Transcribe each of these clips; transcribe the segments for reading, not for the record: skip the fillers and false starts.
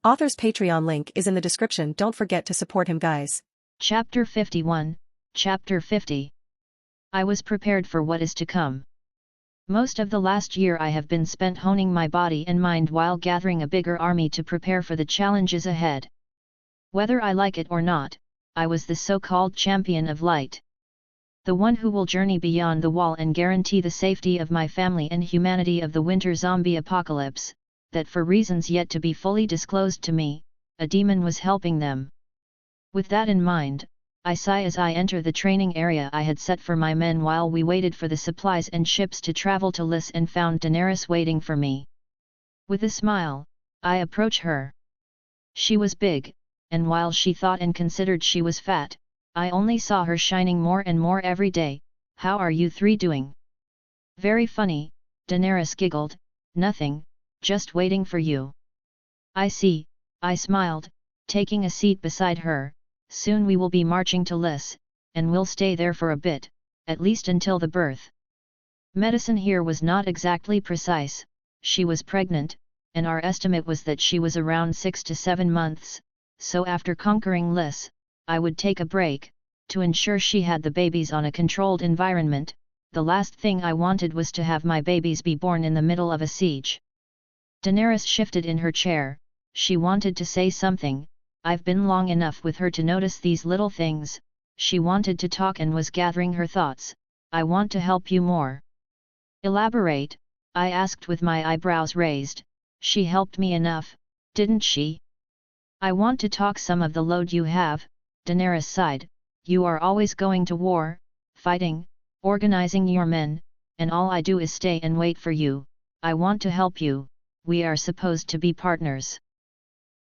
Author's Patreon link is in the description. Don't forget to support him, guys. Chapter 51, Chapter 50. I was prepared for what is to come. Most of the last year I have been spent honing my body and mind while gathering a bigger army to prepare for the challenges ahead. Whether I like it or not, I was the so-called champion of light. The one who will journey beyond the wall and guarantee the safety of my family and humanity of the winter zombie apocalypse, that for reasons yet to be fully disclosed to me, a demon was helping them. With that in mind, I sigh as I enter the training area I had set for my men while we waited for the supplies and ships to travel to Liss and found Daenerys waiting for me. With a smile, I approach her. She was big, and while she thought and considered she was fat, I only saw her shining more and more every day. "How are you three doing?" "Very funny," Daenerys giggled, "nothing, just waiting for you." "I see," I smiled, taking a seat beside her. "Soon we will be marching to Liss, and we'll stay there for a bit, at least until the birth." Medicine here was not exactly precise. She was pregnant, and our estimate was that she was around 6 to 7 months, so after conquering Liss, I would take a break, to ensure she had the babies on a controlled environment. The last thing I wanted was to have my babies be born in the middle of a siege. Daenerys shifted in her chair. She wanted to say something. I've been long enough with her to notice these little things. She wanted to talk and was gathering her thoughts. "I want to help you more." "Elaborate," I asked with my eyebrows raised. "She helped me enough, didn't she?" "I want to talk some of the load you have," Daenerys sighed. "You are always going to war, fighting, organizing your men, and all I do is stay and wait for you. I want to help you. We are supposed to be partners."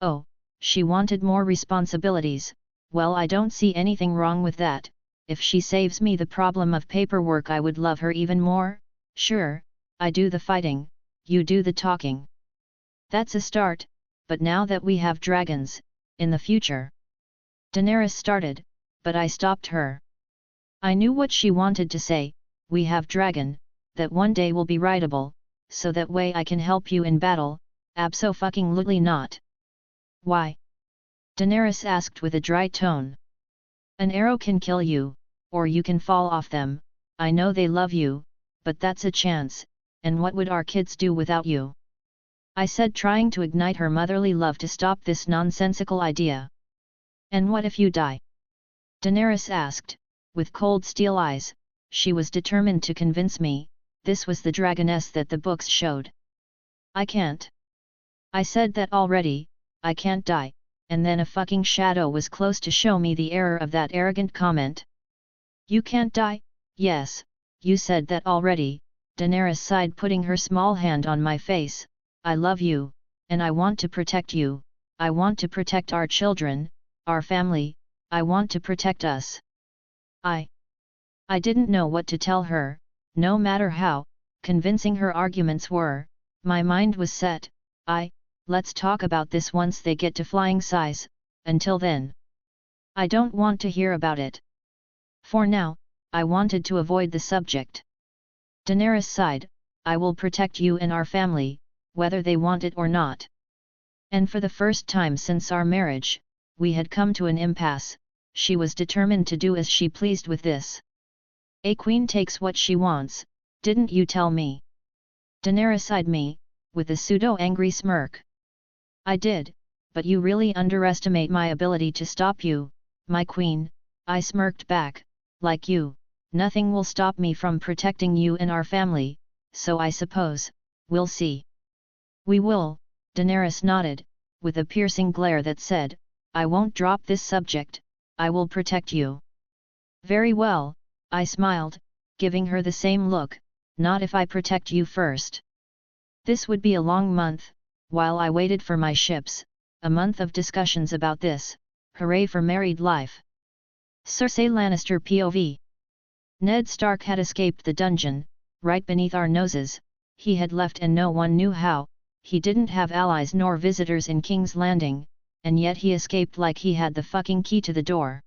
Oh, she wanted more responsibilities. Well, I don't see anything wrong with that. If she saves me the problem of paperwork, I would love her even more. "Sure, I do the fighting, you do the talking." "That's a start, but now that we have dragons, in the future..." Daenerys started, but I stopped her. I knew what she wanted to say. "We have dragon, that one day will be rideable, so that way I can help you in battle." "Abso-fucking-lutely not." "Why?" Daenerys asked with a dry tone. "An arrow can kill you, or you can fall off them. I know they love you, but that's a chance, and what would our kids do without you?" I said, trying to ignite her motherly love to stop this nonsensical idea. "And what if you die?" Daenerys asked, with cold steel eyes. She was determined to convince me. This was the dragoness that the books showed. "I can't." I said that already. I can't die, and then a fucking shadow was close to show me the error of that arrogant comment. "You can't die? Yes, you said that already," Daenerys sighed, putting her small hand on my face. "I love you, and I want to protect you. I want to protect our children, our family. I want to protect us." I didn't know what to tell her. No matter how convincing her arguments were, my mind was set. Let's talk about this once they get to flying size. Until then, I don't want to hear about it. For now, I wanted to avoid the subject. Daenerys sighed. "I will protect you and our family, whether they want it or not." And for the first time since our marriage, we had come to an impasse. She was determined to do as she pleased with this. "A queen takes what she wants, didn't you tell me?" Daenerys eyed me, with a pseudo-angry smirk. "I did, but you really underestimate my ability to stop you, my queen," I smirked back. "Like you, nothing will stop me from protecting you and our family, so I suppose, we'll see." "We will," Daenerys nodded, with a piercing glare that said, "I won't drop this subject, I will protect you." "Very well," I smiled, giving her the same look. "Not if I protect you first." This would be a long month, while I waited for my ships, a month of discussions about this. Hooray for married life. Cersei Lannister POV. Ned Stark had escaped the dungeon, right beneath our noses. He had left and no one knew how. He didn't have allies nor visitors in King's Landing, and yet he escaped like he had the fucking key to the door.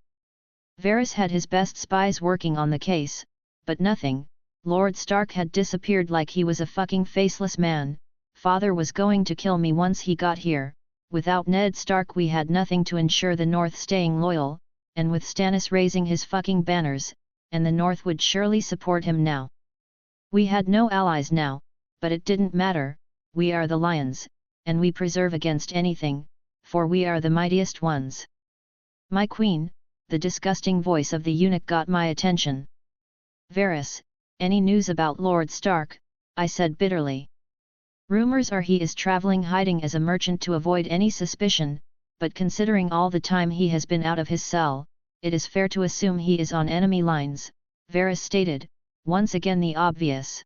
Varys had his best spies working on the case, but nothing. Lord Stark had disappeared like he was a fucking faceless man. Father was going to kill me once he got here. Without Ned Stark we had nothing to ensure the North staying loyal, and with Stannis raising his fucking banners, and the North would surely support him now. We had no allies now, but it didn't matter, we are the lions, and we preserve against anything, for we are the mightiest ones. My queen, the disgusting voice of the eunuch got my attention. Varys, any news about Lord Stark? I said bitterly. Rumors are he is traveling hiding as a merchant to avoid any suspicion, but considering all the time he has been out of his cell, it is fair to assume he is on enemy lines, Varys stated, once again the obvious.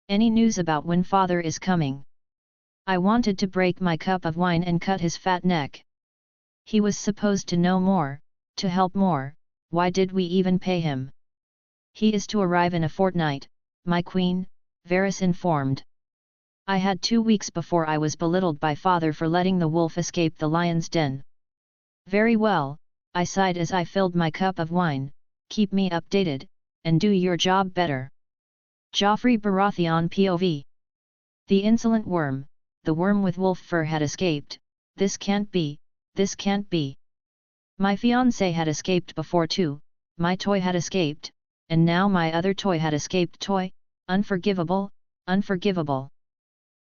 Any news about when father is coming? I wanted to break my cup of wine and cut his fat neck. He was supposed to know more, to help more, why did we even pay him? He is to arrive in a fortnight, my queen, Varys informed. I had 2 weeks before I was belittled by father for letting the wolf escape the lion's den. Very well, I sighed as I filled my cup of wine, keep me updated, and do your job better. Joffrey Baratheon POV. The insolent worm, the worm with wolf fur had escaped, this can't be, this can't be. My fiancé had escaped before too, my toy had escaped, and now my other toy had escaped toy, unforgivable, unforgivable.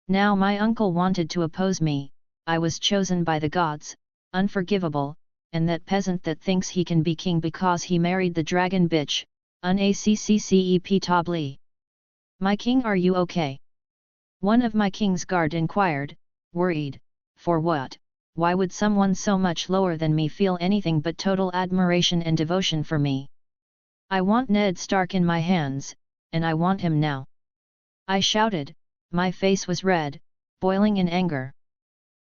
Now my uncle wanted to oppose me, I was chosen by the gods, unforgivable, and that peasant that thinks he can be king because he married the dragon bitch, unaccept. My king, are you okay? One of my king's guard inquired, worried. For what? Why would someone so much lower than me feel anything but total admiration and devotion for me? I want Ned Stark in my hands, and I want him now. I shouted, my face was red, boiling in anger.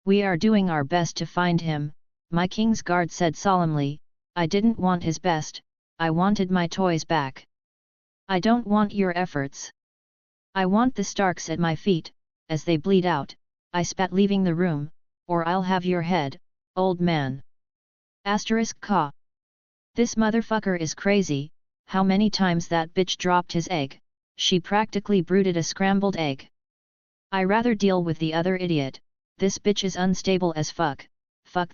We are doing our best to find him, my king's guard said solemnly. I didn't want his best, I wanted my toys back. I don't want your efforts. I want the Starks at my feet, as they bleed out, I spat leaving the room, or I'll have your head, old man. Caw. This motherfucker is crazy, how many times that bitch dropped his egg, she practically brooded a scrambled egg. I rather deal with the other idiot, this bitch is unstable as fuck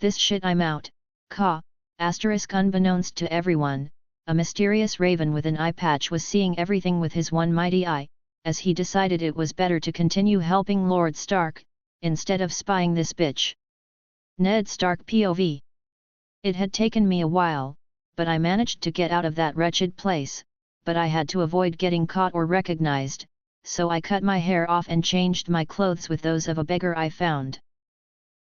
this shit I'm out, caw. Unbeknownst to everyone, a mysterious raven with an eye patch was seeing everything with his one mighty eye, as he decided it was better to continue helping Lord Stark, instead of spying this bitch. Ned Stark POV. It had taken me a while, but I managed to get out of that wretched place, but I had to avoid getting caught or recognized, so I cut my hair off and changed my clothes with those of a beggar I found.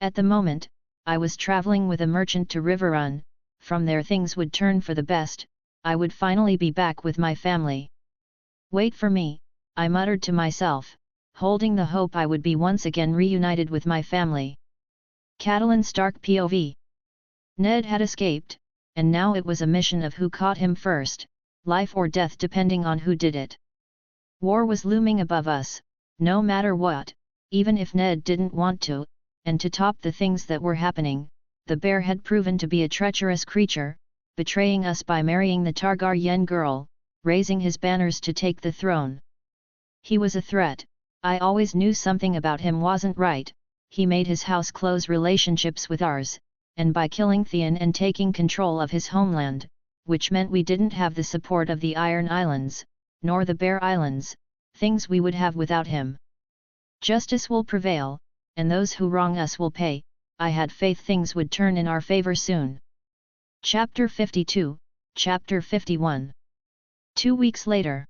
At the moment, I was traveling with a merchant to Riverrun, from there things would turn for the best, I would finally be back with my family. Wait for me, I muttered to myself, holding the hope I would be once again reunited with my family. Catelyn Stark POV. Ned had escaped, and now it was a mission of who caught him first, life or death depending on who did it. War was looming above us, no matter what, even if Ned didn't want to, and to top the things that were happening, the bear had proven to be a treacherous creature, betraying us by marrying the Targaryen girl, raising his banners to take the throne. He was a threat, I always knew something about him wasn't right, he made his house close relationships with ours, and by killing Theon and taking control of his homeland, which meant we didn't have the support of the Iron Islands, nor the Bear Islands, things we would have without him. Justice will prevail, and those who wrong us will pay, I had faith things would turn in our favor soon. Chapter 52, Chapter 51. 2 weeks later.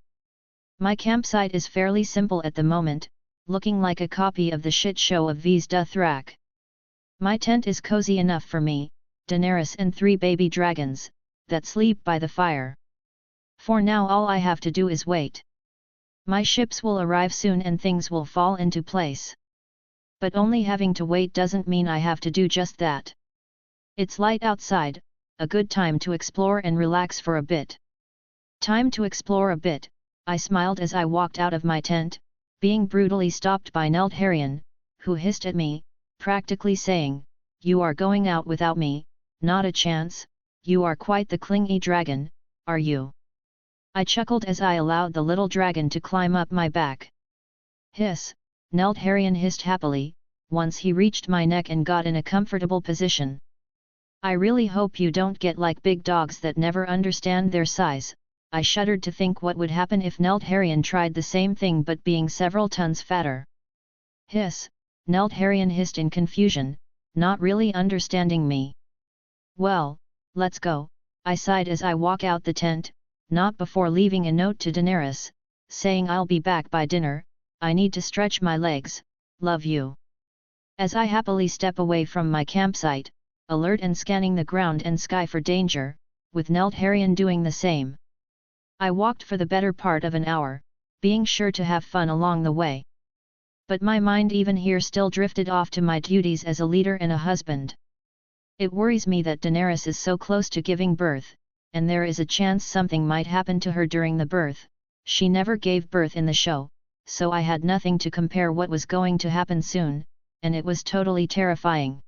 My campsite is fairly simple at the moment, looking like a copy of the shit show of V's Dothrak. My tent is cozy enough for me, Daenerys and 3 baby dragons, that sleep by the fire. For now all I have to do is wait. My ships will arrive soon and things will fall into place. But only having to wait doesn't mean I have to do just that. It's light outside, a good time to explore and relax for a bit. Time to explore a bit, I smiled as I walked out of my tent, being brutally stopped by Nelt Haran, who hissed at me, practically saying, "You are going out without me, not a chance, you are quite the clingy dragon, are you?" I chuckled as I allowed the little dragon to climb up my back. "Hiss, Nelt Haran hissed happily, once he reached my neck and got in a comfortable position. I really hope you don't get like big dogs that never understand their size. I shuddered to think what would happen if Nelt Haran tried the same thing but being several tons fatter. Hiss, Nelt Haran hissed in confusion, not really understanding me. Well, let's go, I sighed as I walk out the tent, not before leaving a note to Daenerys, saying I'll be back by dinner, I need to stretch my legs, love you. As I happily step away from my campsite, alert and scanning the ground and sky for danger, with Nelt Haran doing the same. I walked for the better part of an hour, being sure to have fun along the way. But my mind even here still drifted off to my duties as a leader and a husband. It worries me that Daenerys is so close to giving birth, and there is a chance something might happen to her during the birth. She never gave birth in the show, so I had nothing to compare what was going to happen soon, and it was totally terrifying.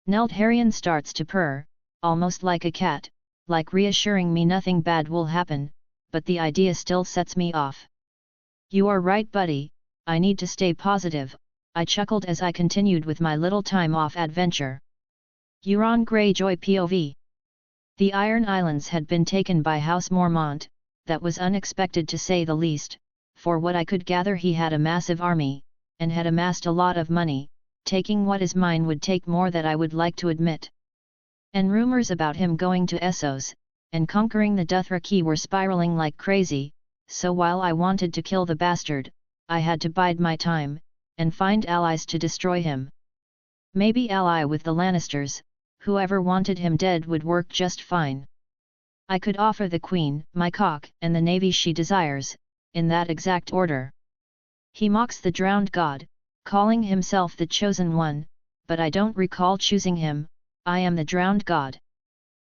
Nelt Haran starts to purr, almost like a cat, like reassuring me nothing bad will happen, but the idea still sets me off. You are right, buddy, I need to stay positive, I chuckled as I continued with my little time-off adventure. Euron Greyjoy POV. The Iron Islands had been taken by House Mormont, that was unexpected to say the least, for what I could gather he had a massive army, and had amassed a lot of money. Taking what is mine would take more than I would like to admit. And rumors about him going to Essos, and conquering the Dothraki were spiraling like crazy, so while I wanted to kill the bastard, I had to bide my time, and find allies to destroy him. Maybe ally with the Lannisters, whoever wanted him dead would work just fine. I could offer the Queen, my cock, and the navy she desires, in that exact order. He mocks the drowned god, calling himself the chosen one, but I don't recall choosing him, I am the drowned god.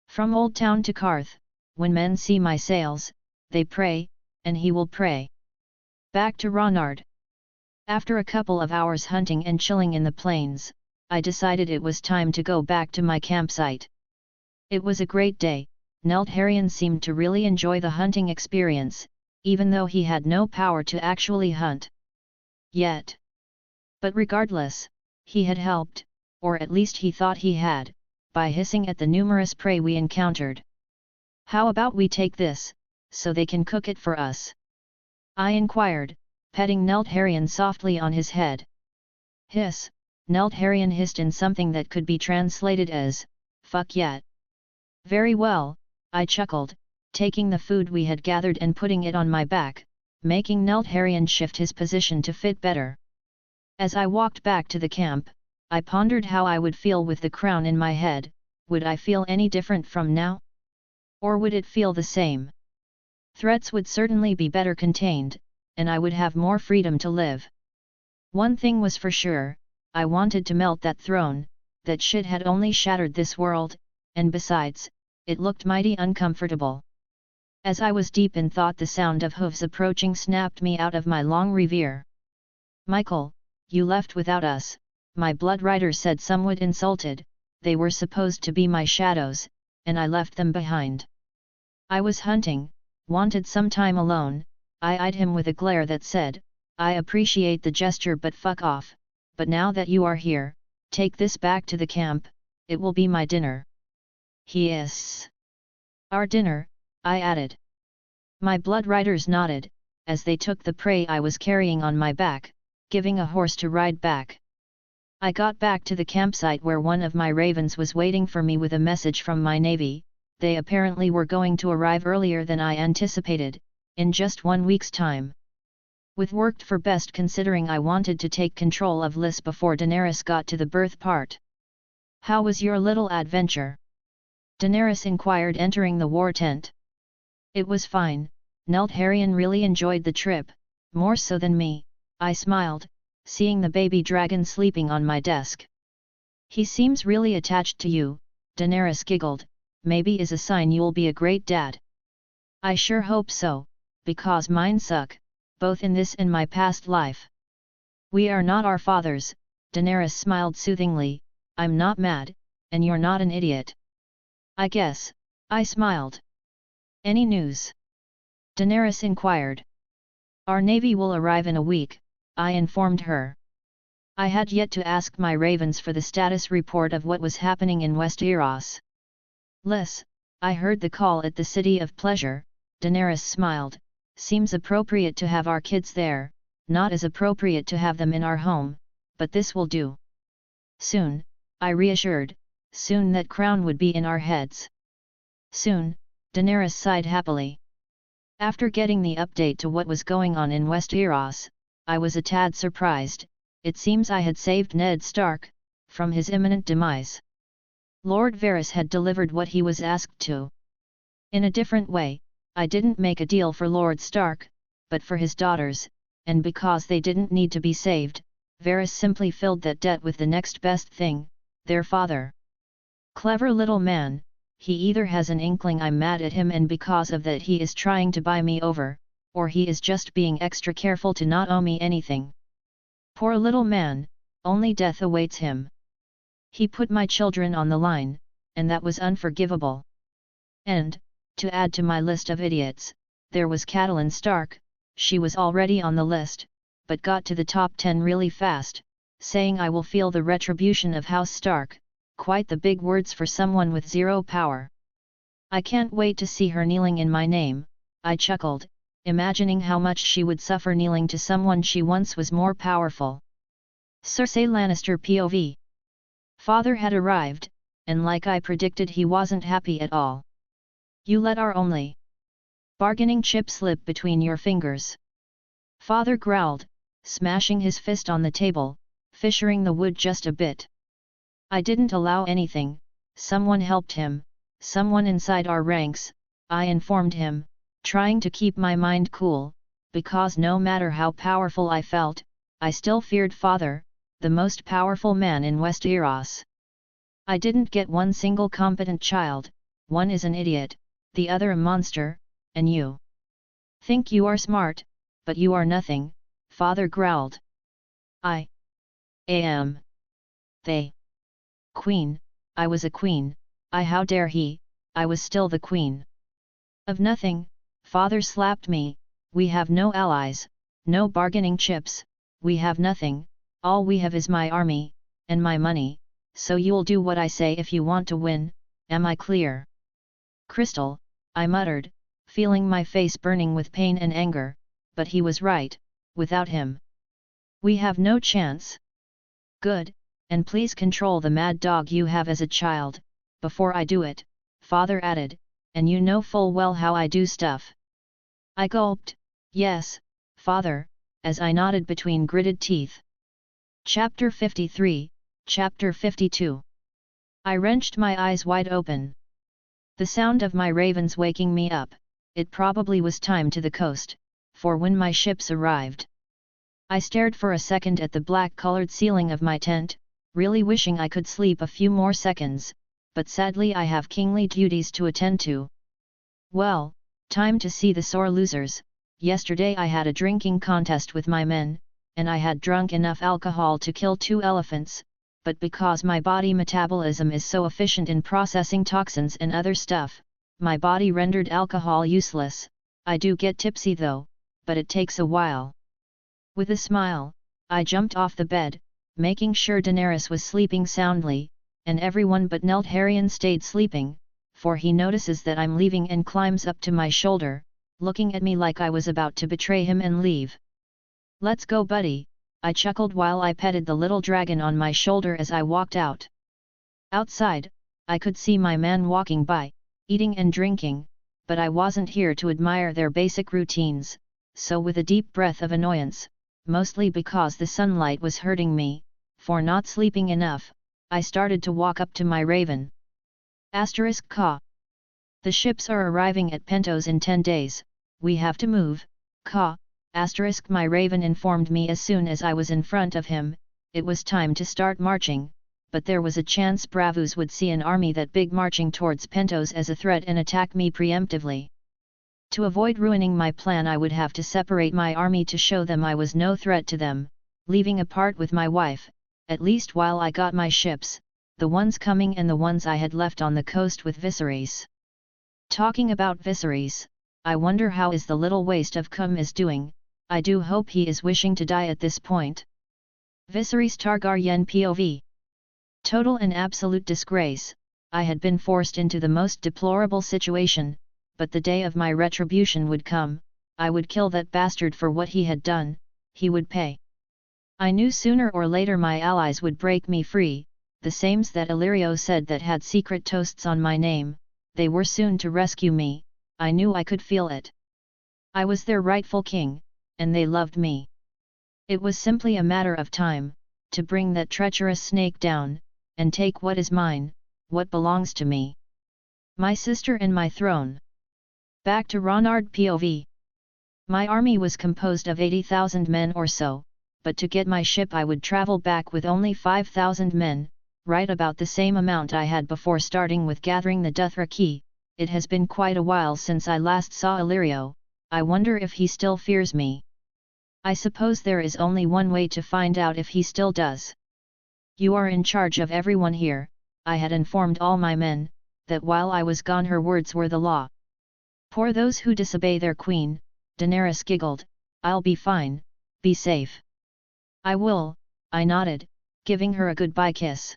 From Old Town to Qarth, when men see my sails, they pray, and he will pray. Back to Ronard. After a couple of hours hunting and chilling in the plains, I decided it was time to go back to my campsite. It was a great day, Nelt Haran seemed to really enjoy the hunting experience, even though he had no power to actually hunt. Yet. But regardless, he had helped, or at least he thought he had, by hissing at the numerous prey we encountered. How about we take this, so they can cook it for us? I inquired, petting Nelt Haran softly on his head. Hiss, Nelt Haran hissed in something that could be translated as, fuck yet. Very well, I chuckled, taking the food we had gathered and putting it on my back, making Nelt Haran shift his position to fit better. As I walked back to the camp, I pondered how I would feel with the crown in my head. Would I feel any different from now? Or would it feel the same? Threats would certainly be better contained, and I would have more freedom to live. One thing was for sure, I wanted to melt that throne, that shit had only shattered this world, and besides, it looked mighty uncomfortable. As I was deep in thought, the sound of hooves approaching snapped me out of my long reverie. Michael, you left without us, my blood rider said somewhat insulted. They were supposed to be my shadows, and I left them behind. I was hunting, wanted some time alone. I eyed him with a glare that said, I appreciate the gesture but fuck off, but now that you are here, take this back to the camp, it will be my dinner. Yes. Our dinner, I added. My blood riders nodded, as they took the prey I was carrying on my back, giving a horse to ride back. I got back to the campsite where one of my ravens was waiting for me with a message from my navy. They apparently were going to arrive earlier than I anticipated, in just 1 week's time. With worked for best considering I wanted to take control of Liss before Daenerys got to the birth part. How was your little adventure? Daenerys inquired entering the war tent. It was fine, Nelt Haran really enjoyed the trip, more so than me, I smiled, seeing the baby dragon sleeping on my desk. He seems really attached to you, Daenerys giggled, maybe is a sign you'll be a great dad. I sure hope so, because mine suck, both in this and my past life. We are not our fathers, Daenerys smiled soothingly, I'm not mad, and you're not an idiot. I guess, I smiled. Any news? Daenerys inquired. Our navy will arrive in a week, I informed her. I had yet to ask my ravens for the status report of what was happening in Westeros. Liss, I heard the call at the City of Pleasure, Daenerys smiled. Seems appropriate to have our kids there, not as appropriate to have them in our home, but this will do. Soon, I reassured, soon that crown would be in our heads. Soon, Daenerys sighed happily. After getting the update to what was going on in Westeros, I was a tad surprised. It seems I had saved Ned Stark from his imminent demise. Lord Varys had delivered what he was asked to. In a different way, I didn't make a deal for Lord Stark, but for his daughters, and because they didn't need to be saved, Varys simply filled that debt with the next best thing, their father. Clever little man, he either has an inkling I'm mad at him and because of that he is trying to buy me over, or he is just being extra careful to not owe me anything. Poor little man, only death awaits him. He put my children on the line, and that was unforgivable. And, to add to my list of idiots, there was Catelyn Stark. She was already on the list, but got to the top 10 really fast, saying I will feel the retribution of House Stark, quite the big words for someone with zero power. I can't wait to see her kneeling in my name, I chuckled, imagining how much she would suffer kneeling to someone she once was more powerful. Cersei Lannister POV. Father had arrived, and like I predicted he wasn't happy at all. You let our only bargaining chip slip between your fingers. Father growled, smashing his fist on the table, fissuring the wood just a bit. I didn't allow anything, someone helped him, someone inside our ranks, I informed him, trying to keep my mind cool, because no matter how powerful I felt, I still feared Father, the most powerful man in Westeros. I didn't get one single competent child, one is an idiot, the other a monster, and you think you are smart, but you are nothing, Father growled. I am the queen, I was a queen, how dare he, I was still the queen. Of nothing, Father slapped me, we have no allies, no bargaining chips, we have nothing, all we have is my army, and my money, so you'll do what I say if you want to win, am I clear? Crystal, I muttered, feeling my face burning with pain and anger, but he was right, without him we have no chance. Good, and please control the mad dog you have as a child, before I do it, Father added, and you know full well how I do stuff. I gulped, yes, Father, as I nodded between gritted teeth. Chapter 53, Chapter 52. I wrenched my eyes wide open. The sound of my ravens waking me up, it probably was time to the coast, for when my ships arrived. I stared for a second at the black-colored ceiling of my tent, really wishing I could sleep a few more seconds, but sadly I have kingly duties to attend to. Well, time to see the sore losers. Yesterday I had a drinking contest with my men, and I had drunk enough alcohol to kill 2 elephants, but because my body metabolism is so efficient in processing toxins and other stuff, my body rendered alcohol useless. I do get tipsy though, but it takes a while. With a smile, I jumped off the bed, making sure Daenerys was sleeping soundly, and everyone but Nelt Haran stayed sleeping, for he notices that I'm leaving and climbs up to my shoulder, looking at me like I was about to betray him and leave. Let's go buddy, I chuckled while I petted the little dragon on my shoulder as I walked out. Outside, I could see my men walking by, eating and drinking, but I wasn't here to admire their basic routines, so with a deep breath of annoyance, mostly because the sunlight was hurting me, for not sleeping enough, I started to walk up to my raven. Ka. The ships are arriving at Pentos in 10 days, we have to move, Ka. My raven informed me as soon as I was in front of him, it was time to start marching, but there was a chance Bravos would see an army that big marching towards Pentos as a threat and attack me preemptively. To avoid ruining my plan I would have to separate my army to show them I was no threat to them, leaving a part with my wife, at least while I got my ships, the ones coming and the ones I had left on the coast with Viserys. Talking about Viserys, I wonder how is the little waste of cum is doing, I do hope he is wishing to die at this point. Viserys Targaryen POV. Total and absolute disgrace. I had been forced into the most deplorable situation, but the day of my retribution would come. I would kill that bastard for what he had done. He would pay. I knew sooner or later my allies would break me free, the sames that Illyrio said that had secret toasts on my name. They were soon to rescue me. I knew I could feel it. I was their rightful king, and they loved me. It was simply a matter of time, to bring that treacherous snake down, and take what is mine, what belongs to me. My sister and my throne. Back to Ronard POV. My army was composed of 80,000 men or so, but to get my ship I would travel back with only 5,000 men, right about the same amount I had before starting with gathering the Dothraki. It has been quite a while since I last saw Illyrio. I wonder if he still fears me. I suppose there is only one way to find out if he still does. You are in charge of everyone here. I had informed all my men, that while I was gone her words were the law. For those who disobey their queen, Daenerys giggled, I'll be fine, be safe. I will, I nodded, giving her a goodbye kiss.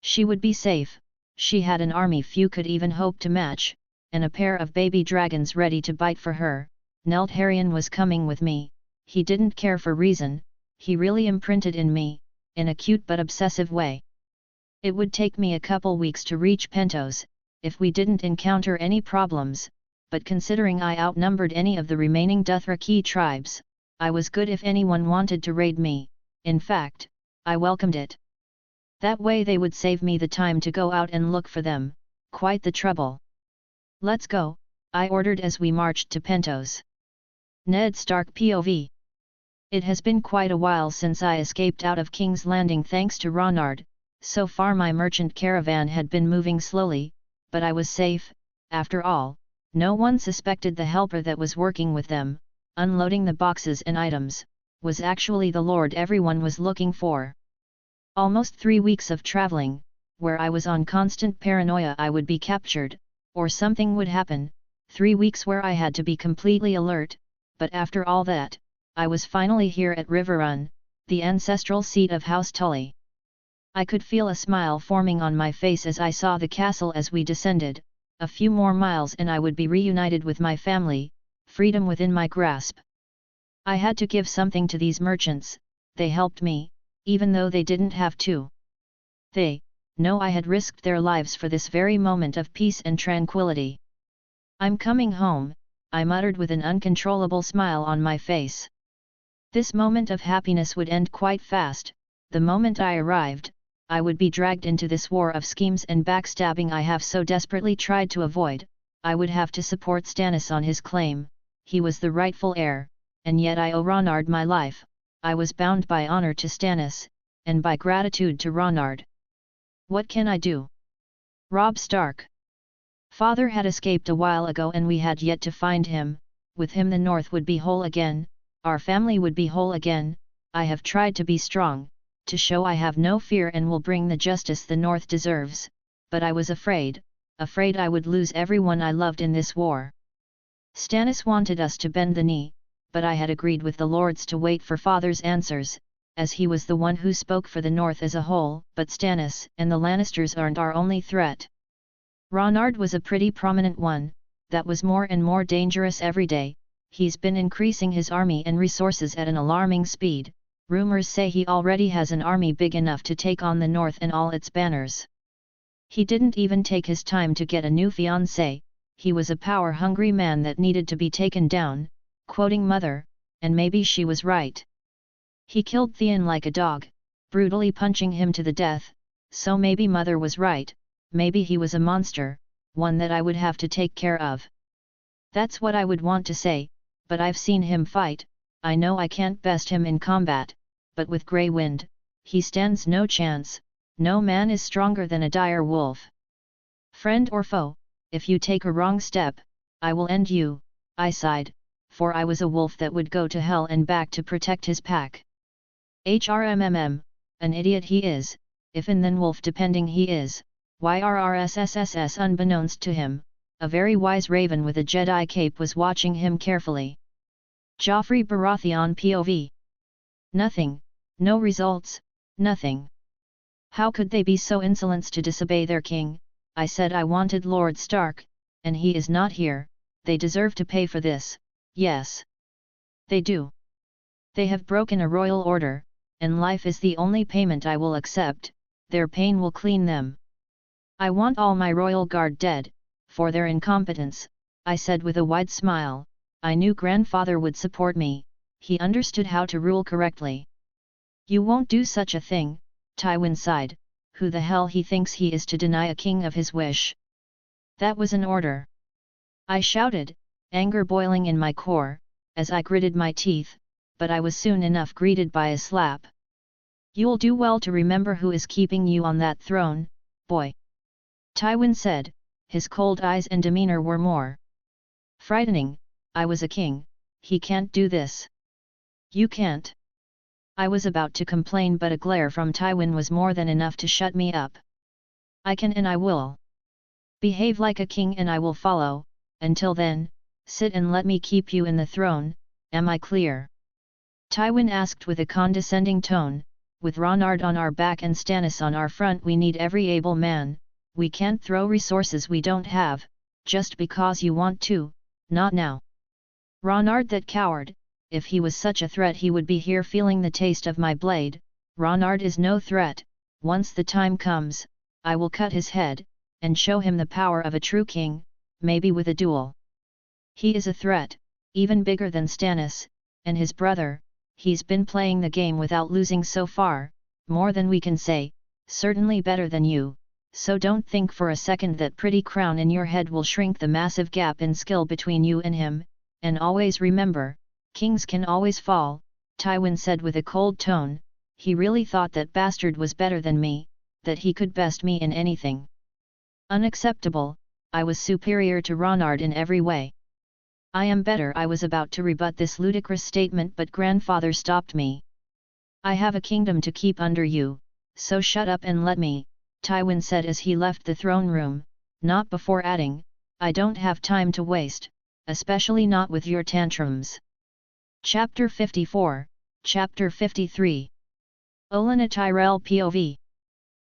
She would be safe. She had an army few could even hope to match, and a pair of baby dragons ready to bite for her. Nelt Haran was coming with me. He didn't care for reason, he really imprinted in me, in a cute but obsessive way. It would take me a couple weeks to reach Pentos, if we didn't encounter any problems, but considering I outnumbered any of the remaining Dothraki tribes, I was good if anyone wanted to raid me. In fact, I welcomed it. That way they would save me the time to go out and look for them, quite the trouble. Let's go, I ordered as we marched to Pentos. Ned Stark POV. It has been quite a while since I escaped out of King's Landing thanks to Ronard. So far my merchant caravan had been moving slowly, but I was safe. After all, no one suspected the helper that was working with them, unloading the boxes and items, was actually the lord everyone was looking for. Almost 3 weeks of traveling, where I was on constant paranoia I would be captured, or something would happen, 3 weeks where I had to be completely alert, but after all that, I was finally here at Riverrun, the ancestral seat of House Tully. I could feel a smile forming on my face as I saw the castle as we descended. A few more miles and I would be reunited with my family, freedom within my grasp. I had to give something to these merchants. They helped me, even though they didn't have to. They know I had risked their lives for this very moment of peace and tranquility. I'm coming home, I muttered with an uncontrollable smile on my face. This moment of happiness would end quite fast. The moment I arrived, I would be dragged into this war of schemes and backstabbing I have so desperately tried to avoid. I would have to support Stannis on his claim. He was the rightful heir, and yet I owe Ronard my life. I was bound by honor to Stannis, and by gratitude to Ronard. What can I do? Robb Stark. Father had escaped a while ago and we had yet to find him. With him the North would be whole again, our family would be whole again. I have tried to be strong, to show I have no fear and will bring the justice the North deserves, but I was afraid I would lose everyone I loved in this war. Stannis wanted us to bend the knee, but I had agreed with the lords to wait for Father's answers, as he was the one who spoke for the North as a whole. But Stannis and the Lannisters aren't our only threat. Ronard was a pretty prominent one, that was more and more dangerous every day. He's been increasing his army and resources at an alarming speed. Rumors say he already has an army big enough to take on the North and all its banners. He didn't even take his time to get a new fiancée. He was a power-hungry man that needed to be taken down, quoting Mother, and maybe she was right. He killed Theon like a dog, brutally punching him to the death, so maybe Mother was right, maybe he was a monster, one that I would have to take care of. That's what I would want to say, but I've seen him fight. I know I can't best him in combat, but with Grey Wind, he stands no chance. No man is stronger than a dire wolf. Friend or foe, if you take a wrong step, I will end you, I sighed, for I was a wolf that would go to hell and back to protect his pack. HRMMM, an idiot he is, if and then wolf depending he is, YRRSSSS unbeknownst to him, a very wise raven with a Jedi cape was watching him carefully. Joffrey Baratheon POV. Nothing, no results, nothing. How could they be so insolent to disobey their king? I said I wanted Lord Stark, and he is not here. They deserve to pay for this, yes. They do. They have broken a royal order, and life is the only payment I will accept. Their pain will clean them. I want all my royal guard dead, for their incompetence, I said with a wide smile. I knew grandfather would support me, he understood how to rule correctly. You won't do such a thing, Tywin sighed. Who the hell he thinks he is to deny a king of his wish? That was an order. I shouted, anger boiling in my core, as I gritted my teeth, but I was soon enough greeted by a slap. You'll do well to remember who is keeping you on that throne, boy. Tywin said, his cold eyes and demeanor were more frightening. I was a king, he can't do this. You can't. I was about to complain, but a glare from Tywin was more than enough to shut me up. I can and I will. Behave like a king and I will follow. Until then, sit and let me keep you in the throne, am I clear? Tywin asked with a condescending tone. With Ronard on our back and Stannis on our front, we need every able man. We can't throw resources we don't have, just because you want to, not now. Ronard, that coward, if he was such a threat he would be here feeling the taste of my blade. Ronard is no threat. Once the time comes, I will cut his head, and show him the power of a true king, maybe with a duel. He is a threat, even bigger than Stannis, and his brother. He's been playing the game without losing so far, more than we can say, certainly better than you, so don't think for a second that pretty crown in your head will shrink the massive gap in skill between you and him, and always remember, kings can always fall, Tywin said with a cold tone. He really thought that bastard was better than me, that he could best me in anything. Unacceptable, I was superior to Ronard in every way. I am better. I was about to rebut this ludicrous statement, but grandfather stopped me. I have a kingdom to keep under you, so shut up and let me, Tywin said as he left the throne room, not before adding, I don't have time to waste, especially not with your tantrums. Chapter 54, Chapter 53. Olenna Tyrell POV.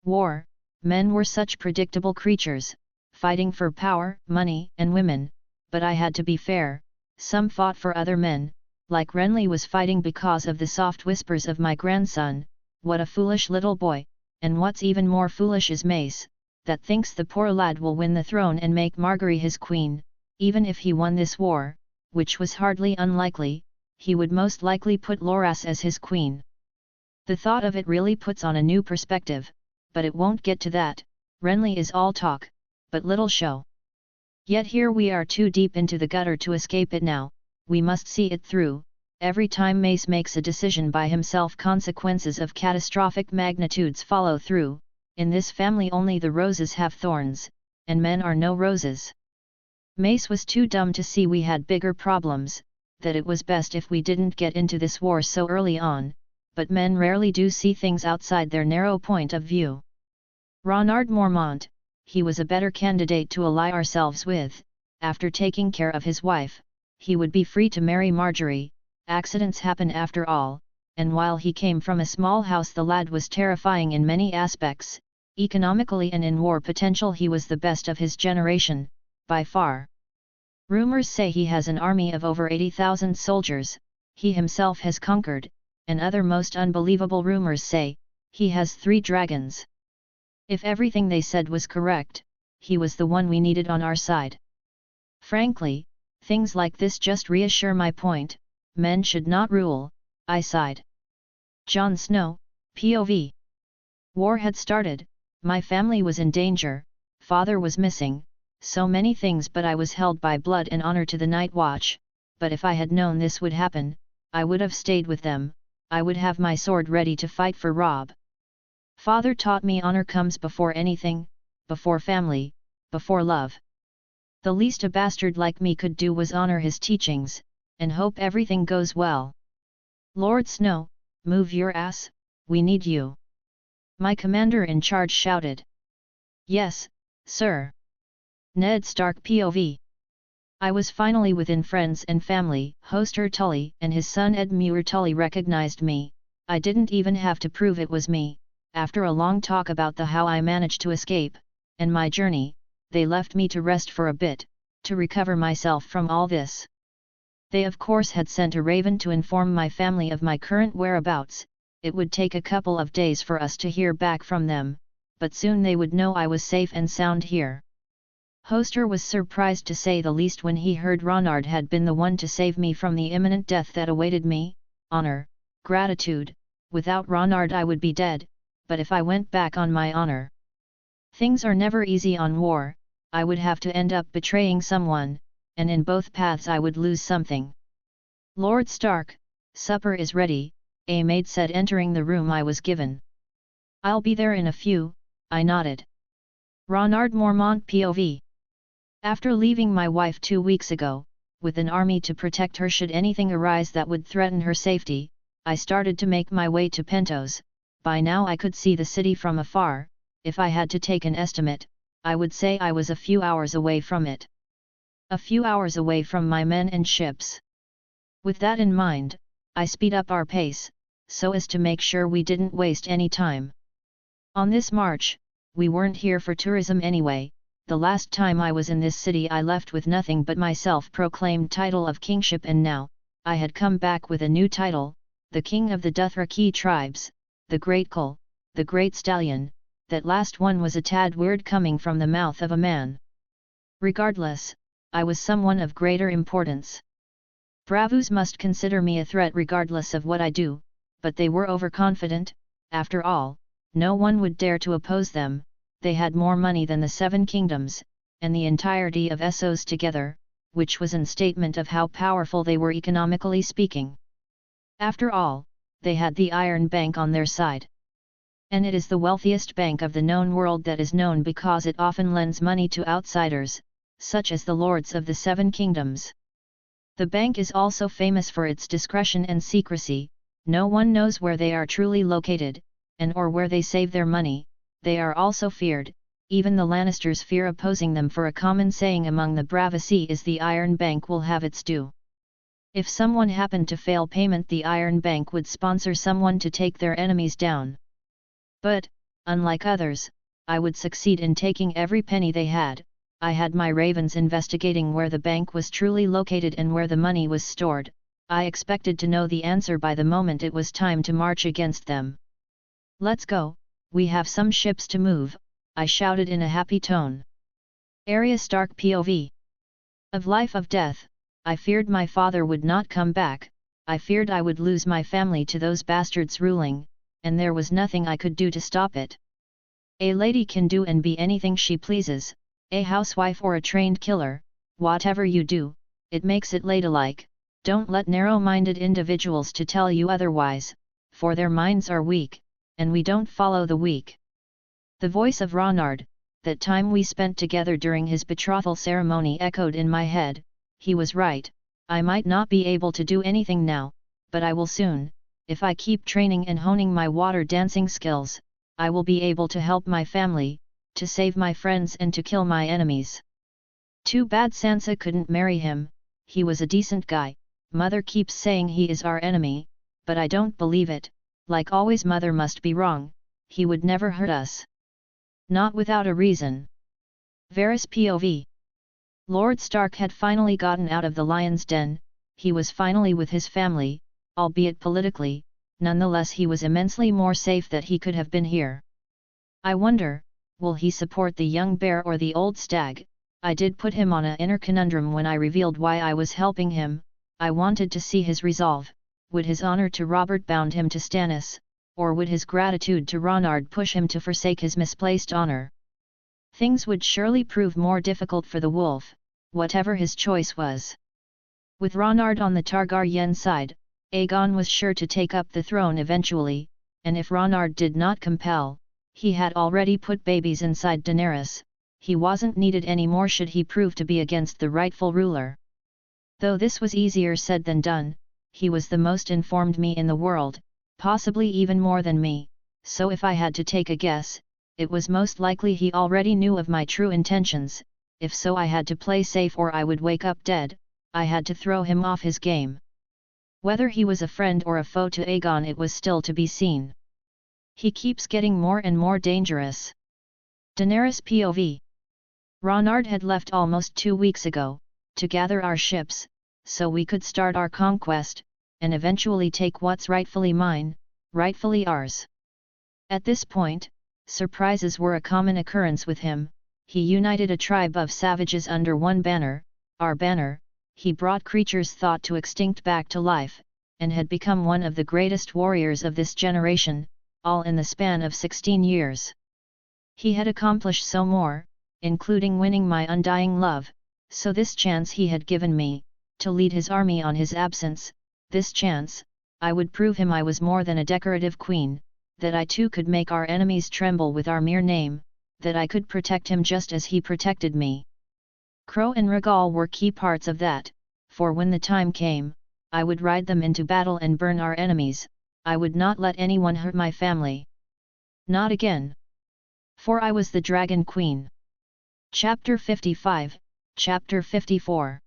War, men were such predictable creatures, fighting for power, money, and women. But I had to be fair, some fought for other men, like Renley was fighting because of the soft whispers of my grandson. What a foolish little boy, and what's even more foolish is Mace, that thinks the poor lad will win the throne and make Margaery his queen. Even if he won this war, which was hardly unlikely, he would most likely put Loras as his queen. The thought of it really puts on a new perspective, but it won't get to that. Renley is all talk, but little show. Yet here we are too deep into the gutter to escape it now. We must see it through. Every time Mace makes a decision by himself, consequences of catastrophic magnitudes follow through. In this family only the roses have thorns, and men are no roses. Mace was too dumb to see we had bigger problems, that it was best if we didn't get into this war so early on, but men rarely do see things outside their narrow point of view. Ronard Mormont, he was a better candidate to ally ourselves with. After taking care of his wife, he would be free to marry Margaery. Accidents happen after all, and while he came from a small house, the lad was terrifying in many aspects. Economically and in war potential he was the best of his generation, by far. Rumors say he has an army of over 80,000 soldiers, he himself has conquered, and other most unbelievable rumors say, he has 3 dragons. If everything they said was correct, he was the one we needed on our side. Frankly, things like this just reassure my point, men should not rule, I sighed. Jon Snow, POV. War had started, my family was in danger, father was missing, so many things, but I was held by blood and honor to the Night Watch. But if I had known this would happen, I would have stayed with them. I would have my sword ready to fight for Robb. Father taught me honor comes before anything, before family, before love. The least a bastard like me could do was honor his teachings, and hope everything goes well. Lord Snow, move your ass, we need you. My commander-in-charge shouted. Yes, sir. Ned Stark POV. I was finally within friends and family. Hoster Tully and his son Ed Muir Tully recognized me. I didn't even have to prove it was me. After a long talk about how I managed to escape, and my journey, they left me to rest for a bit, to recover myself from all this. They of course had sent a raven to inform my family of my current whereabouts. It would take a couple of days for us to hear back from them, but soon they would know I was safe and sound here. Hoster was surprised to say the least when he heard Ronard had been the one to save me from the imminent death that awaited me. Honor, gratitude, without Ronard I would be dead, but if I went back on my honor. Things are never easy on war, I would have to end up betraying someone, and in both paths I would lose something. Lord Stark, supper is ready, a maid said entering the room I was given. I'll be there in a few, I nodded. Ronard Mormont POV. After leaving my wife 2 weeks ago, with an army to protect her should anything arise that would threaten her safety, I started to make my way to Pentos. By now I could see the city from afar. If I had to take an estimate, I would say I was a few hours away from it. A few hours away from my men and ships. With that in mind, I speed up our pace, so as to make sure we didn't waste any time. On this march, we weren't here for tourism anyway. The last time I was in this city I left with nothing but my self-proclaimed title of kingship, and now, I had come back with a new title, the King of the Dothraki tribes, the Great Cull, the Great Stallion. That last one was a tad weird coming from the mouth of a man. Regardless, I was someone of greater importance. Bravos must consider me a threat regardless of what I do, but they were overconfident. After all, no one would dare to oppose them. They had more money than the Seven Kingdoms, and the entirety of Essos together, which was an statement of how powerful they were economically speaking. After all, they had the Iron Bank on their side. And it is the wealthiest bank of the known world that is known because it often lends money to outsiders, such as the Lords of the Seven Kingdoms. The bank is also famous for its discretion and secrecy. No one knows where they are truly located, and or where they save their money. They are also feared. Even the Lannisters fear opposing them, for a common saying among the Bravasi is the Iron Bank will have its due. If someone happened to fail payment, the Iron Bank would sponsor someone to take their enemies down. But, unlike others, I would succeed in taking every penny they had. I had my ravens investigating where the bank was truly located and where the money was stored. I expected to know the answer by the moment it was time to march against them. Let's go, we have some ships to move, I shouted in a happy tone. Arya Stark POV. Of life of death, I feared my father would not come back. I feared I would lose my family to those bastards ruling, and there was nothing I could do to stop it. A lady can do and be anything she pleases, a housewife or a trained killer. Whatever you do, it makes it ladylike. Don't let narrow-minded individuals to tell you otherwise, for their minds are weak, and we don't follow the weak. The voice of Ronard, that time we spent together during his betrothal ceremony, echoed in my head. He was right. I might not be able to do anything now, but I will soon. If I keep training and honing my water dancing skills, I will be able to help my family, to save my friends and to kill my enemies. Too bad Sansa couldn't marry him. He was a decent guy. Mother keeps saying he is our enemy, but I don't believe it. Like always, Mother must be wrong. He would never hurt us. Not without a reason. Varys POV. Lord Stark had finally gotten out of the lion's den. He was finally with his family, albeit politically. Nonetheless, he was immensely more safe that he could have been here. I wonder, will he support the young bear or the old stag? I did put him on an inner conundrum when I revealed why I was helping him. I wanted to see his resolve. Would his honor to Robert bound him to Stannis, or would his gratitude to Ronard push him to forsake his misplaced honor? Things would surely prove more difficult for the wolf, whatever his choice was. With Ronard on the Targaryen side, Aegon was sure to take up the throne eventually, and if Ronard did not compel, he had already put babies inside Daenerys. He wasn't needed anymore should he prove to be against the rightful ruler. Though this was easier said than done, he was the most informed me in the world, possibly even more than me, so if I had to take a guess, it was most likely he already knew of my true intentions, if so I had to play safe or I would wake up dead. I had to throw him off his game. Whether he was a friend or a foe to Aegon it was still to be seen. He keeps getting more and more dangerous. Daenerys POV. Ronard had left almost 2 weeks ago, to gather our ships, so we could start our conquest, and eventually take what's rightfully mine, rightfully ours. At this point, surprises were a common occurrence with him. He united a tribe of savages under one banner, our banner. He brought creatures thought to extinct back to life, and had become one of the greatest warriors of this generation, all in the span of 16 years. He had accomplished so more, including winning my undying love, so this chance he had given me, to lead his army on his absence, this chance, I would prove him I was more than a decorative queen, that I too could make our enemies tremble with our mere name, that I could protect him just as he protected me. Crow and Regal were key parts of that, for when the time came, I would ride them into battle and burn our enemies. I would not let anyone hurt my family. Not again. For I was the Dragon Queen. Chapter 55, Chapter 54.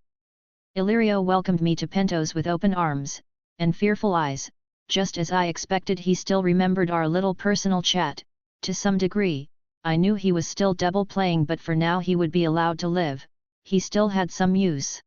Illyrio welcomed me to Pentos with open arms, and fearful eyes. Just as I expected, he still remembered our little personal chat. To some degree, I knew he was still double playing, but for now he would be allowed to live. He still had some use.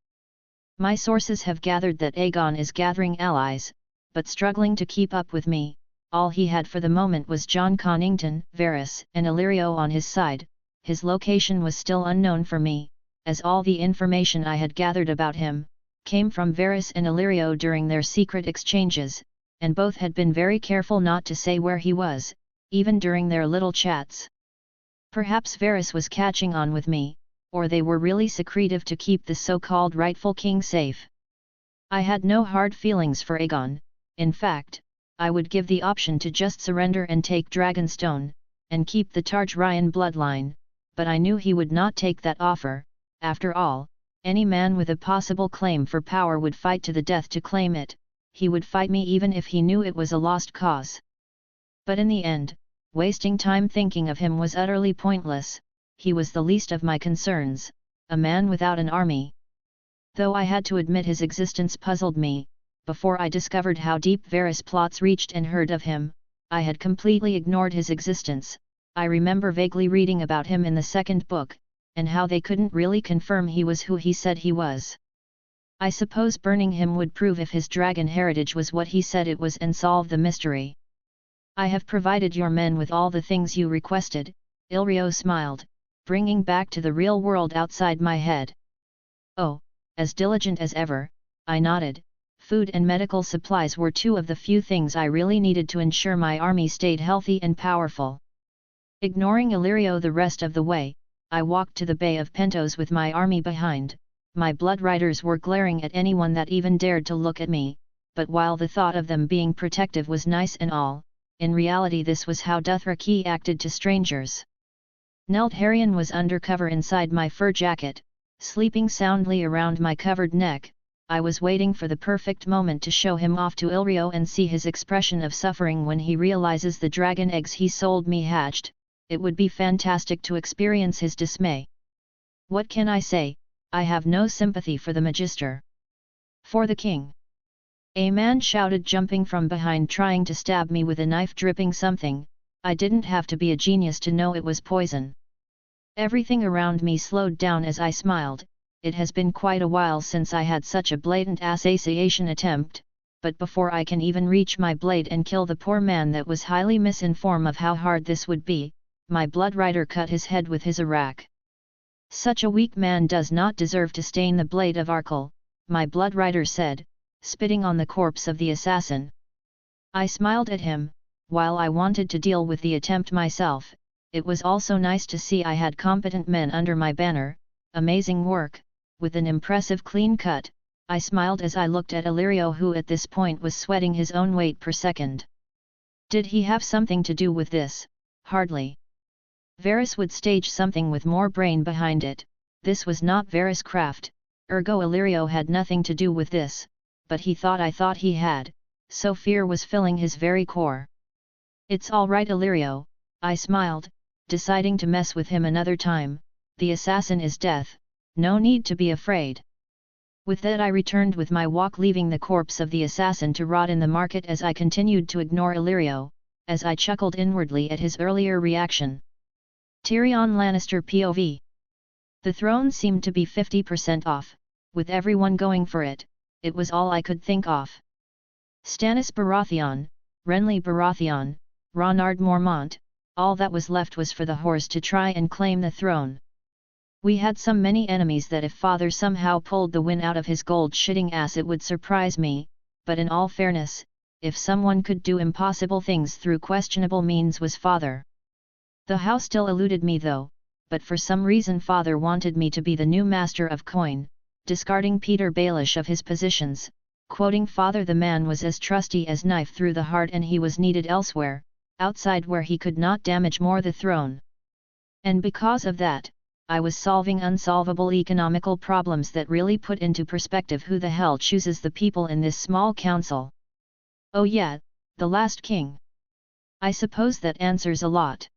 My sources have gathered that Aegon is gathering allies, but struggling to keep up with me. All he had for the moment was Jon Connington, Varys, and Illyrio on his side. His location was still unknown for me, as all the information I had gathered about him came from Varys and Illyrio during their secret exchanges, and both had been very careful not to say where he was, even during their little chats. Perhaps Varys was catching on with me, or they were really secretive to keep the so-called rightful king safe. I had no hard feelings for Aegon. In fact, I would give the option to just surrender and take Dragonstone, and keep the Targaryen bloodline, but I knew he would not take that offer. After all, any man with a possible claim for power would fight to the death to claim it. He would fight me even if he knew it was a lost cause. But in the end, wasting time thinking of him was utterly pointless. He was the least of my concerns, a man without an army. Though I had to admit his existence puzzled me. Before I discovered how deep Varys' plots reached and heard of him, I had completely ignored his existence. I remember vaguely reading about him in the second book, and how they couldn't really confirm he was who he said he was. I suppose burning him would prove if his dragon heritage was what he said it was and solve the mystery. I have provided your men with all the things you requested, Illyrio smiled, bringing back to the real world outside my head. Oh, as diligent as ever, I nodded. Food and medical supplies were two of the few things I really needed to ensure my army stayed healthy and powerful. Ignoring Illyrio the rest of the way, I walked to the Bay of Pentos with my army behind. My blood riders were glaring at anyone that even dared to look at me, but while the thought of them being protective was nice and all, in reality this was how Dothraki acted to strangers. Nelt Haran was undercover inside my fur jacket, sleeping soundly around my covered neck. I was waiting for the perfect moment to show him off to Illyrio and see his expression of suffering when he realizes the dragon eggs he sold me hatched. It would be fantastic to experience his dismay. What can I say? I have no sympathy for the Magister. For the king. A man shouted, jumping from behind, trying to stab me with a knife dripping something. I didn't have to be a genius to know it was poison. Everything around me slowed down as I smiled. It has been quite a while since I had such a blatant assassination attempt, but before I can even reach my blade and kill the poor man that was highly misinformed of how hard this would be, my blood rider cut his head with his arak. Such a weak man does not deserve to stain the blade of Arkell, my blood rider said, spitting on the corpse of the assassin. I smiled at him. While I wanted to deal with the attempt myself, it was also nice to see I had competent men under my banner. Amazing work. With an impressive clean cut, I smiled as I looked at Illyrio, who at this point was sweating his own weight per second. Did he have something to do with this? Hardly. Varys would stage something with more brain behind it. This was not Varys' craft, ergo Illyrio had nothing to do with this, but he thought I thought he had, so fear was filling his very core. It's all right, Illyrio, I smiled, deciding to mess with him another time. the assassin is death, no need to be afraid. With that I returned with my walk, leaving the corpse of the assassin to rot in the market as I continued to ignore Illyrio, as I chuckled inwardly at his earlier reaction. Tyrion Lannister POV. The throne seemed to be 50% off, with everyone going for it. It was all I could think of. Stannis Baratheon, Renly Baratheon, Ronard Mormont, all that was left was for the horse to try and claim the throne. We had so many enemies that if father somehow pulled the wind out of his gold-shitting ass it would surprise me, but in all fairness, if someone could do impossible things through questionable means was father. The house still eluded me though, but for some reason father wanted me to be the new master of coin, discarding Peter Baelish of his positions, quoting father, the man was as trusty as knife through the heart and he was needed elsewhere, outside where he could not damage more the throne. And because of that, I was solving unsolvable economical problems that really put into perspective who the hell chooses the people in this small council. Oh yeah, the last king. I suppose that answers a lot.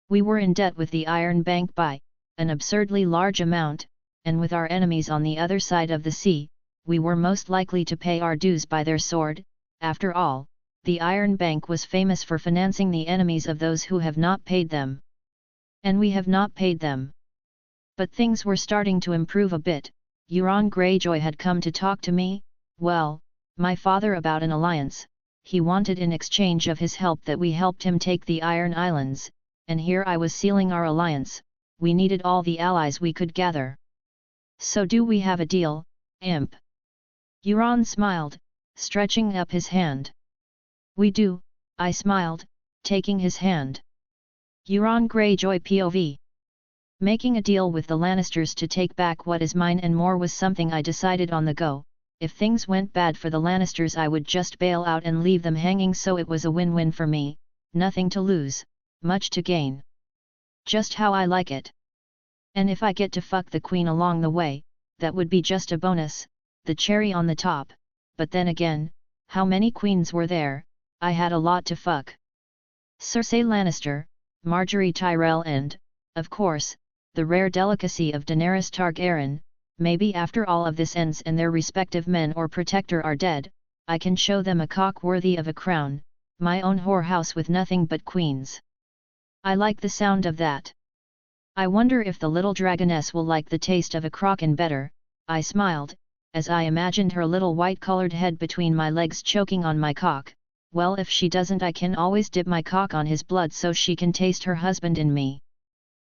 We were in debt with the Iron Bank by an absurdly large amount, and with our enemies on the other side of the sea, we were most likely to pay our dues by their sword. After all, the Iron Bank was famous for financing the enemies of those who have not paid them. And we have not paid them. But things were starting to improve a bit. Euron Greyjoy had come to talk to me, well, my father, about an alliance. He wanted in exchange of his help that we helped him take the Iron Islands, and here I was sealing our alliance. We needed all the allies we could gather. So do we have a deal, imp? Euron smiled, stretching up his hand. We do, I smiled, taking his hand. Euron Greyjoy POV. Making a deal with the Lannisters to take back what is mine and more was something I decided on the go. If things went bad for the Lannisters I would just bail out and leave them hanging, so it was a win-win for me, nothing to lose, much to gain. Just how I like it. And if I get to fuck the queen along the way, that would be just a bonus, the cherry on the top. But then again, how many queens were there? I had a lot to fuck. Cersei Lannister, Marjorie Tyrell and, of course, the rare delicacy of Daenerys Targaryen. Maybe after all of this ends and their respective men or protector are dead, I can show them a cock worthy of a crown, my own whorehouse with nothing but queens. I like the sound of that. I wonder if the little dragoness will like the taste of a kraken better, I smiled, as I imagined her little white-colored head between my legs choking on my cock. Well, if she doesn't I can always dip my cock on his blood so she can taste her husband in me.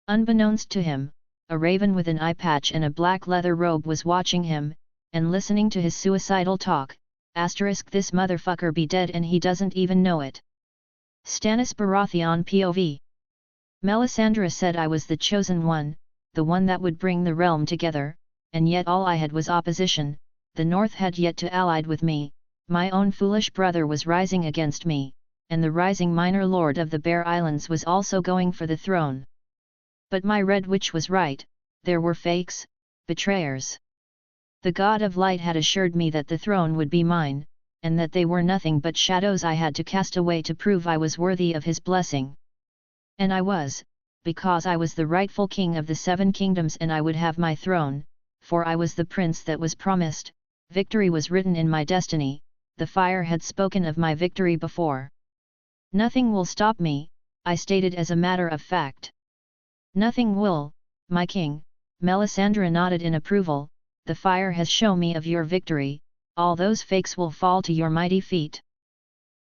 Unbeknownst to him, a raven with an eye patch and a black leather robe was watching him, and listening to his suicidal talk. Asterisk, this motherfucker be dead and he doesn't even know it. Stannis Baratheon POV. Melisandre said I was the chosen one, the one that would bring the realm together, and yet all I had was opposition. The North had yet to allied with me, my own foolish brother was rising against me, and the rising minor lord of the Bear Islands was also going for the throne. But my Red Witch was right, there were fakes, betrayers. The God of Light had assured me that the throne would be mine, and that they were nothing but shadows I had to cast away to prove I was worthy of his blessing. And I was, because I was the rightful king of the 7 kingdoms and I would have my throne, for I was the prince that was promised. Victory was written in my destiny, the fire had spoken of my victory before. Nothing will stop me, I stated as a matter of fact. Nothing will, my king, Melisandre nodded in approval, the fire has shown me of your victory, all those fakes will fall to your mighty feet.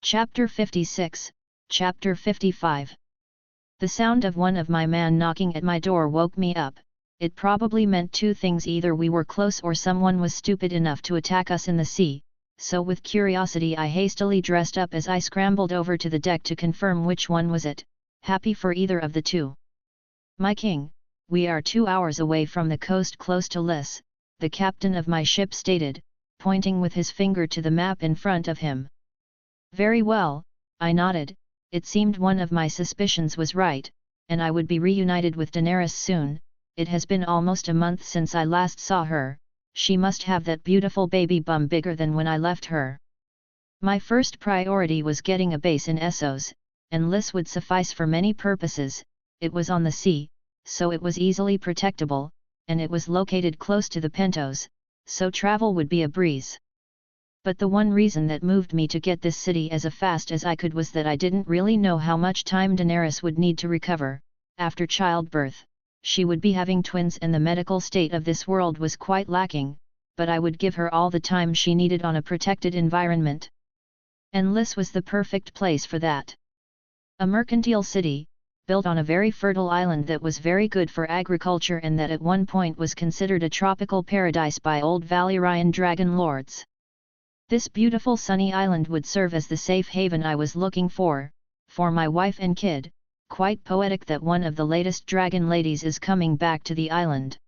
Chapter 56, Chapter 55. The sound of one of my men knocking at my door woke me up. It probably meant 2 things: either we were close or someone was stupid enough to attack us in the sea, so with curiosity I hastily dressed up as I scrambled over to the deck to confirm which one was it, happy for either of the 2. My king, we are 2 hours away from the coast close to Liss, the captain of my ship stated, pointing with his finger to the map in front of him. Very well, I nodded. It seemed one of my suspicions was right, and I would be reunited with Daenerys soon. It has been almost a month since I last saw her, she must have that beautiful baby bum bigger than when I left her. My first priority was getting a base in Essos, and Liss would suffice for many purposes. It was on the sea, so it was easily protectable, and it was located close to the Pentos, so travel would be a breeze. But the one reason that moved me to get this city as fast as I could was that I didn't really know how much time Daenerys would need to recover. After childbirth, she would be having twins and the medical state of this world was quite lacking, but I would give her all the time she needed on a protected environment. And Liss was the perfect place for that. A mercantile city, built on a very fertile island that was very good for agriculture and that at one point was considered a tropical paradise by old Valyrian dragon lords. This beautiful sunny island would serve as the safe haven I was looking for my wife and kid. Quite poetic that one of the latest dragon ladies is coming back to the island.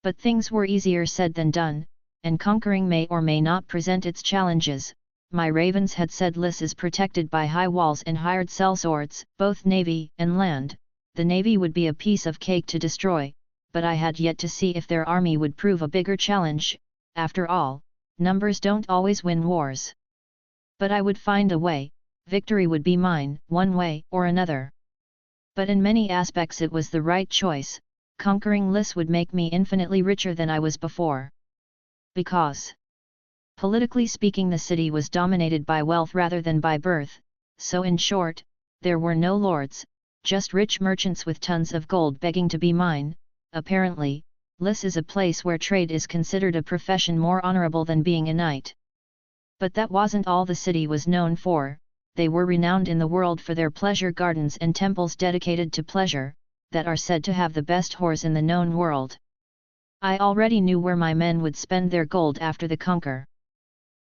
But things were easier said than done, and conquering may or may not present its challenges. My ravens had said Liss is protected by high walls and hired sellswords, both navy and land. The navy would be a piece of cake to destroy, but I had yet to see if their army would prove a bigger challenge. After all, numbers don't always win wars. But I would find a way, victory would be mine, one way or another. But in many aspects it was the right choice. Conquering Liss would make me infinitely richer than I was before. Because, politically speaking, the city was dominated by wealth rather than by birth, so in short, there were no lords, just rich merchants with tons of gold begging to be mine. Apparently, Liss is a place where trade is considered a profession more honorable than being a knight. But that wasn't all the city was known for. They were renowned in the world for their pleasure gardens and temples dedicated to pleasure, that are said to have the best whores in the known world. I already knew where my men would spend their gold after the conquer.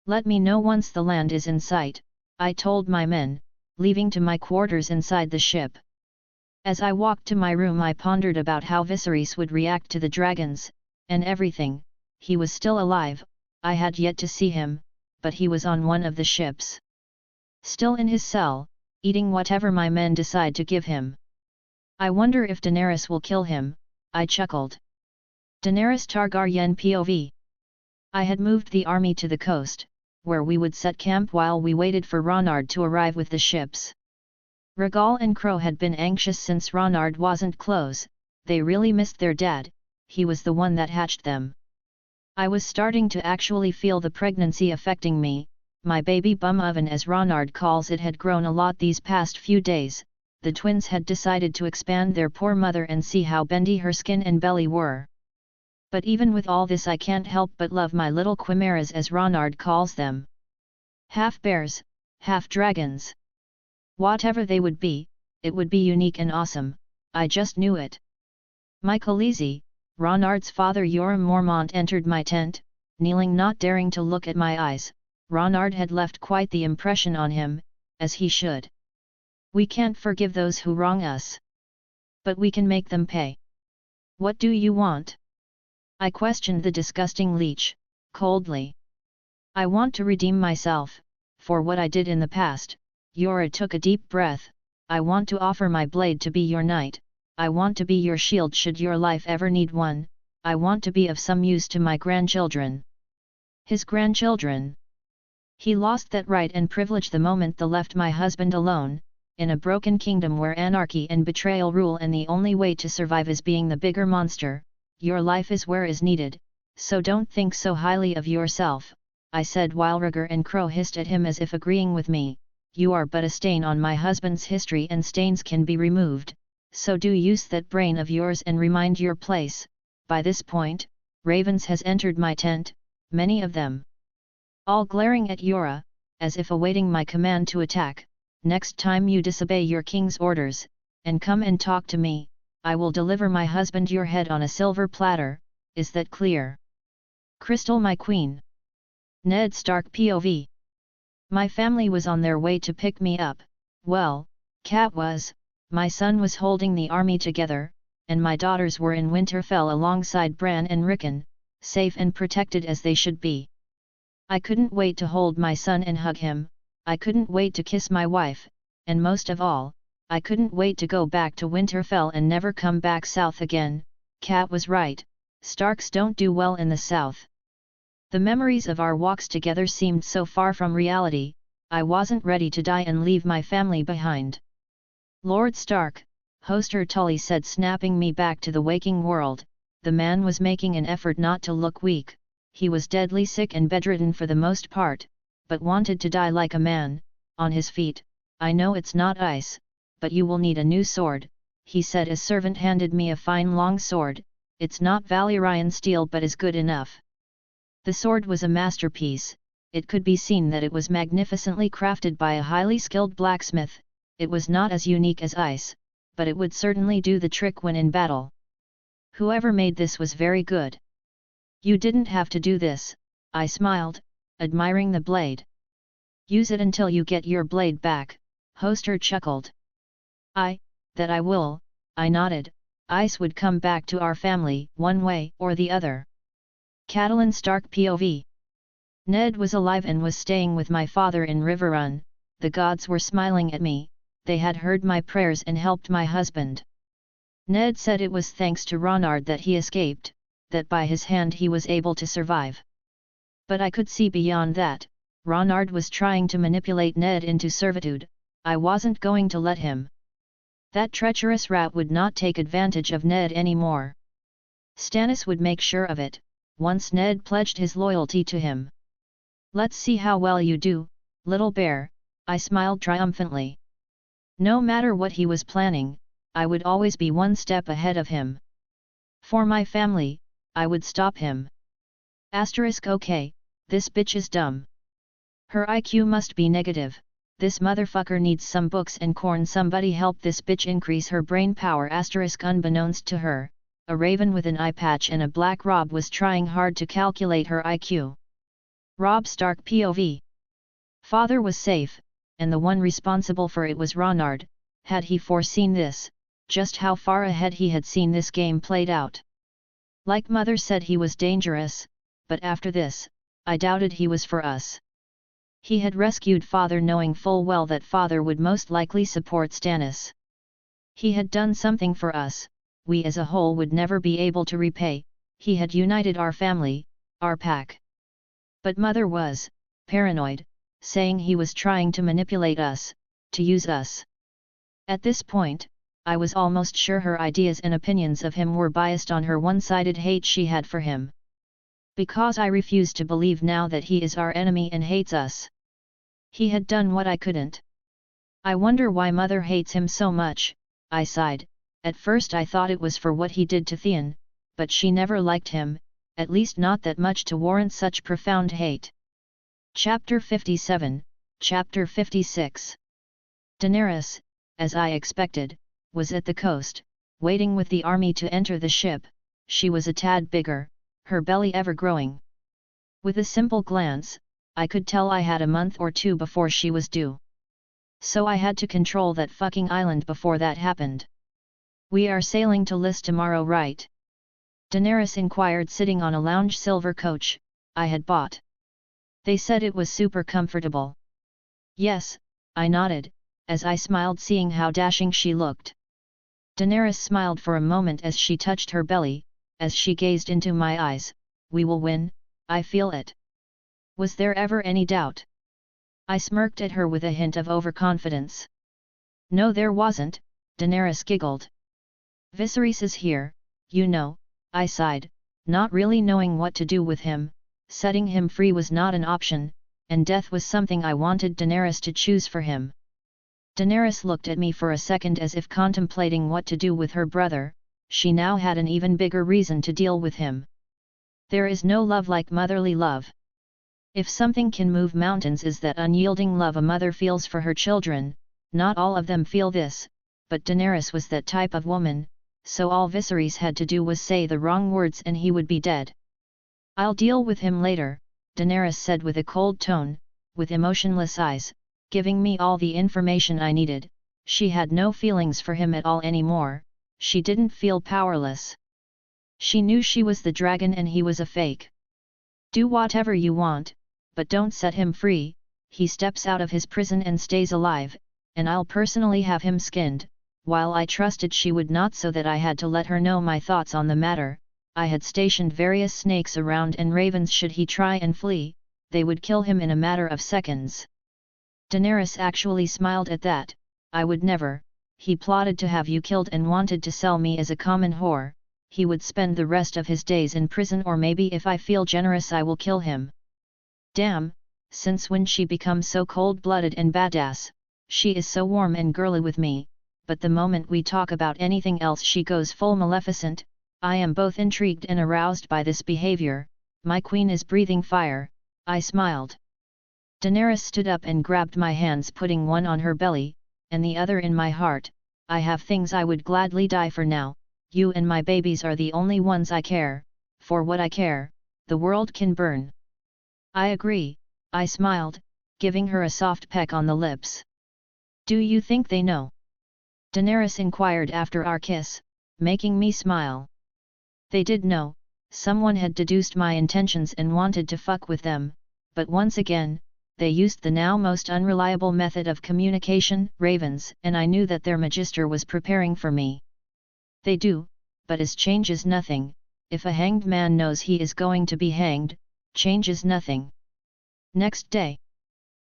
Let me know once the land is in sight, I told my men, leaving to my quarters inside the ship. As I walked to my room I pondered about how Viserys would react to the dragons, and everything. He was still alive, I had yet to see him, but he was on one of the ships. Still in his cell, eating whatever my men decide to give him. I wonder if Daenerys will kill him, I chuckled. Daenerys Targaryen POV. I had moved the army to the coast, where we would set camp while we waited for Ronard to arrive with the ships. Rhaegal and Crow had been anxious since Ronard wasn't close, they really missed their dad, he was the one that hatched them. I was starting to actually feel the pregnancy affecting me. My baby bum oven, as Ronard calls it, had grown a lot these past few days. The twins had decided to expand their poor mother and see how bendy her skin and belly were. But even with all this I can't help but love my little chimeras, as Ronard calls them. Half bears, half dragons. Whatever they would be, it would be unique and awesome, I just knew it. My Khaleesi, Ronard's father Yoram Mormont, entered my tent, kneeling, not daring to look at my eyes. Ronard had left quite the impression on him, as he should. We can't forgive those who wrong us. But we can make them pay. What do you want? I questioned the disgusting leech, coldly. I want to redeem myself, for what I did in the past. Yora took a deep breath. I want to offer my blade to be your knight. I want to be your shield should your life ever need one. I want to be of some use to my grandchildren. His grandchildren. He lost that right and privilege the moment they left my husband alone, in a broken kingdom where anarchy and betrayal rule and the only way to survive is being the bigger monster. Your life is where is needed, so don't think so highly of yourself, I said while Rhaegar and Crow hissed at him as if agreeing with me. You are but a stain on my husband's history and stains can be removed, so do use that brain of yours and remind your place. By this point, ravens has entered my tent, many of them. All glaring at Yora, as if awaiting my command to attack. Next time you disobey your king's orders, and come and talk to me, I will deliver my husband your head on a silver platter, is that clear? Crystal, my queen. Ned Stark POV. My family was on their way to pick me up. Well, Cat was, my son was holding the army together, and my daughters were in Winterfell alongside Bran and Rickon, safe and protected as they should be. I couldn't wait to hold my son and hug him, I couldn't wait to kiss my wife, and most of all, I couldn't wait to go back to Winterfell and never come back south again. Cat was right, Starks don't do well in the south. The memories of our walks together seemed so far from reality, I wasn't ready to die and leave my family behind. Lord Stark, Hoster Tully said, snapping me back to the waking world. The man was making an effort not to look weak. He was deadly sick and bedridden for the most part, but wanted to die like a man, on his feet. I know it's not ice, but you will need a new sword, he said as servant handed me a fine long sword. It's not Valyrian steel but is good enough. The sword was a masterpiece. It could be seen that it was magnificently crafted by a highly skilled blacksmith. It was not as unique as ice, but it would certainly do the trick when in battle. Whoever made this was very good. You didn't have to do this, I smiled, admiring the blade. Use it until you get your blade back, Hoster chuckled. That I will, I nodded. Ice would come back to our family, one way or the other. Catelyn Stark POV. Ned was alive and was staying with my father in Riverrun. The gods were smiling at me, they had heard my prayers and helped my husband. Ned said it was thanks to Ronard that he escaped, that by his hand he was able to survive. But I could see beyond that. Ronard was trying to manipulate Ned into servitude. I wasn't going to let him. That treacherous rat would not take advantage of Ned anymore. Stannis would make sure of it, once Ned pledged his loyalty to him. Let's see how well you do, little bear, I smiled triumphantly. No matter what he was planning, I would always be one step ahead of him. For my family, I would stop him. Okay, this bitch is dumb. Her IQ must be negative. This motherfucker needs some books and corn. Somebody help this bitch increase her brain power. Unbeknownst to her, a raven with an eye patch and a black robe was trying hard to calculate her IQ. Robb Stark POV. Father was safe, and the one responsible for it was Ronard. Had he foreseen this? Just how far ahead he had seen this game played out. Like Mother said, he was dangerous, but after this, I doubted he was for us. He had rescued Father knowing full well that Father would most likely support Stannis. He had done something for us, we as a whole would never be able to repay. He had united our family, our pack. But Mother was paranoid, saying he was trying to manipulate us, to use us. At this point, I was almost sure her ideas and opinions of him were biased on her one-sided hate she had for him. Because I refused to believe now that he is our enemy and hates us. He had done what I couldn't. I wonder why Mother hates him so much, I sighed. At first I thought it was for what he did to Theon, but she never liked him, at least not that much to warrant such profound hate. Chapter 57, Chapter 56. Daenerys, as I expected, was at the coast, waiting with the army to enter the ship. She was a tad bigger, her belly ever growing. With a simple glance, I could tell I had a month or two before she was due. So I had to control that fucking island before that happened. We are sailing to Liss tomorrow, right? Daenerys inquired, sitting on a lounge silver coach I had bought. They said it was super comfortable. Yes, I nodded, as I smiled seeing how dashing she looked. Daenerys smiled for a moment as she touched her belly, as she gazed into my eyes. We will win, I feel it. Was there ever any doubt? I smirked at her with a hint of overconfidence. No, there wasn't, Daenerys giggled. Viserys is here, you know, I sighed, not really knowing what to do with him. Setting him free was not an option, and death was something I wanted Daenerys to choose for him. Daenerys looked at me for a second as if contemplating what to do with her brother. She now had an even bigger reason to deal with him. There is no love like motherly love. If something can move mountains is that unyielding love a mother feels for her children. Not all of them feel this, but Daenerys was that type of woman, so all Viserys had to do was say the wrong words and he would be dead. I'll deal with him later, Daenerys said with a cold tone, with emotionless eyes, giving me all the information I needed. She had no feelings for him at all anymore. She didn't feel powerless. She knew she was the dragon and he was a fake. Do whatever you want, but don't set him free. He steps out of his prison and stays alive, and I'll personally have him skinned. While I trusted she would not, so that I had to let her know my thoughts on the matter, I had stationed various snakes around and ravens. Should he try and flee, they would kill him in a matter of seconds. Daenerys actually smiled at that. I would never, he plotted to have you killed and wanted to sell me as a common whore. He would spend the rest of his days in prison, or maybe if I feel generous I will kill him. Damn, since when she becomes so cold-blooded and badass? She is so warm and girly with me, but the moment we talk about anything else she goes full Maleficent. I am both intrigued and aroused by this behavior. My queen is breathing fire. I smiled. Daenerys stood up and grabbed my hands, putting one on her belly, and the other in my heart. I have things I would gladly die for now. You and my babies are the only ones I care. For what I care, the world can burn. I agree, I smiled, giving her a soft peck on the lips. Do you think they know? Daenerys inquired after our kiss, making me smile. They did know. Someone had deduced my intentions and wanted to fuck with them, but once again, they used the now most unreliable method of communication, ravens, and I knew that their Magister was preparing for me. They do, but as changes nothing. If a hanged man knows he is going to be hanged, changes nothing. Next day,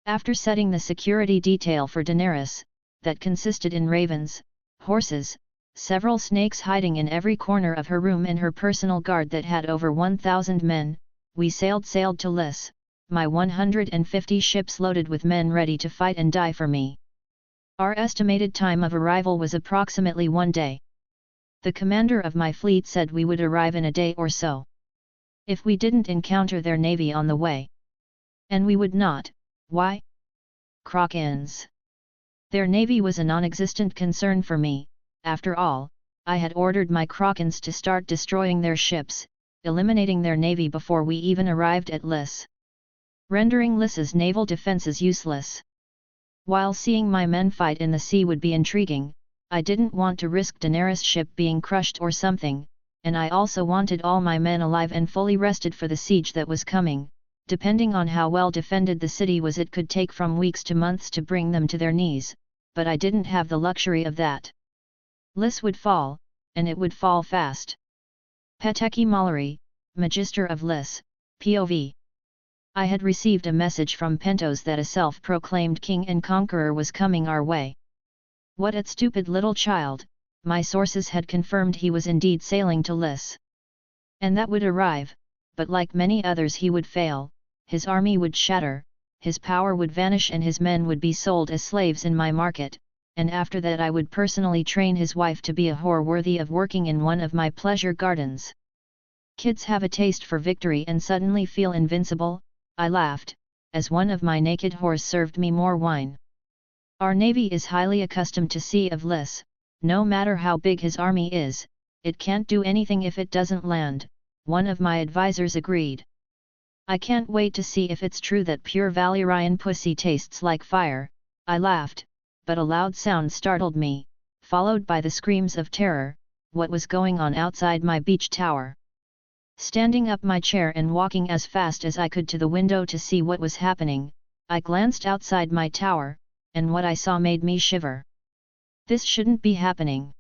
after setting the security detail for Daenerys, that consisted in ravens, horses, several snakes hiding in every corner of her room, and her personal guard that had over 1,000 men, we sailed to Liss, my 150 ships loaded with men ready to fight and die for me. Our estimated time of arrival was approximately 1 day. The commander of my fleet said we would arrive in a day or so. If we didn't encounter their navy on the way. And we would not. Why? Krokans. Their navy was a non-existent concern for me. After all, I had ordered my Krokans to start destroying their ships, eliminating their navy before we even arrived at Liss, rendering Liss's naval defences useless. While seeing my men fight in the sea would be intriguing, I didn't want to risk Daenerys' ship being crushed or something, and I also wanted all my men alive and fully rested for the siege that was coming. Depending on how well defended the city was, it could take from weeks to months to bring them to their knees, but I didn't have the luxury of that. Liss would fall, and it would fall fast. Peteki Mallory, Magister of Liss, POV. I had received a message from Pentos that a self-proclaimed king and conqueror was coming our way. What a stupid little child! My sources had confirmed he was indeed sailing to Liss. And that would arrive, but like many others he would fail, his army would shatter, his power would vanish, and his men would be sold as slaves in my market. And after that I would personally train his wife to be a whore worthy of working in one of my pleasure gardens. Kids have a taste for victory and suddenly feel invincible, I laughed, as one of my naked whores served me more wine. Our navy is highly accustomed to Sea of Liss. No matter how big his army is, it can't do anything if it doesn't land, one of my advisors agreed. I can't wait to see if it's true that pure Valyrian pussy tastes like fire, I laughed. But a loud sound startled me, followed by the screams of terror. What was going on outside my beach tower? Standing up my chair and walking as fast as I could to the window to see what was happening, I glanced outside my tower, and what I saw made me shiver. This shouldn't be happening.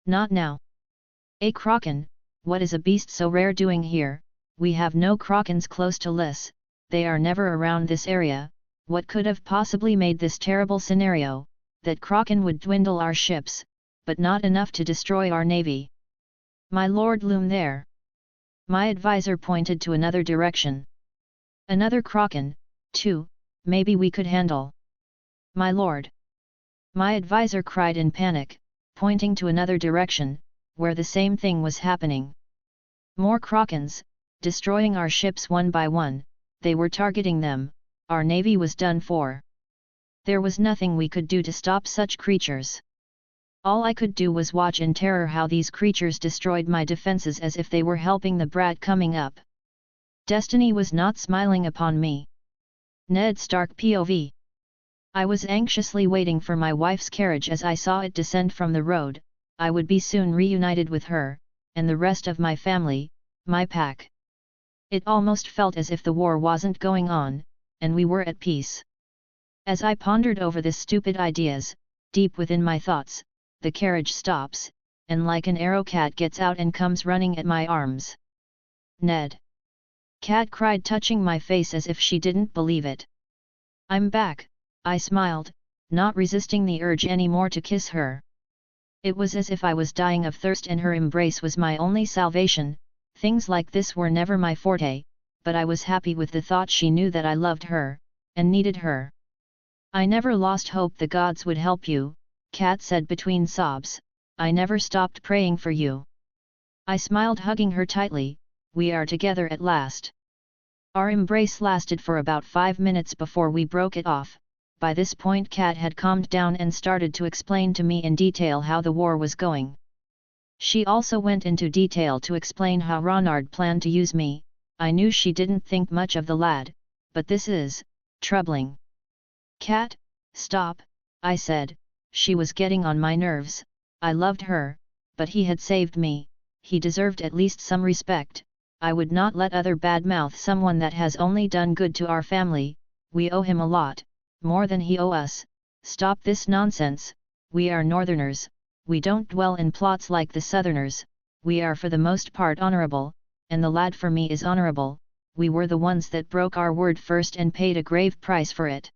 Not now. A Kraken, what is a beast so rare doing here? We have no Krakens close to Liss, they are never around this area. What could have possibly made this terrible scenario, that Kraken would dwindle our ships, but not enough to destroy our navy? My lord loom there. My advisor pointed to another direction. Another Kraken, too, maybe we could handle. My lord. My advisor cried in panic, pointing to another direction, where the same thing was happening. More Krakens, destroying our ships one by one, they were targeting them. Our navy was done for. There was nothing we could do to stop such creatures. All I could do was watch in terror how these creatures destroyed my defenses as if they were helping the brat coming up. Destiny was not smiling upon me. Ned Stark POV. I was anxiously waiting for my wife's carriage as I saw it descend from the road. I would be soon reunited with her, and the rest of my family, my pack. It almost felt as if the war wasn't going on, and we were at peace. As I pondered over the stupid ideas, deep within my thoughts, the carriage stops, and like an arrow Cat gets out and comes running at my arms. Ned! Cat cried, touching my face as if she didn't believe it. I'm back, I smiled, not resisting the urge anymore to kiss her. It was as if I was dying of thirst and her embrace was my only salvation. Things like this were never my forte, but I was happy with the thought she knew that I loved her, and needed her. I never lost hope the gods would help you, Cat said between sobs. I never stopped praying for you. I smiled, hugging her tightly. We are together at last. Our embrace lasted for about 5 minutes before we broke it off. By this point Cat had calmed down and started to explain to me in detail how the war was going. She also went into detail to explain how Ronard planned to use me. I knew she didn't think much of the lad, but this is troubling. Cat, stop, I said. She was getting on my nerves. I loved her, but he had saved me. He deserved at least some respect. I would not let other badmouth someone that has only done good to our family. We owe him a lot, more than he owe us. Stop this nonsense. We are northerners. We don't dwell in plots like the southerners. We are for the most part honorable, and the lad for me is honorable. We were the ones that broke our word first and paid a grave price for it.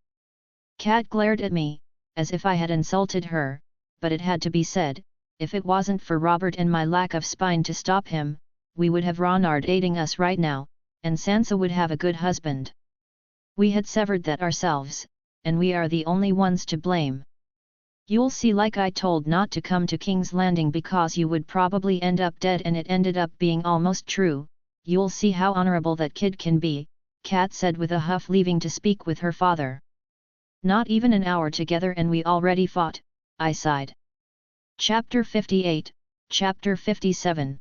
Cat glared at me, as if I had insulted her, but it had to be said. If it wasn't for Robert and my lack of spine to stop him, we would have Ronard aiding us right now, and Sansa would have a good husband. We had severed that ourselves, and we are the only ones to blame. You'll see, like I told not to come to King's Landing because you would probably end up dead, and it ended up being almost true. You'll see how honorable that kid can be, Cat said with a huff, leaving to speak with her father. Not even an hour together and we already fought, I sighed. Chapter 58, Chapter 57.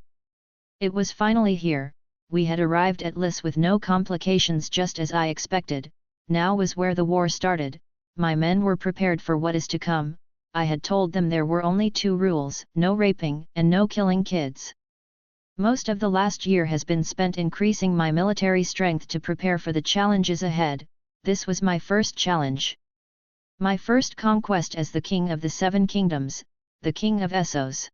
It was finally here. We had arrived at Liss with no complications, just as I expected. Now was where the war started. My men were prepared for what is to come. I had told them there were only 2 rules, no raping and no killing kids. Most of the last year has been spent increasing my military strength to prepare for the challenges ahead. This was my first challenge. My first conquest as the King of the 7 Kingdoms, the King of Essos.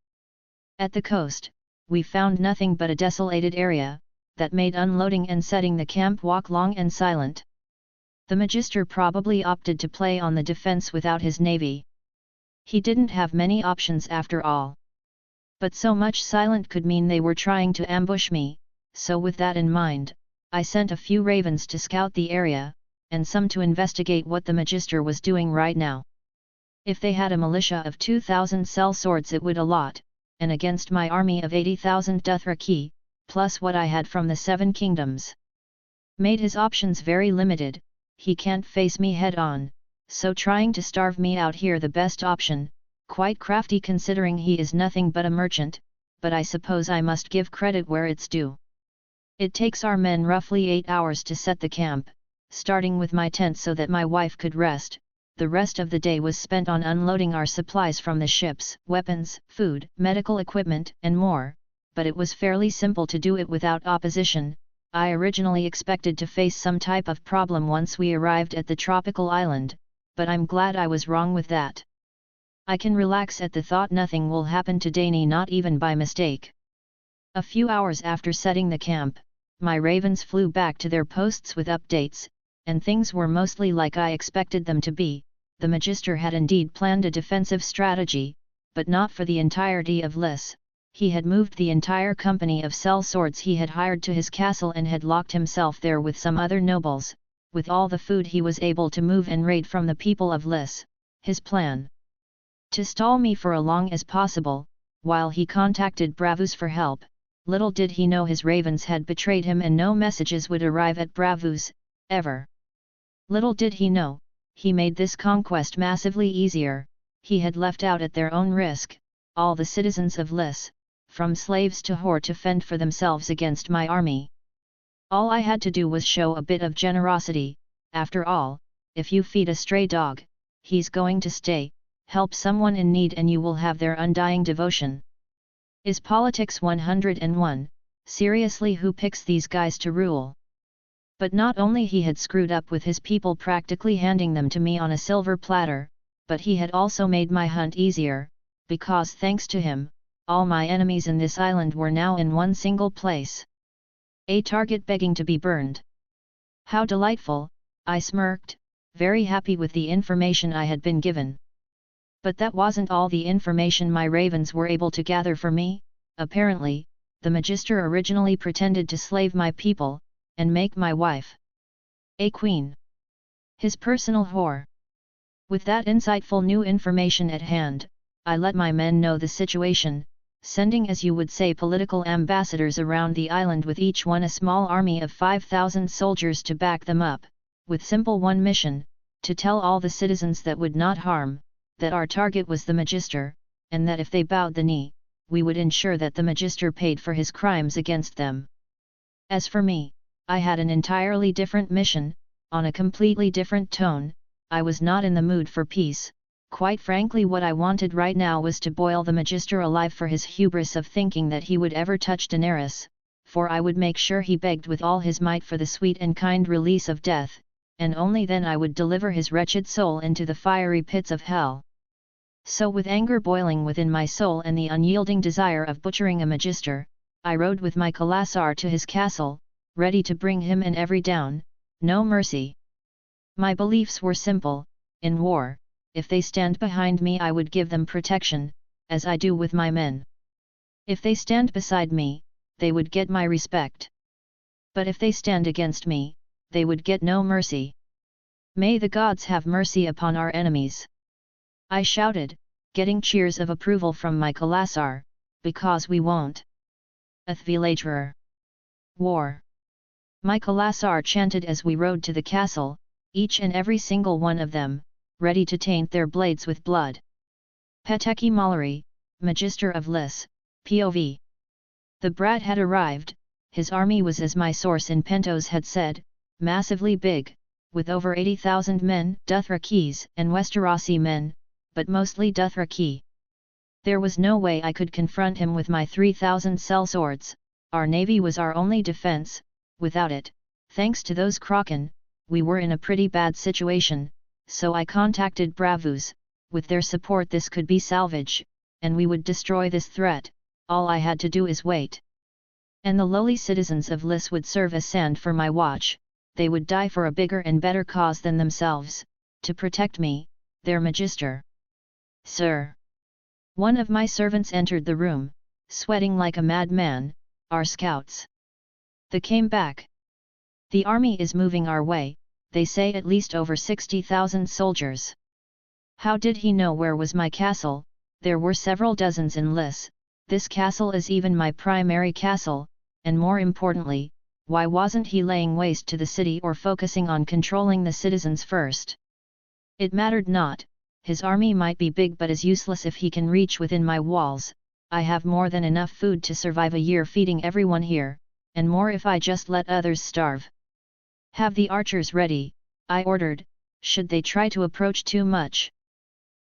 At the coast, we found nothing but a desolated area, that made unloading and setting the camp walk long and silent. The Magister probably opted to play on the defense without his navy. He didn't have many options after all. But so much silent could mean they were trying to ambush me, so with that in mind, I sent a few ravens to scout the area, and some to investigate what the Magister was doing right now. If they had a militia of 2,000 sellswords it would a lot, and against my army of 80,000 Dothraki, plus what I had from the 7 kingdoms. Made his options very limited. He can't face me head on, so trying to starve me out here the best option. Quite crafty considering he is nothing but a merchant, but I suppose I must give credit where it's due. It takes our men roughly 8 hours to set the camp, starting with my tent so that my wife could rest. The rest of the day was spent on unloading our supplies from the ships, weapons, food, medical equipment, and more, but it was fairly simple to do it without opposition. I originally expected to face some type of problem once we arrived at the tropical island, but I'm glad I was wrong with that. I can relax at the thought nothing will happen to Dany, not even by mistake. A few hours after setting the camp, my ravens flew back to their posts with updates, and things were mostly like I expected them to be. The Magister had indeed planned a defensive strategy, but not for the entirety of Liss. He had moved the entire company of sellswords he had hired to his castle and had locked himself there with some other nobles, with all the food he was able to move and raid from the people of Liss. His plan: to stall me for as long as possible, while he contacted Bravus for help. Little did he know his ravens had betrayed him and no messages would arrive at Bravus, ever. Little did he know, he made this conquest massively easier. He had left out at their own risk, all the citizens of Liss, from slaves to whore, to fend for themselves against my army. All I had to do was show a bit of generosity. After all, if you feed a stray dog, he's going to stay. Help someone in need and you will have their undying devotion. Is politics 101? Seriously, who picks these guys to rule? But not only he had screwed up with his people, practically handing them to me on a silver platter, but he had also made my hunt easier, because thanks to him, all my enemies in this island were now in one single place. A target begging to be burned. How delightful, I smirked, very happy with the information I had been given. But that wasn't all the information my ravens were able to gather for me. Apparently, the Magister originally pretended to slave my people, and make my wife a queen. His personal whore. With that insightful new information at hand, I let my men know the situation, sending as you would say political ambassadors around the island with each one a small army of 5,000 soldiers to back them up, with simple one mission, to tell all the citizens that would not harm, that our target was the Magister, and that if they bowed the knee, we would ensure that the Magister paid for his crimes against them. As for me, I had an entirely different mission, on a completely different tone. I was not in the mood for peace. Quite frankly, what I wanted right now was to boil the Magister alive for his hubris of thinking that he would ever touch Daenerys, for I would make sure he begged with all his might for the sweet and kind release of death, and only then I would deliver his wretched soul into the fiery pits of hell. So with anger boiling within my soul and the unyielding desire of butchering a Magister, I rode with my Khalasar to his castle, ready to bring him and every down, no mercy. My beliefs were simple: in war, if they stand behind me I would give them protection, as I do with my men. If they stand beside me, they would get my respect. But if they stand against me, they would get no mercy. May the gods have mercy upon our enemies! I shouted, getting cheers of approval from my Khalasar, because we won't. Athvilaterer. War. My Khalasar chanted as we rode to the castle, each and every single one of them, ready to taint their blades with blood. Peteki Mallory, Magister of Liss, POV. The brat had arrived. His army was, as my source in Pentos had said, massively big, with over 80,000 men, Dothrakis and Westerosi men, but mostly Dothraki. There was no way I could confront him with my 3,000 sellswords. Our navy was our only defense. Without it, thanks to those Kraken, we were in a pretty bad situation, so I contacted Bravus. With their support this could be salvage, and we would destroy this threat. All I had to do is wait. And the lowly citizens of Liss would serve as sand for my watch. They would die for a bigger and better cause than themselves, to protect me, their Magister. Sir! One of my servants entered the room, sweating like a madman. Our scouts. They came back. The army is moving our way, they say at least over 60,000 soldiers. How did he know where was my castle? There were several dozens in Liss. This castle is even my primary castle, and more importantly, why wasn't he laying waste to the city or focusing on controlling the citizens first? It mattered not. His army might be big but is useless if he can reach within my walls. I have more than enough food to survive a year feeding everyone here, and more if I just let others starve. Have the archers ready, I ordered, should they try to approach too much.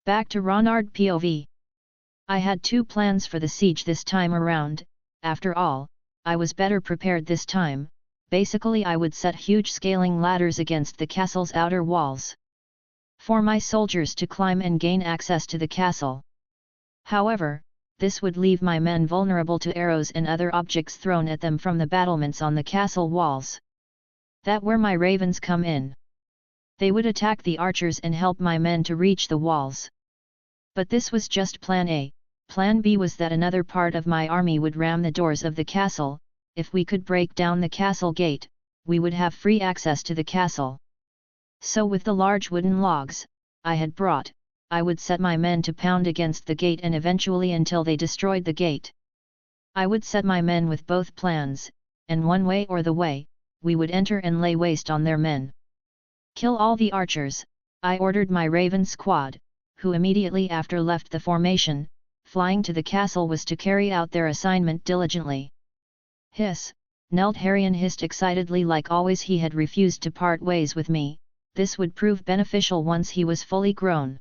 Back to Ronard POV. I had two plans for the siege this time around. After all, I was better prepared this time. Basically I would set huge scaling ladders against the castle's outer walls, for my soldiers to climb and gain access to the castle. However, this would leave my men vulnerable to arrows and other objects thrown at them from the battlements on the castle walls. That's where my ravens come in. They would attack the archers and help my men to reach the walls. But this was just Plan A. Plan B was that another part of my army would ram the doors of the castle. If we could break down the castle gate, we would have free access to the castle. So with the large wooden logs I had brought, I would set my men to pound against the gate and eventually until they destroyed the gate. I would set my men with both plans, and one way or the way, we would enter and lay waste on their men. Kill all the archers, I ordered my Raven squad, who immediately after left the formation. Flying to the castle was to carry out their assignment diligently. Hiss! Nelt Haran hissed excitedly. Like always he had refused to part ways with me. This would prove beneficial once he was fully grown.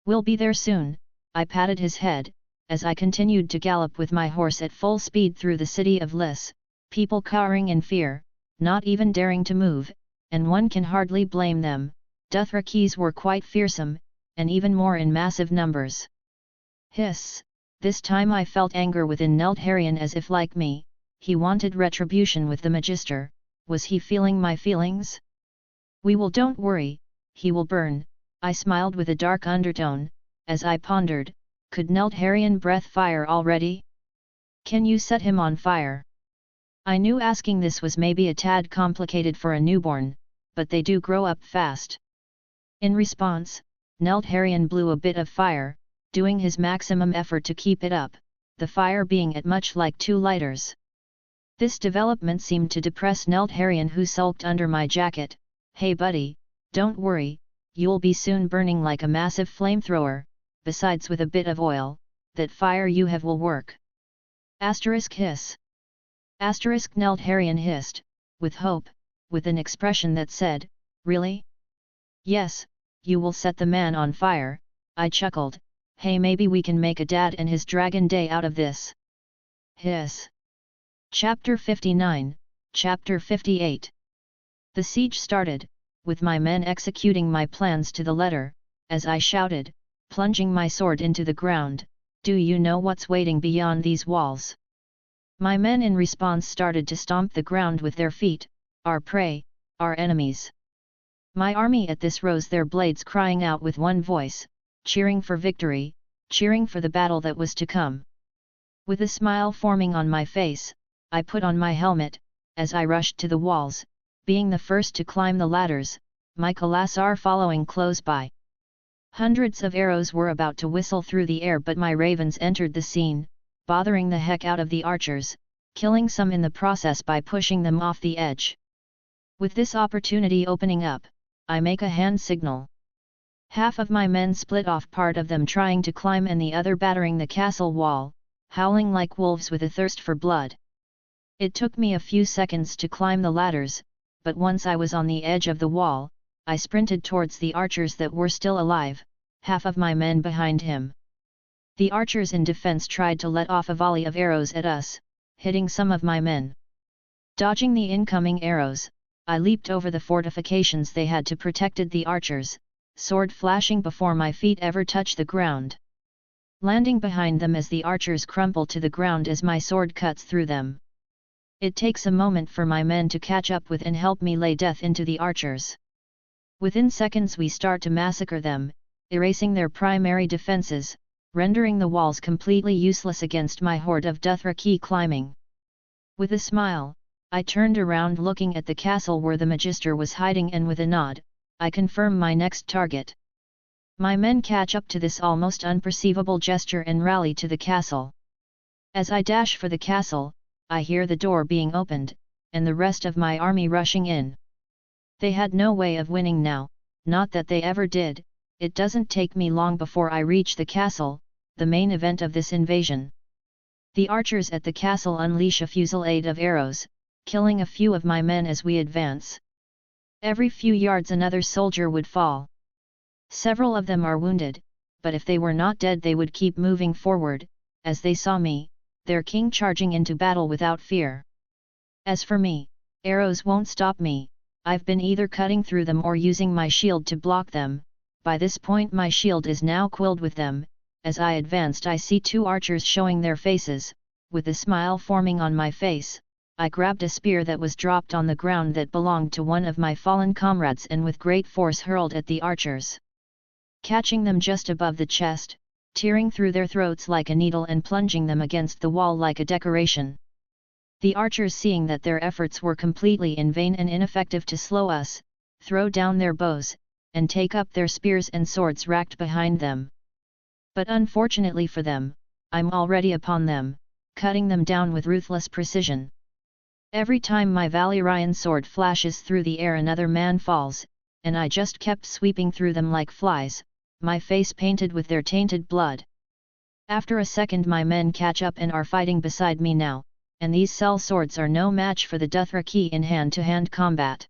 We'll be there soon, I patted his head, as I continued to gallop with my horse at full speed through the city of Liss, people cowering in fear, not even daring to move, and one can hardly blame them. Dothrakis were quite fearsome, and even more in massive numbers. Hiss! This time I felt anger within Nelt Haran as if like me, he wanted retribution with the Magister. Was he feeling my feelings? We will, don't worry, he will burn, I smiled with a dark undertone, as I pondered, could Nelt Haran breathe fire already? Can you set him on fire? I knew asking this was maybe a tad complicated for a newborn, but they do grow up fast. In response, Nelt Haran blew a bit of fire, doing his maximum effort to keep it up, the fire being at much like 2 lighters. This development seemed to depress Nelt Haran, who sulked under my jacket. "Hey buddy, don't worry, you'll be soon burning like a massive flamethrower, besides with a bit of oil, that fire you have will work." Hiss. Nelt Haran hissed, with hope, with an expression that said, "Really? Yes, you will set the man on fire." I chuckled. "Hey, maybe we can make a dad and his dragon day out of this." Hiss. Chapter 59, Chapter 58. The siege started, with my men executing my plans to the letter, as I shouted, plunging my sword into the ground, "Do you know what's waiting beyond these walls?" My men in response started to stomp the ground with their feet, our prey, our enemies. My army at this rose their blades, crying out with one voice, cheering for victory, cheering for the battle that was to come. With a smile forming on my face, I put on my helmet, as I rushed to the walls, being the first to climb the ladders, my Khalasar following close by. Hundreds of arrows were about to whistle through the air, but my ravens entered the scene, bothering the heck out of the archers, killing some in the process by pushing them off the edge. With this opportunity opening up, I make a hand signal. Half of my men split off, part of them trying to climb and the other battering the castle wall, howling like wolves with a thirst for blood. It took me a few seconds to climb the ladders, but once I was on the edge of the wall, I sprinted towards the archers that were still alive, half of my men behind him. The archers in defense tried to let off a volley of arrows at us, hitting some of my men. Dodging the incoming arrows, I leaped over the fortifications they had to protected the archers, sword flashing before my feet ever touched the ground. Landing behind them as the archers crumple to the ground as my sword cuts through them. It takes a moment for my men to catch up with and help me lay death into the archers. Within seconds we start to massacre them, erasing their primary defenses, rendering the walls completely useless against my horde of Dothraki climbing. With a smile, I turned around looking at the castle where the Magister was hiding, and with a nod, I confirm my next target. My men catch up to this almost unperceivable gesture and rally to the castle. As I dash for the castle, I hear the door being opened, and the rest of my army rushing in. They had no way of winning now, not that they ever did. It doesn't take me long before I reach the castle, the main event of this invasion. The archers at the castle unleash a fusillade of arrows, killing a few of my men as we advance. Every few yards another soldier would fall. Several of them are wounded, but if they were not dead they would keep moving forward, as they saw me, their king, charging into battle without fear. As for me, arrows won't stop me. I've been either cutting through them or using my shield to block them. By this point my shield is now quilled with them. As I advanced I see 2 archers showing their faces. With a smile forming on my face, I grabbed a spear that was dropped on the ground that belonged to one of my fallen comrades and with great force hurled at the archers. Catching them just above the chest, tearing through their throats like a needle and plunging them against the wall like a decoration. The archers, seeing that their efforts were completely in vain and ineffective to slow us, throw down their bows, and take up their spears and swords racked behind them. But unfortunately for them, I'm already upon them, cutting them down with ruthless precision. Every time my Valyrian sword flashes through the air another man falls, and I just kept sweeping through them like flies, my face painted with their tainted blood. After a second my men catch up and are fighting beside me now, and these cell swords are no match for the Dothraki in hand-to-hand combat.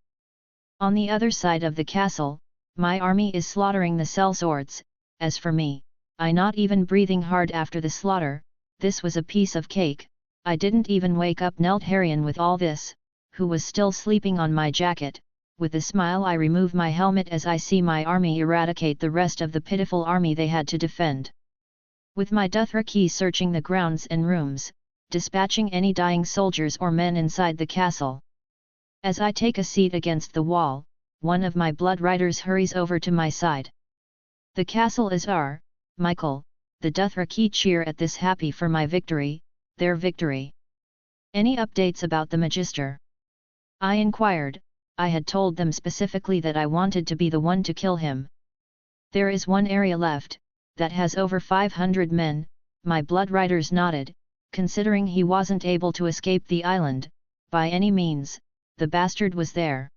On the other side of the castle, my army is slaughtering the cell swords. As for me, I not even breathing hard after the slaughter. This was a piece of cake. I didn't even wake up Nelt Haran with all this, who was still sleeping on my jacket. With a smile I remove my helmet as I see my army eradicate the rest of the pitiful army they had to defend. With my Dothraki searching the grounds and rooms, dispatching any dying soldiers or men inside the castle. As I take a seat against the wall, one of my blood riders hurries over to my side. "The castle is Michael, the Dothraki cheer at this happy for my victory, their victory. Any updates about the Magister? I inquired. I had told them specifically that I wanted to be the one to kill him. There is one area left, that has over 500 men, my blood riders nodded, considering he wasn't able to escape the island, by any means, the bastard was there.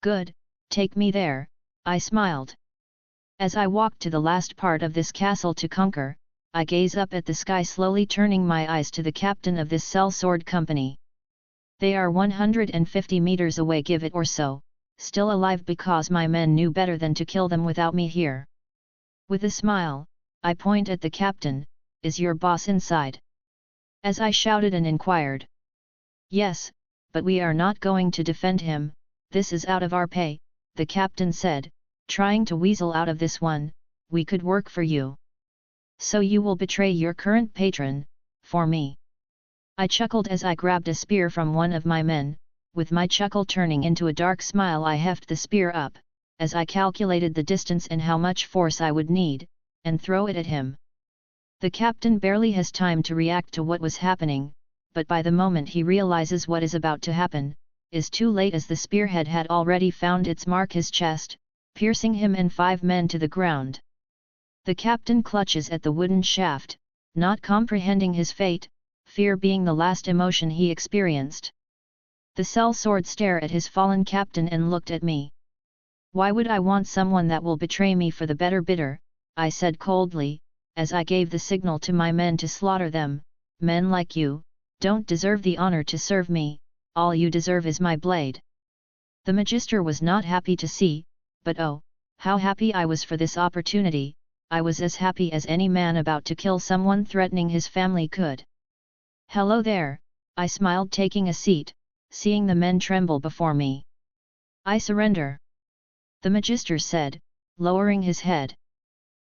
Good, take me there, I smiled. As I walked to the last part of this castle to conquer, I gaze up at the sky slowly turning my eyes to the captain of this sellsword company. They are 150 meters away give it or so, still alive because my men knew better than to kill them without me here. With a smile, I point at the captain, is your boss inside? As I shouted and inquired. Yes, but we are not going to defend him, this is out of our pay, the captain said, trying to weasel out of this one, we could work for you. So you will betray your current patron, for me. I chuckled as I grabbed a spear from one of my men, with my chuckle turning into a dark smile. I heft the spear up, as I calculated the distance and how much force I would need, and throw it at him. The captain barely has time to react to what was happening, but by the moment he realizes what is about to happen, is too late as the spearhead had already found its mark his chest, piercing him and 5 men to the ground. The captain clutches at the wooden shaft, not comprehending his fate, fear being the last emotion he experienced. The sellsword stared at his fallen captain and looked at me. Why would I want someone that will betray me for the better bidder, I said coldly, as I gave the signal to my men to slaughter them. Men like you, don't deserve the honor to serve me, all you deserve is my blade. The Magister was not happy to see, but oh, how happy I was for this opportunity. I was as happy as any man about to kill someone threatening his family could. Hello there, I smiled taking a seat, seeing the men tremble before me. I surrender. The Magister said, lowering his head.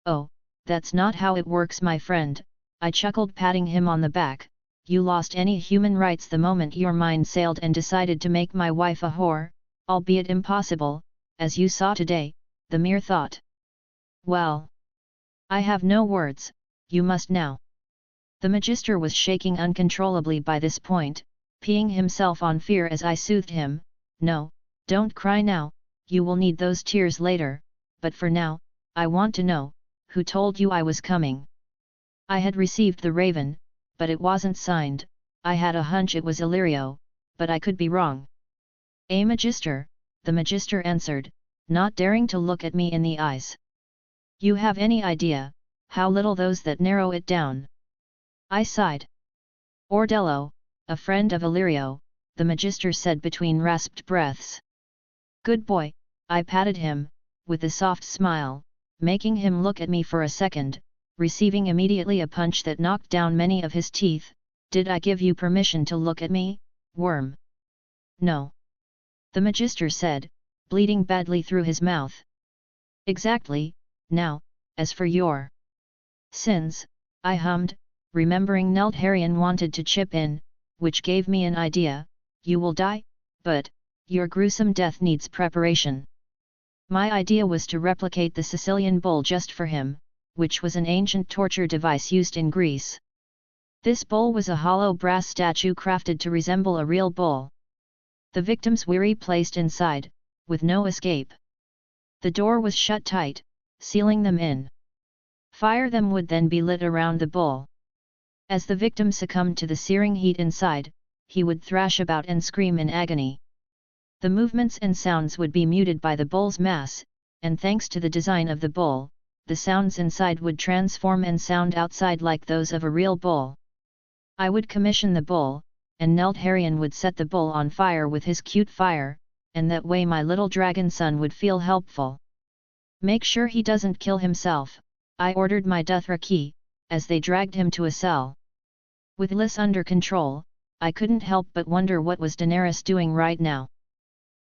Oh, that's not how it works my friend, I chuckled patting him on the back, you lost any human rights the moment your mind sailed and decided to make my wife a whore, albeit impossible, as you saw today, the mere thought. Well. I have no words, you must now. The Magister was shaking uncontrollably by this point, peeing himself on fear as I soothed him. No, don't cry now, you will need those tears later, but for now, I want to know, who told you I was coming? I had received the raven, but it wasn't signed. I had a hunch it was Illyrio, but I could be wrong. A Magister, the Magister answered, not daring to look at me in the eyes. You have any idea, how little those that narrow it down? I sighed. Ordello, a friend of Illyrio, the Magister said between rasped breaths. Good boy, I patted him, with a soft smile, making him look at me for a second, receiving immediately a punch that knocked down many of his teeth. Did I give you permission to look at me, worm? No. The Magister said, bleeding badly through his mouth. Exactly, now, as for your sins, I hummed, remembering Nelt Haran wanted to chip in, which gave me an idea, you will die, but, your gruesome death needs preparation. My idea was to replicate the Sicilian bull just for him, which was an ancient torture device used in Greece. This bull was a hollow brass statue crafted to resemble a real bull. The victims were placed inside, with no escape. The door was shut tight, sealing them in. Fire them would then be lit around the bull. As the victim succumbed to the searing heat inside, he would thrash about and scream in agony. The movements and sounds would be muted by the bull's mass, and thanks to the design of the bull, the sounds inside would transform and sound outside like those of a real bull. I would commission the bull, and Nelt Haran would set the bull on fire with his cute fire, and that way my little dragon son would feel helpful. Make sure he doesn't kill himself, I ordered my Dothraki, as they dragged him to a cell. With Liss under control, I couldn't help but wonder what was Daenerys doing right now.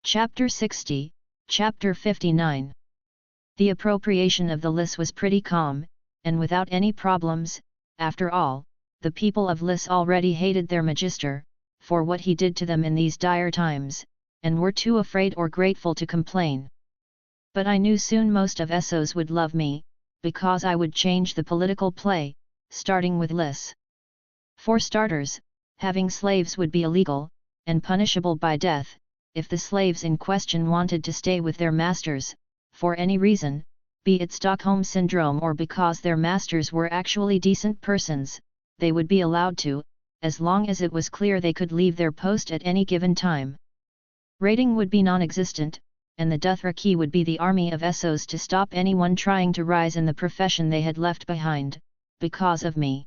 Chapter 60, Chapter 59. The appropriation of the Liss was pretty calm, and without any problems. After all, the people of Liss already hated their Magister, for what he did to them in these dire times, and were too afraid or grateful to complain. But I knew soon most of Essos would love me, because I would change the political play, starting with Liss. For starters, having slaves would be illegal, and punishable by death, if the slaves in question wanted to stay with their masters, for any reason, be it Stockholm Syndrome or because their masters were actually decent persons, they would be allowed to, as long as it was clear they could leave their post at any given time. Raiding would be non-existent, and the Dothraki would be the army of Essos to stop anyone trying to rise in the profession they had left behind, because of me.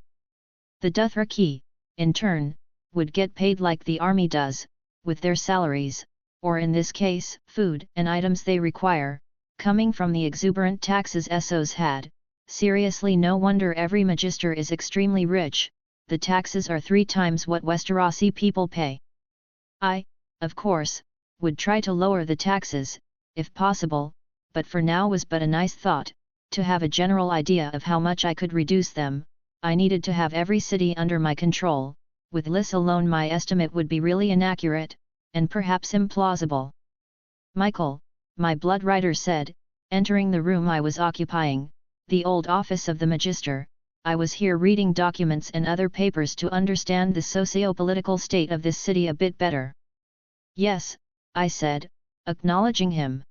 The Dothraki, in turn, would get paid like the army does, with their salaries, or in this case, food and items they require, coming from the exuberant taxes Essos had. Seriously, no wonder every Magister is extremely rich. The taxes are 3 times what Westerosi people pay. I, of course, would try to lower the taxes, if possible, but for now was but a nice thought. To have a general idea of how much I could reduce them, I needed to have every city under my control. With Liss alone my estimate would be really inaccurate, and perhaps implausible. Michael, my blood rider said, entering the room I was occupying, the old office of the Magister. I was here reading documents and other papers to understand the socio-political state of this city a bit better. Yes, I said, acknowledging him.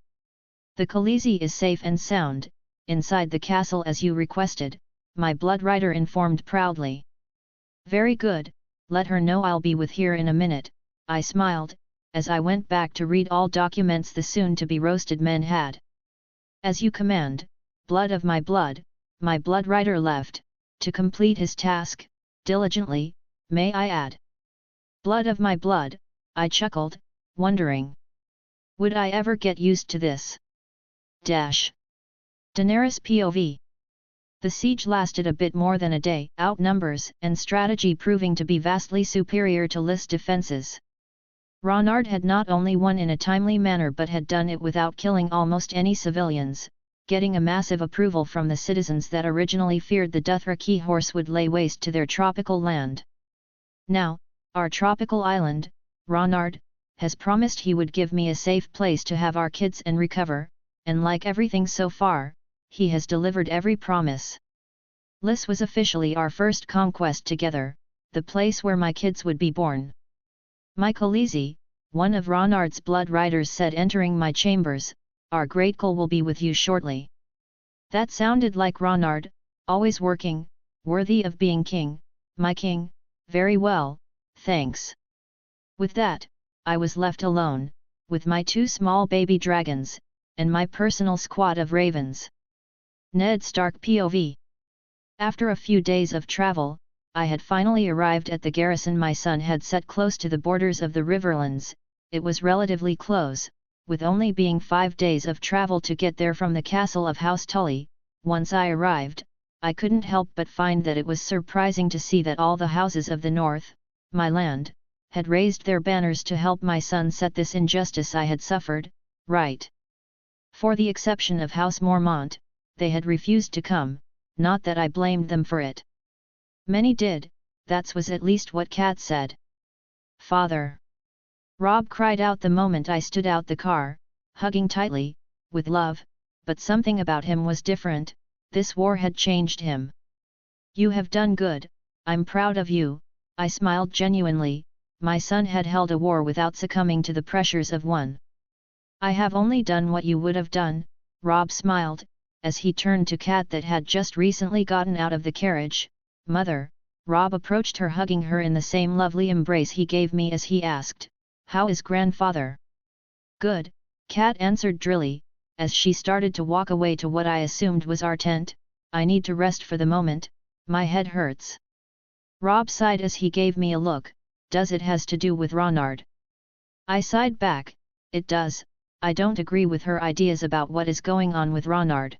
The Khaleesi is safe and sound, inside the castle as you requested, my blood rider informed proudly. Very good, let her know I'll be with here in a minute, I smiled, as I went back to read all documents the soon-to-be roasted men had. As you command, blood of my blood rider left, to complete his task, diligently, may I add. Blood of my blood, I chuckled, wondering. Would I ever get used to this? Daenerys POV. The siege lasted a bit more than a day, outnumbers and strategy proving to be vastly superior to Liss defences. Ronard had not only won in a timely manner but had done it without killing almost any civilians, getting a massive approval from the citizens that originally feared the Dothraki horse would lay waste to their tropical land. Now, our tropical island, Ronard, has promised he would give me a safe place to have our kids and recover, and like everything so far, he has delivered every promise. Liss was officially our first conquest together, the place where my kids would be born. My Khaleesi, one of Ronard's blood riders said entering my chambers, our great goal will be with you shortly. That sounded like Ronard, always working, worthy of being king, my king, very well, thanks. With that, I was left alone, with my 2 small baby dragons, and my personal squad of ravens. Ned Stark POV. After a few days of travel, I had finally arrived at the garrison my son had set close to the borders of the Riverlands. It was relatively close, with only being 5 days of travel to get there from the castle of House Tully. Once I arrived, I couldn't help but find that it was surprising to see that all the houses of the north, my land, had raised their banners to help my son set this injustice I had suffered, right. For the exception of House Mormont, they had refused to come, not that I blamed them for it. Many did, that was at least what Kat said. Father! Robb cried out the moment I stood out the car, hugging tightly, with love, but something about him was different, this war had changed him. You have done good, I'm proud of you, I smiled genuinely, my son had held a war without succumbing to the pressures of one. I have only done what you would have done, Robb smiled, as he turned to Kat that had just recently gotten out of the carriage. Mother, Robb approached her, hugging her in the same lovely embrace he gave me as he asked, how is grandfather? Good, Kat answered drily, as she started to walk away to what I assumed was our tent. I need to rest for the moment, my head hurts. Robb sighed as he gave me a look, does it has to do with Ronard? I sighed back, it does, I don't agree with her ideas about what is going on with Ronard.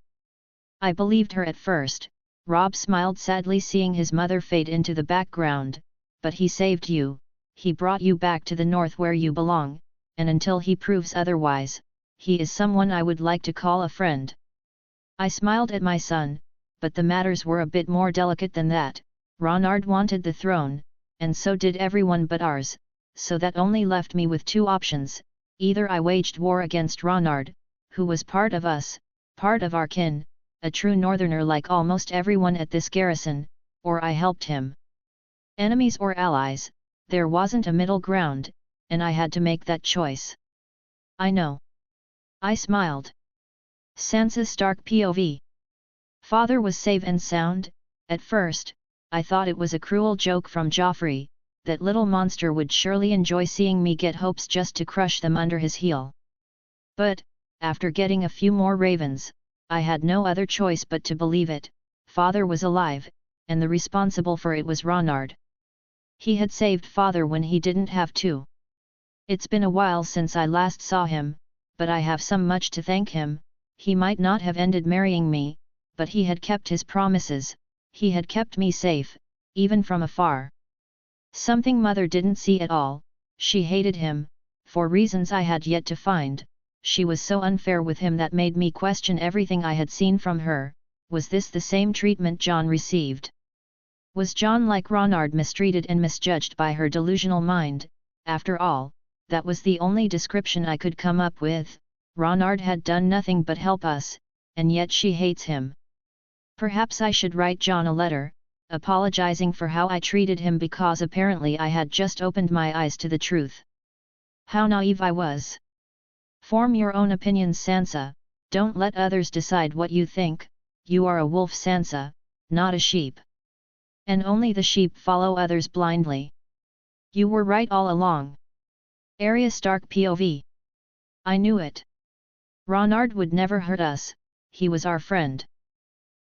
I believed her at first, Robb smiled sadly seeing his mother fade into the background, but he saved you, he brought you back to the north where you belong, and until he proves otherwise, he is someone I would like to call a friend. I smiled at my son, but the matters were a bit more delicate than that. Ronard wanted the throne, and so did everyone but ours, so that only left me with 2 options, either I waged war against Ronard, who was part of us, part of our kin, a true northerner like almost everyone at this garrison, or I helped him. Enemies or allies, there wasn't a middle ground, and I had to make that choice. I know. I smiled. Sansa's Stark POV. Father was safe and sound. At first, I thought it was a cruel joke from Joffrey, that little monster would surely enjoy seeing me get hopes just to crush them under his heel. But, after getting a few more ravens, I had no other choice but to believe it. Father was alive, and the responsible for it was Ronard. He had saved Father when he didn't have to. It's been a while since I last saw him, but I have much to thank him. He might not have ended marrying me, but he had kept his promises. He had kept me safe, even from afar. Something Mother didn't see at all. She hated him, for reasons I had yet to find. She was so unfair with him that made me question everything I had seen from her. Was this the same treatment Jon received? Was Jon like Ronard, mistreated and misjudged by her delusional mind? After all, that was the only description I could come up with. Ronard had done nothing but help us, and yet she hates him. Perhaps I should write Jon a letter, apologizing for how I treated him, because apparently I had just opened my eyes to the truth. How naive I was. Form your own opinions, Sansa. Don't let others decide what you think. You are a wolf, Sansa, not a sheep. And only the sheep follow others blindly. You were right all along. Arya Stark POV. I knew it. Ronard would never hurt us. He was our friend.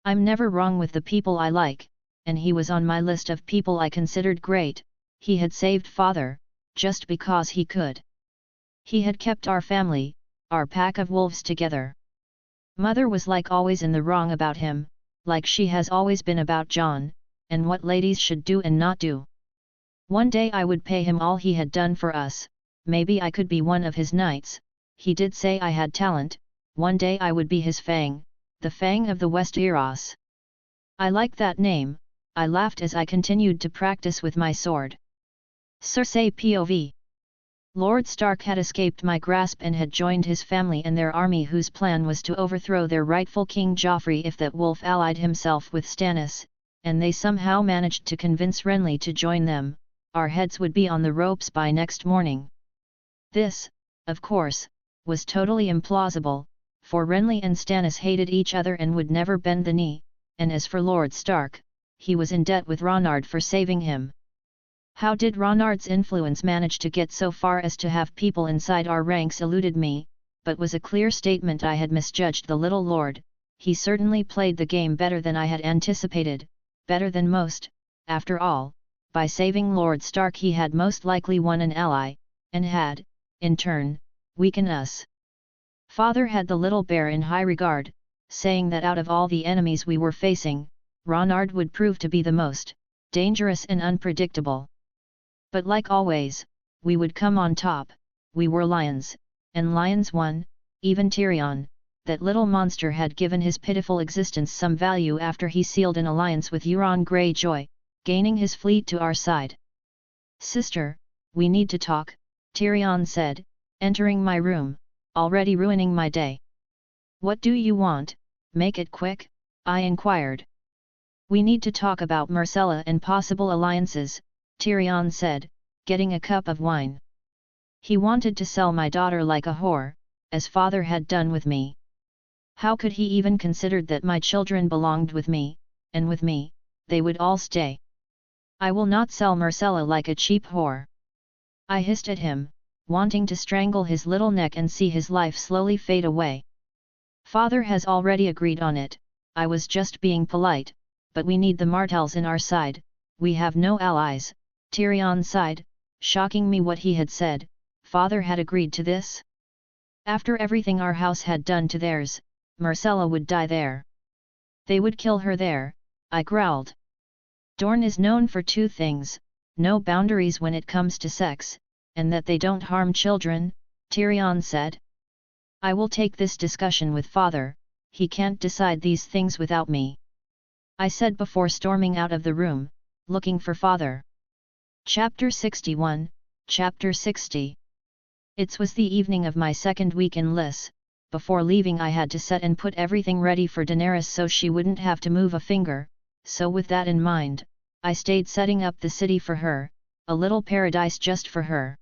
I'm never wrong with the people I like, and he was on my list of people I considered great. He had saved Father, just because he could. He had kept our family, our pack of wolves, together. Mother was like always in the wrong about him, like she has always been about Jon, and what ladies should do and not do. One day I would pay him all he had done for us. Maybe I could be one of his knights. He did say I had talent. One day I would be his Fang, the Fang of the Westeros. I like that name. I laughed as I continued to practice with my sword. Cersei POV. Lord Stark had escaped my grasp and had joined his family and their army, whose plan was to overthrow their rightful king Joffrey if that wolf allied himself with Stannis, and they somehow managed to convince Renley to join them. Our heads would be on the ropes by next morning. This, of course, was totally implausible, for Renley and Stannis hated each other and would never bend the knee, and as for Lord Stark, he was in debt with Ronard for saving him. How did Ronard's influence manage to get so far as to have people inside our ranks eluded me, but was a clear statement I had misjudged the little lord. He certainly played the game better than I had anticipated, better than most. After all, by saving Lord Stark he had most likely won an ally, and had, in turn, weakened us. Father had the little bear in high regard, saying that out of all the enemies we were facing, Ronard would prove to be the most dangerous and unpredictable. But like always, we would come on top. We were lions, and lions won. Even Tyrion, that little monster, had given his pitiful existence some value after he sealed an alliance with Euron Greyjoy, gaining his fleet to our side. "Sister, we need to talk," Tyrion said, entering my room, already ruining my day. "What do you want? Make it quick," I inquired. "We need to talk about Myrcella and possible alliances," Tyrion said, getting a cup of wine. He wanted to sell my daughter like a whore, as Father had done with me. How could he even consider that my children belonged with me, and with me, they would all stay? "I will not sell Myrcella like a cheap whore," I hissed at him, wanting to strangle his little neck and see his life slowly fade away. "Father has already agreed on it. I was just being polite, but we need the Martells in our side. We have no allies." Tyrion sighed, shocking me what he had said. Father had agreed to this? After everything our house had done to theirs, Myrcella would die there. They would kill her there, I growled. "Dorne is known for two things: no boundaries when it comes to sex, and that they don't harm children," Tyrion said. "I will take this discussion with Father. He can't decide these things without me," I said before storming out of the room, looking for Father. Chapter 61, Chapter 60. It was the evening of my second week in Liss, Before leaving I had to set and put everything ready for Daenerys so she wouldn't have to move a finger, so with that in mind, I stayed setting up the city for her, a little paradise just for her.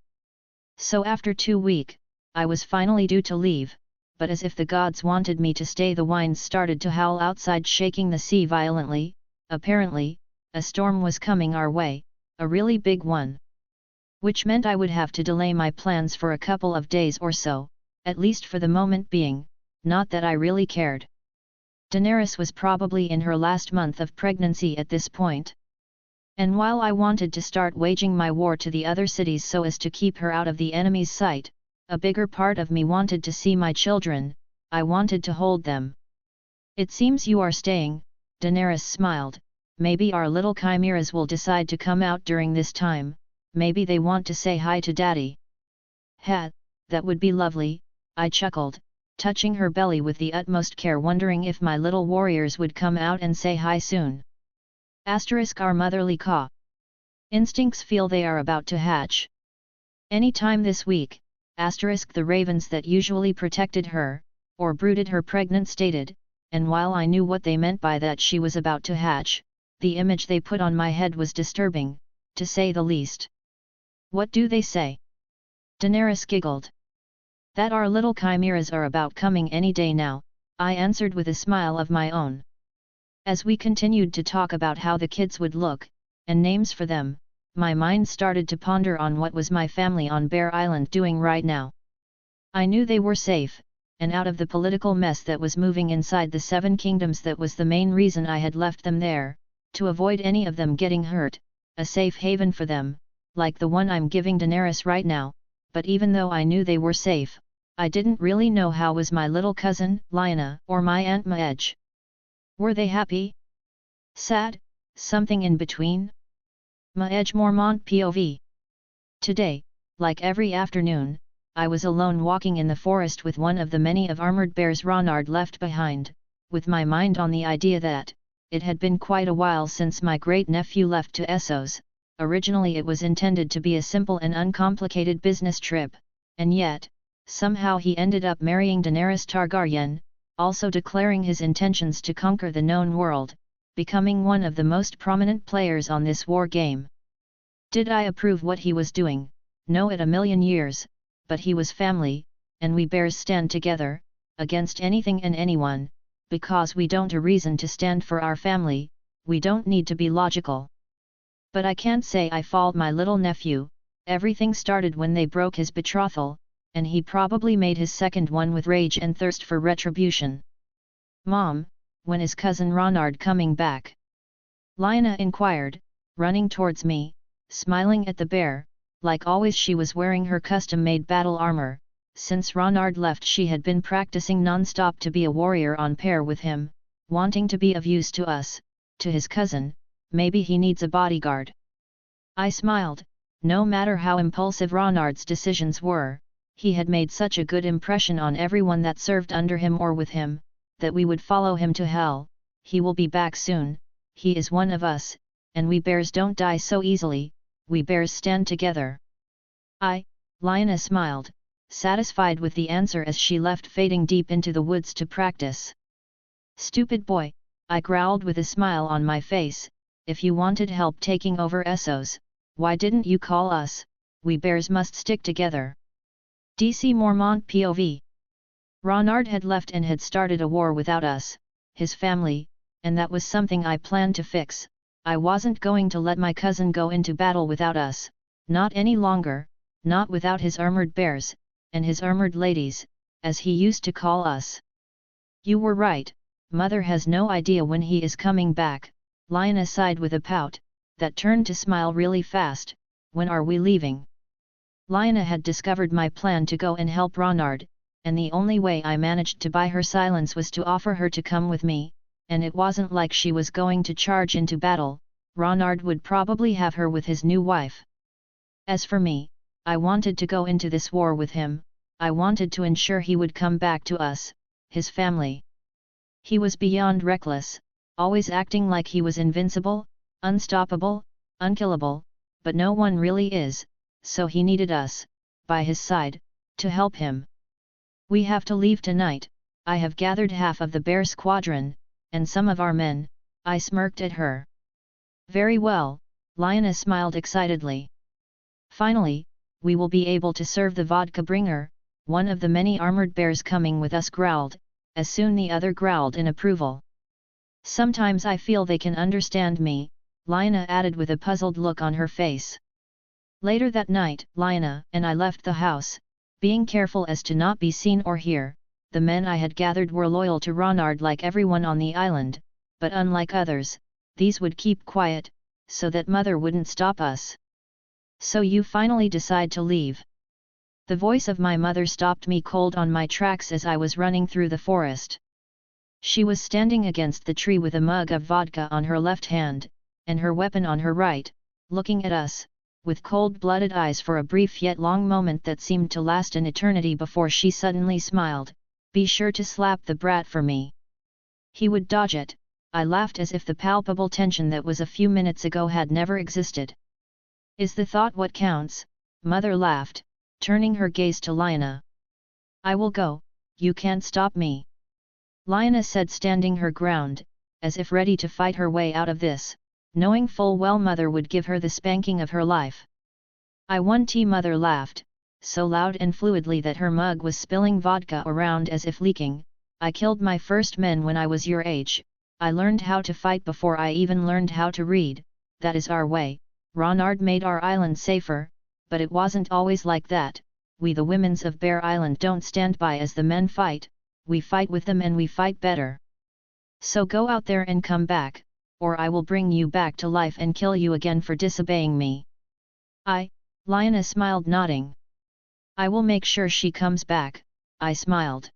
So after 2 weeks, I was finally due to leave, but as if the gods wanted me to stay, the winds started to howl outside, shaking the sea violently. Apparently, a storm was coming our way, a really big one. Which meant I would have to delay my plans for a couple of days or so, at least for the moment being, not that I really cared. Daenerys was probably in her last month of pregnancy at this point. And while I wanted to start waging my war to the other cities so as to keep her out of the enemy's sight, a bigger part of me wanted to see my children. I wanted to hold them. "It seems you are staying," Daenerys smiled. "Maybe our little chimeras will decide to come out during this time, maybe they want to say hi to Daddy." "Ha, that would be lovely," I chuckled, touching her belly with the utmost care, wondering if my little warriors would come out and say hi soon. Our motherly caw. Instincts feel they are about to hatch. Any time this week, the ravens that usually protected her, or brooded her pregnant, stated, and while I knew what they meant by that she was about to hatch, the image they put on my head was disturbing, to say the least. "What do they say?" Daenerys giggled. "That our little chimeras are about coming any day now," I answered with a smile of my own. As we continued to talk about how the kids would look, and names for them, my mind started to ponder on what was my family on Bear Island doing right now. I knew they were safe, and out of the political mess that was moving inside the Seven Kingdoms. That was the main reason I had left them there, to avoid any of them getting hurt, a safe haven for them, like the one I'm giving Daenerys right now. But even though I knew they were safe, I didn't really know how was my little cousin, Lyanna, or my Aunt Madge. Were they happy? Sad? Something in between? Madge Mormont POV. Today, like every afternoon, I was alone walking in the forest with one of the many of armored bears Ronard left behind, with my mind on the idea that it had been quite a while since my great-nephew left to Essos. Originally it was intended to be a simple and uncomplicated business trip, and yet, somehow he ended up marrying Daenerys Targaryen, also declaring his intentions to conquer the known world, becoming one of the most prominent players on this war game. Did I approve what he was doing? No, at a million years, but he was family, and we bears stand together, against anything and anyone, because we don't a reason to stand for our family, we don't need to be logical. But I can't say I fault my little nephew. Everything started when they broke his betrothal, and he probably made his second one with rage and thirst for retribution. "Mom, when is cousin Ronard coming back?" Lyanna inquired, running towards me, smiling at the bear. Like always she was wearing her custom-made battle armor. Since Ronard left she had been practicing non-stop to be a warrior on pair with him, wanting to be of use to us, to his cousin. Maybe he needs a bodyguard. I smiled. No matter how impulsive Ronard's decisions were, he had made such a good impression on everyone that served under him or with him, that we would follow him to hell. He will be back soon, he is one of us, and we bears don't die so easily, we bears stand together. Lyanna smiled, satisfied with the answer as she left, fading deep into the woods to practice. "Stupid boy," I growled with a smile on my face, "if you wanted help taking over Essos, why didn't you call us? We bears must stick together." DC Mormont POV. Ronard had left and had started a war without us, his family, and that was something I planned to fix. I wasn't going to let my cousin go into battle without us, not any longer, not without his armored bears, and his armored ladies, as he used to call us. "You were right, Mother has no idea when he is coming back," Lyanna sighed with a pout, that turned to smile really fast. "When are we leaving?" Lyanna had discovered my plan to go and help Ronard, and the only way I managed to buy her silence was to offer her to come with me, and it wasn't like she was going to charge into battle. Ronard would probably have her with his new wife. As for me, I wanted to go into this war with him. I wanted to ensure he would come back to us, his family. He was beyond reckless, always acting like he was invincible, unstoppable, unkillable, but no one really is, so he needed us, by his side, to help him. We have to leave tonight. I have gathered half of the bear squadron, and some of our men. I smirked at her. Very well, Lyanna smiled excitedly. Finally, we will be able to serve the vodka bringer. One of the many armored bears coming with us growled, as soon the other growled in approval. Sometimes I feel they can understand me, Lyanna added with a puzzled look on her face. Later that night, Lyanna and I left the house, being careful as to not be seen or hear. The men I had gathered were loyal to Ronard like everyone on the island, but unlike others, these would keep quiet, so that Mother wouldn't stop us. So you finally decide to leave? The voice of my mother stopped me cold on my tracks as I was running through the forest. She was standing against the tree with a mug of vodka on her left hand, and her weapon on her right, looking at us, with cold-blooded eyes for a brief yet long moment that seemed to last an eternity before she suddenly smiled. Be sure to slap the brat for me. He would dodge it. I laughed as if the palpable tension that was a few minutes ago had never existed. Is the thought what counts? Mother laughed, turning her gaze to Lyanna. I will go, you can't stop me. Lyanna said, standing her ground, as if ready to fight her way out of this, knowing full well Mother would give her the spanking of her life. I won't. Mother laughed, so loud and fluidly that her mug was spilling vodka around as if leaking. I killed my first men when I was your age. I learned how to fight before I even learned how to read. That is our way. Ronard made our island safer, but it wasn't always like that. We the women's of Bear Island don't stand by as the men fight, we fight with them and we fight better. So go out there and come back, or I will bring you back to life and kill you again for disobeying me. Lyanna smiled, nodding. I will make sure she comes back, I smiled.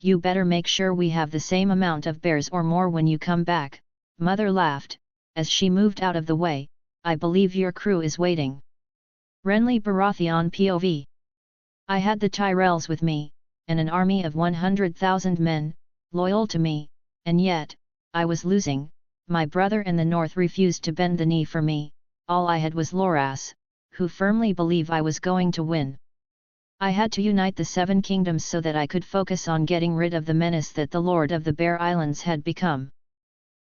You better make sure we have the same amount of bears or more when you come back, Mother laughed, as she moved out of the way. I believe your crew is waiting. Renley Baratheon POV. I had the Tyrells with me, and an army of 100,000 men, loyal to me, and yet, I was losing. My brother in the north refused to bend the knee for me. All I had was Loras, who firmly believed I was going to win. I had to unite the Seven Kingdoms so that I could focus on getting rid of the menace that the Lord of the Bear Islands had become.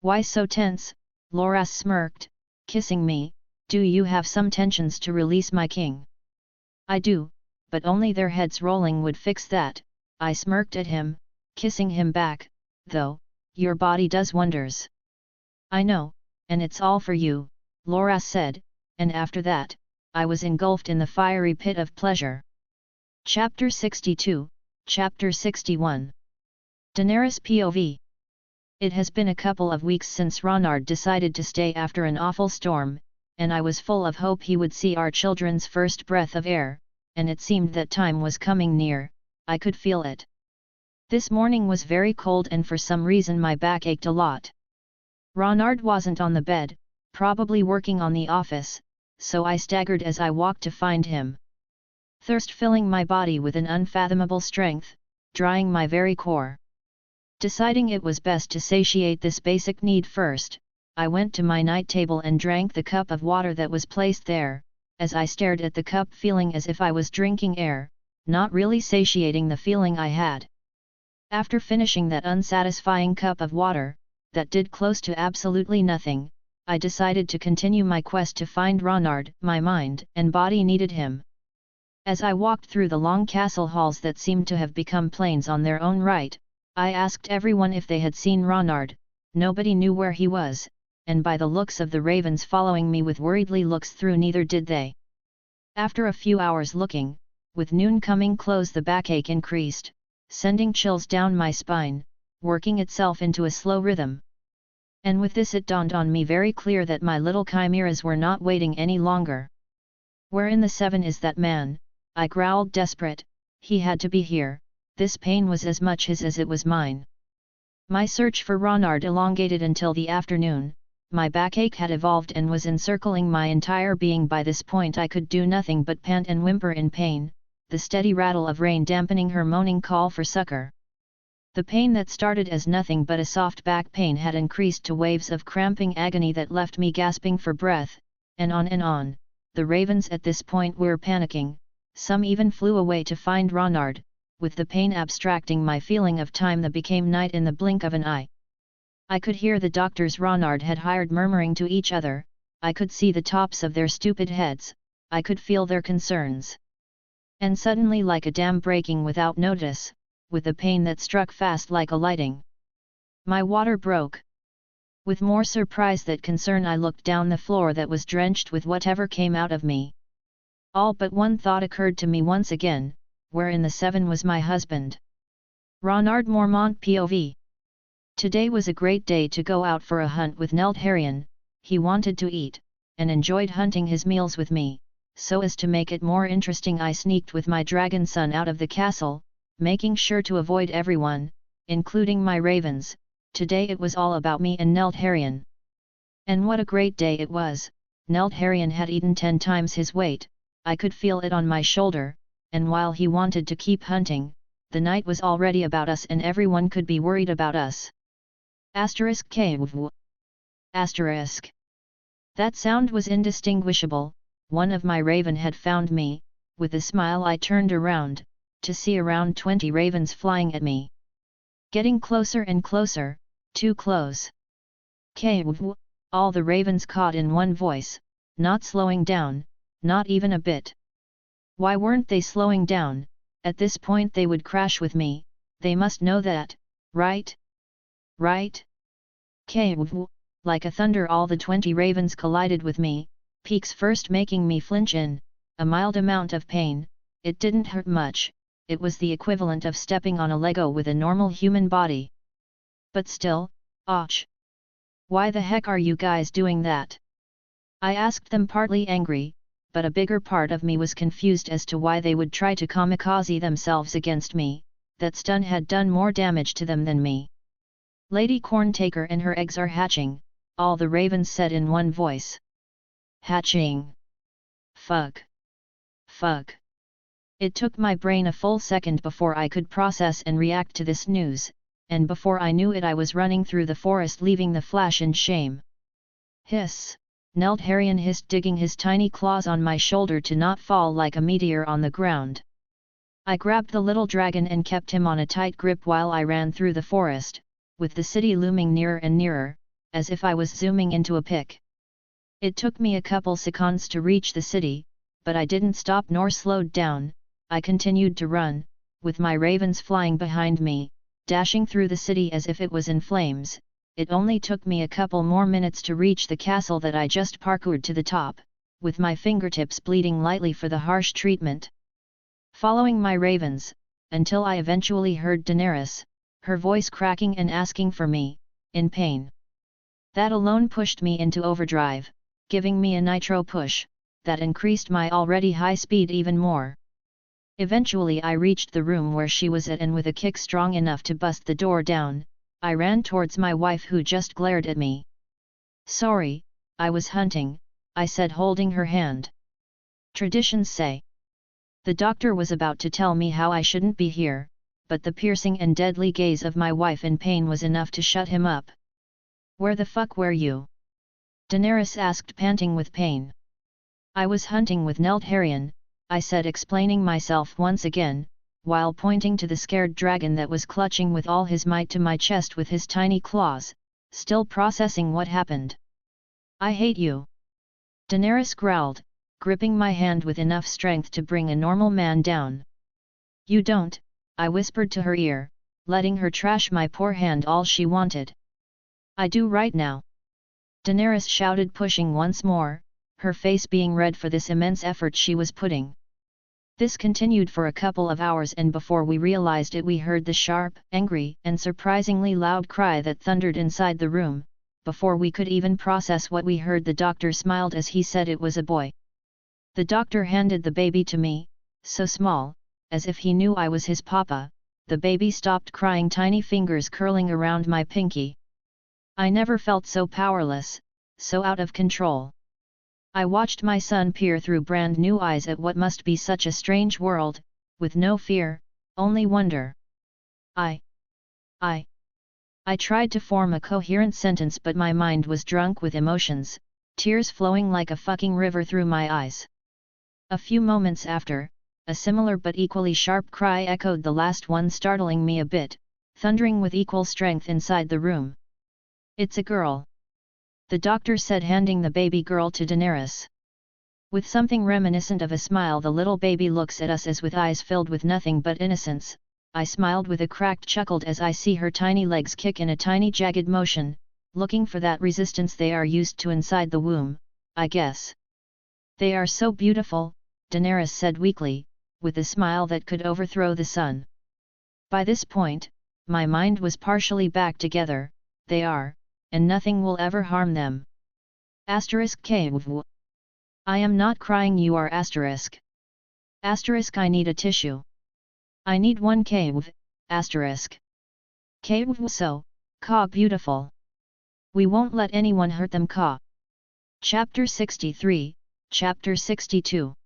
Why so tense? Loras smirked, kissing me. Do you have some tensions to release my king? I do, but only their heads rolling would fix that. I smirked at him, kissing him back, though, your body does wonders. I know, and it's all for you, Loras said, and after that, I was engulfed in the fiery pit of pleasure. Chapter 62, Chapter 61. Daenerys POV. It has been a couple of weeks since Ronard decided to stay after an awful storm, and I was full of hope he would see our children's first breath of air, and it seemed that time was coming near. I could feel it. This morning was very cold and for some reason my back ached a lot. Ronard wasn't on the bed, probably working on the office, so I staggered as I walked to find him. Thirst filling my body with an unfathomable strength, drying my very core. Deciding it was best to satiate this basic need first, I went to my night table and drank the cup of water that was placed there. As I stared at the cup, feeling as if I was drinking air, not really satiating the feeling I had. After finishing that unsatisfying cup of water, that did close to absolutely nothing, I decided to continue my quest to find Ronard. My mind and body needed him. As I walked through the long castle halls that seemed to have become plains on their own right, I asked everyone if they had seen Ronard. Nobody knew where he was, and by the looks of the ravens following me with worriedly looks through, neither did they. After a few hours looking, with noon coming close, the backache increased, sending chills down my spine, working itself into a slow rhythm. And with this it dawned on me very clear that my little chimeras were not waiting any longer. Where in the seven is that man? I growled, desperate. He had to be here. This pain was as much his as it was mine. My search for Ronard elongated until the afternoon. My backache had evolved and was encircling my entire being. By this point I could do nothing but pant and whimper in pain, the steady rattle of rain dampening her moaning call for succor. The pain that started as nothing but a soft back pain had increased to waves of cramping agony that left me gasping for breath, and on and on. The ravens at this point were panicking. Some even flew away to find Ronard, with the pain abstracting my feeling of time that became night in the blink of an eye. I could hear the doctors Ronard had hired murmuring to each other, I could see the tops of their stupid heads, I could feel their concerns. And suddenly, like a dam breaking without notice, with a pain that struck fast like a lightning, my water broke. With more surprise than concern, I looked down the floor that was drenched with whatever came out of me. All but one thought occurred to me once again: where in the seven was my husband? Ronard Mormont POV. Today was a great day to go out for a hunt with Nelt Haran. He wanted to eat, and enjoyed hunting his meals with me. So as to make it more interesting, I sneaked with my dragon son out of the castle, making sure to avoid everyone, including my ravens. Today it was all about me and Nelt Haran. And what a great day it was! Nelt Haran had eaten 10 times his weight, I could feel it on my shoulder, and while he wanted to keep hunting, the night was already about us and everyone could be worried about us. *KW*. That sound was indistinguishable. One of my raven had found me. With a smile I turned around, to see around 20 ravens flying at me. Getting closer and closer, too close. KW, all the ravens caught in one voice, not slowing down, not even a bit. Why weren't they slowing down? At this point they would crash with me, they must know that, right? Right? KW, like a thunder all the 20 ravens collided with me, peaks first making me flinch in a mild amount of pain. It didn't hurt much, it was the equivalent of stepping on a Lego with a normal human body. But still, ouch! Why the heck are you guys doing that? I asked them, partly angry, but a bigger part of me was confused as to why they would try to kamikaze themselves against me. That stun had done more damage to them than me. Lady Corntaker and her eggs are hatching, all the ravens said in one voice. Hatching. Fuck. Fuck. It took my brain a full second before I could process and react to this news, and before I knew it I was running through the forest, leaving the flash in shame. Hiss! Nelt Haran hissed, digging his tiny claws on my shoulder to not fall like a meteor on the ground. I grabbed the little dragon and kept him on a tight grip while I ran through the forest, with the city looming nearer and nearer, as if I was zooming into a pic. It took me a couple seconds to reach the city, but I didn't stop nor slowed down. I continued to run, with my ravens flying behind me, dashing through the city as if it was in flames. It only took me a couple more minutes to reach the castle that I just parkoured to the top, with my fingertips bleeding lightly for the harsh treatment. Following my ravens, until I eventually heard Daenerys, her voice cracking and asking for me, in pain. That alone pushed me into overdrive, giving me a nitro push, that increased my already high speed even more. Eventually I reached the room where she was at, and with a kick strong enough to bust the door down, I ran towards my wife, who just glared at me. "Sorry, I was hunting," I said, holding her hand. "Traditions say." The doctor was about to tell me how I shouldn't be here, but the piercing and deadly gaze of my wife in pain was enough to shut him up. "Where the fuck were you?" Daenerys asked, panting with pain. "I was hunting with Nelt Haran," I said, explaining myself once again, while pointing to the scared dragon that was clutching with all his might to my chest with his tiny claws, still processing what happened. "I hate you," Daenerys growled, gripping my hand with enough strength to bring a normal man down. "You don't," I whispered to her ear, letting her trash my poor hand all she wanted. "I do right now," Daenerys shouted, pushing once more, her face being red for this immense effort she was putting. This continued for a couple of hours, and before we realized it we heard the sharp, angry, and surprisingly loud cry that thundered inside the room. Before we could even process what we heard, the doctor smiled as he said it was a boy. The doctor handed the baby to me, so small, as if he knew I was his papa. The baby stopped crying, tiny fingers curling around my pinky. I never felt so powerless, so out of control. I watched my son peer through brand new eyes at what must be such a strange world, with no fear, only wonder. I tried to form a coherent sentence, but my mind was drunk with emotions, tears flowing like a fucking river through my eyes. A few moments after, a similar but equally sharp cry echoed the last one, startling me a bit, thundering with equal strength inside the room. "It's a girl," the doctor said, handing the baby girl to Daenerys. With something reminiscent of a smile, the little baby looks at us as with eyes filled with nothing but innocence. I smiled with a cracked chuckle as I see her tiny legs kick in a tiny jagged motion, looking for that resistance they are used to inside the womb, I guess. "They are so beautiful," Daenerys said weakly, with a smile that could overthrow the sun. By this point, my mind was partially back together. They are, and nothing will ever harm them. *KW. I am not crying, you are *. I need a tissue. I need one KW. KW so, ka beautiful. We won't let anyone hurt them ka. Chapter 63, Chapter 62.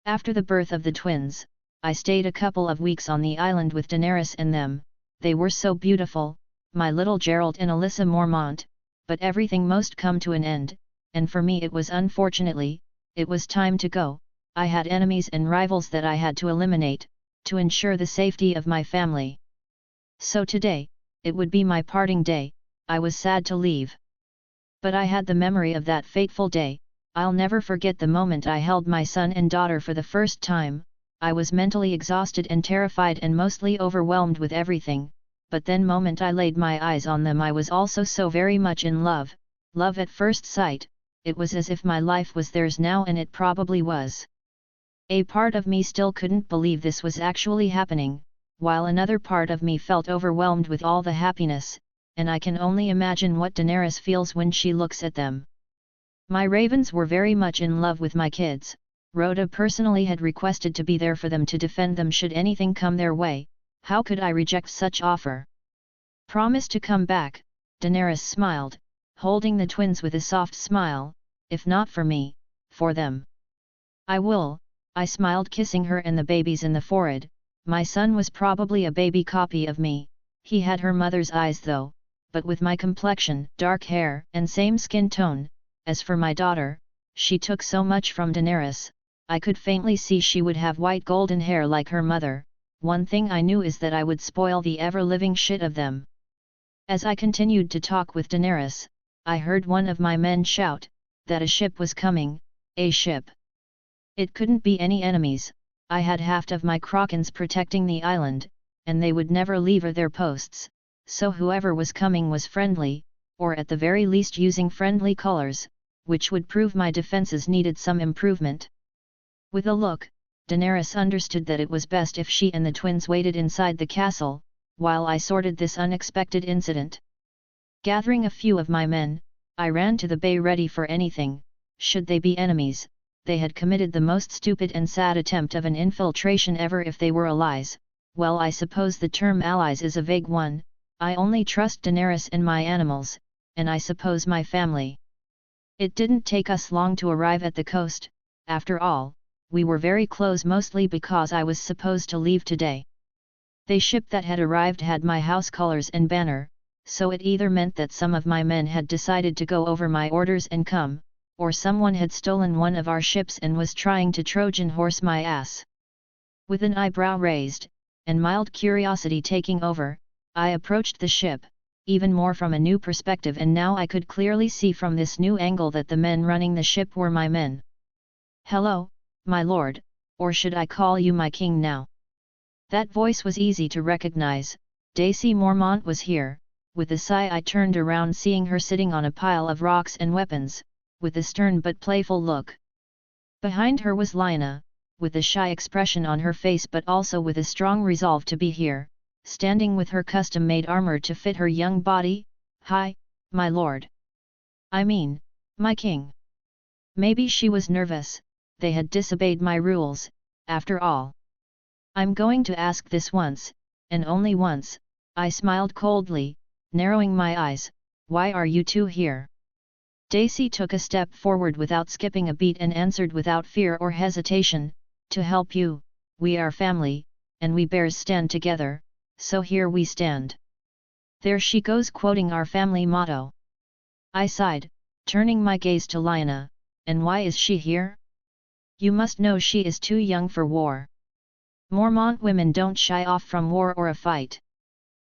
After the birth of the twins, I stayed a couple of weeks on the island with Daenerys and them. They were so beautiful, my little Gerald and Alyssa Mormont, but everything must come to an end, and for me it was unfortunately, it was time to go. I had enemies and rivals that I had to eliminate, to ensure the safety of my family. So today, it would be my parting day. I was sad to leave. But I had the memory of that fateful day. I'll never forget the moment I held my son and daughter for the first time. I was mentally exhausted and terrified and mostly overwhelmed with everything, but then moment I laid my eyes on them I was also so very much in love, love at first sight. It was as if my life was theirs now, and it probably was. A part of me still couldn't believe this was actually happening, while another part of me felt overwhelmed with all the happiness, and I can only imagine what Daenerys feels when she looks at them. My ravens were very much in love with my kids. Rhoda personally had requested to be there for them to defend them should anything come their way. How could I reject such offer? "Promise to come back," Daenerys smiled, holding the twins with a soft smile. "If not for me, for them." "I will," I smiled, kissing her and the babies in the forehead. My son was probably a baby copy of me. He had her mother's eyes though, but with my complexion, dark hair, and same skin tone. As for my daughter, she took so much from Daenerys. I could faintly see she would have white golden hair like her mother. One thing I knew is that I would spoil the ever-living shit of them. As I continued to talk with Daenerys, I heard one of my men shout that a ship was coming. A ship. It couldn't be any enemies. I had half of my Krakens protecting the island, and they would never leave their posts, so whoever was coming was friendly, or at the very least using friendly colors, which would prove my defenses needed some improvement. With a look, Daenerys understood that it was best if she and the twins waited inside the castle, while I sorted this unexpected incident. Gathering a few of my men, I ran to the bay ready for anything. Should they be enemies, they had committed the most stupid and sad attempt of an infiltration ever. If they were allies, well, I suppose the term allies is a vague one. I only trust Daenerys and my animals, and I suppose my family. It didn't take us long to arrive at the coast. After all, we were very close, mostly because I was supposed to leave today. The ship that had arrived had my house colors and banner, so it either meant that some of my men had decided to go over my orders and come, or someone had stolen one of our ships and was trying to Trojan horse my ass. With an eyebrow raised, and mild curiosity taking over, I approached the ship, even more from a new perspective, and now I could clearly see from this new angle that the men running the ship were my men. "Hello, my lord, or should I call you my king now?" That voice was easy to recognize. Dacey Mormont was here. With a sigh I turned around, seeing her sitting on a pile of rocks and weapons, with a stern but playful look. Behind her was Lyanna, with a shy expression on her face but also with a strong resolve to be here, standing with her custom-made armor to fit her young body. "Hi, my lord. I mean, my king." Maybe she was nervous. They had disobeyed my rules, after all. "I'm going to ask this once, and only once," I smiled coldly, narrowing my eyes. "Why are you two here?" Dacey took a step forward without skipping a beat and answered without fear or hesitation, "To help you. We are family, and we bears stand together, so here we stand." There she goes quoting our family motto. I sighed, turning my gaze to Lyanna. "And why is she here?" "You must know she is too young for war." Mormont women don't shy off from war or a fight.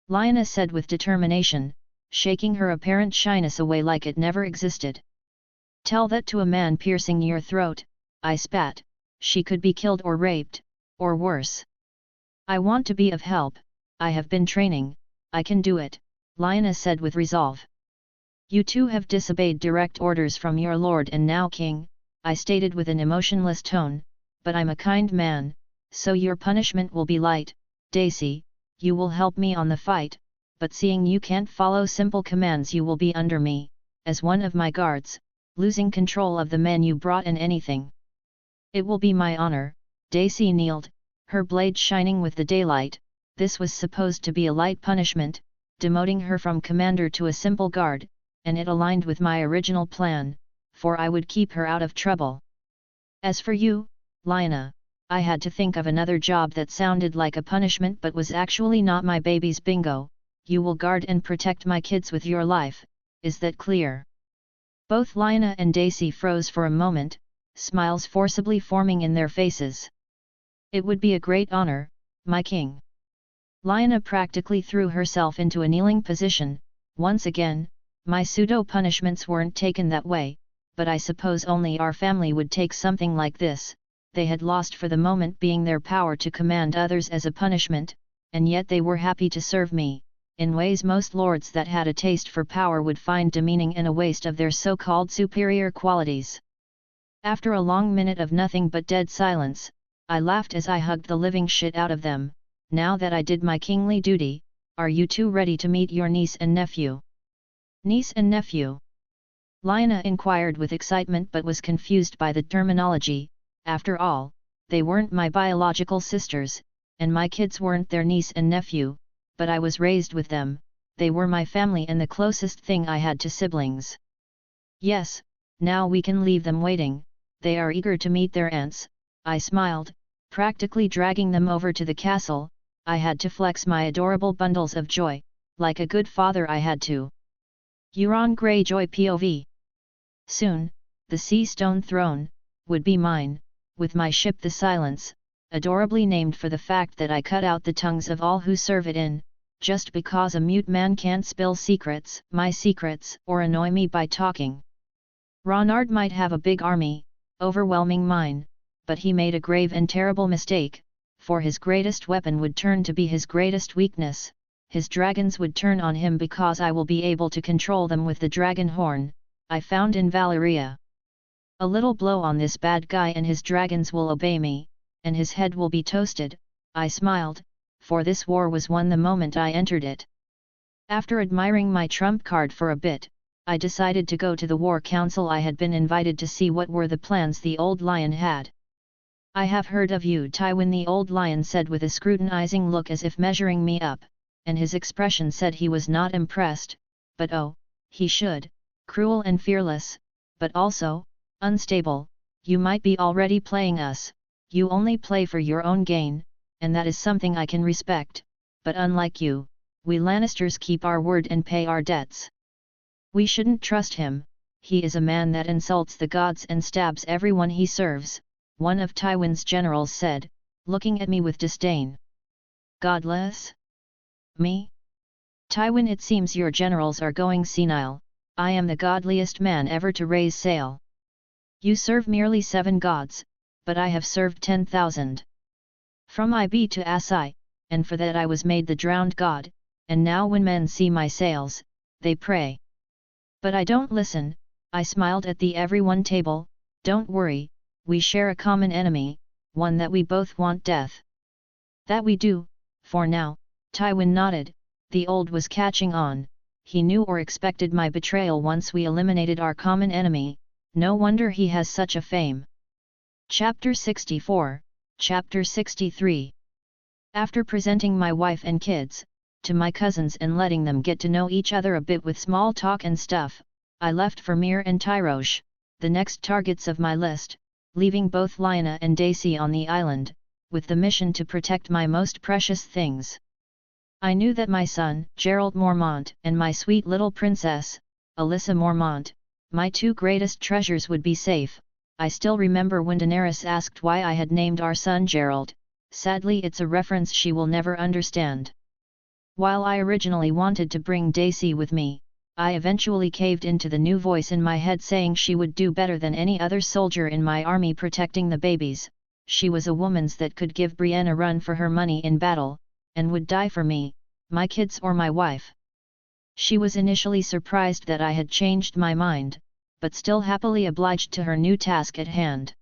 Lyanna said with determination, shaking her apparent shyness away like it never existed. Tell that to a man piercing your throat, I spat. She could be killed or raped, or worse. I want to be of help, I have been training, I can do it, Lyanna said with resolve. You two have disobeyed direct orders from your lord and now king, I stated with an emotionless tone, but I'm a kind man, so your punishment will be light. Dacey, you will help me on the fight, but seeing you can't follow simple commands you will be under me, as one of my guards, losing control of the men you brought and anything. It will be my honor. Dacey kneeled, her blade shining with the daylight. This was supposed to be a light punishment, demoting her from commander to a simple guard, and it aligned with my original plan, for I would keep her out of trouble. As for you, Lyanna, I had to think of another job that sounded like a punishment but was actually not my baby's bingo. You will guard and protect my kids with your life, is that clear? Both Lyanna and Dacey froze for a moment, smiles forcibly forming in their faces. It would be a great honor, my king. Lyanna practically threw herself into a kneeling position. Once again, my pseudo-punishments weren't taken that way, but I suppose only our family would take something like this. They had lost for the moment being their power to command others as a punishment, and yet they were happy to serve me, in ways most lords that had a taste for power would find demeaning and a waste of their so-called superior qualities. After a long minute of nothing but dead silence, I laughed as I hugged the living shit out of them. Now that I did my kingly duty, are you two ready to meet your niece and nephew? Niece and nephew? Lyanna inquired with excitement but was confused by the terminology. After all, they weren't my biological sisters, and my kids weren't their niece and nephew, but I was raised with them, they were my family and the closest thing I had to siblings. Yes, now we can leave them waiting, they are eager to meet their aunts, I smiled, practically dragging them over to the castle. I had to flex my adorable bundles of joy, like a good father I had to. Euron Greyjoy POV. Soon, the Sea Stone Throne would be mine, with my ship the Silence, adorably named for the fact that I cut out the tongues of all who serve it in, just because a mute man can't spill secrets, my secrets, or annoy me by talking. Ronard might have a big army, overwhelming mine, but he made a grave and terrible mistake, for his greatest weapon would turn to be his greatest weakness. His dragons would turn on him because I will be able to control them with the dragon horn I found in Valyria. A little blow on this bad guy and his dragons will obey me, and his head will be toasted. I smiled, for this war was won the moment I entered it. After admiring my trump card for a bit, I decided to go to the war council. I had been invited to see what were the plans the old lion had. I have heard of you, Tywin, the old lion said with a scrutinizing look as if measuring me up, and his expression said he was not impressed, but oh, he should, cruel and fearless, but also, unstable. You might be already playing us, you only play for your own gain, and that is something I can respect, but unlike you, we Lannisters keep our word and pay our debts. We shouldn't trust him, he is a man that insults the gods and stabs everyone he serves, one of Tywin's generals said, looking at me with disdain. Godless? Me? Tywin, it seems your generals are going senile. I am the godliest man ever to raise sail. You serve merely 7 gods, but I have served 10,000. From Ib to Asai, and for that I was made the drowned god, and now when men see my sails, they pray. But I don't listen. I smiled at the everyone table. Don't worry, we share a common enemy, one that we both want, death. That we do, for now. Tywin nodded, the old was catching on, he knew or expected my betrayal once we eliminated our common enemy, no wonder he has such a fame. Chapter 64, Chapter 63. After presenting my wife and kids to my cousins and letting them get to know each other a bit with small talk and stuff, I left for Mir and Tyrosh, the next targets of my list, leaving both Lyanna and Dacey on the island, with the mission to protect my most precious things. I knew that my son, Gerald Mormont, and my sweet little princess, Alyssa Mormont, my 2 greatest treasures, would be safe. I still remember when Daenerys asked why I had named our son Gerald, sadly it's a reference she will never understand. While I originally wanted to bring Dacey with me, I eventually caved into the new voice in my head saying she would do better than any other soldier in my army protecting the babies. She was a woman's that could give Brienne a run for her money in battle, and would die for me, my kids or my wife. She was initially surprised that I had changed my mind, but still happily obliged to her new task at hand.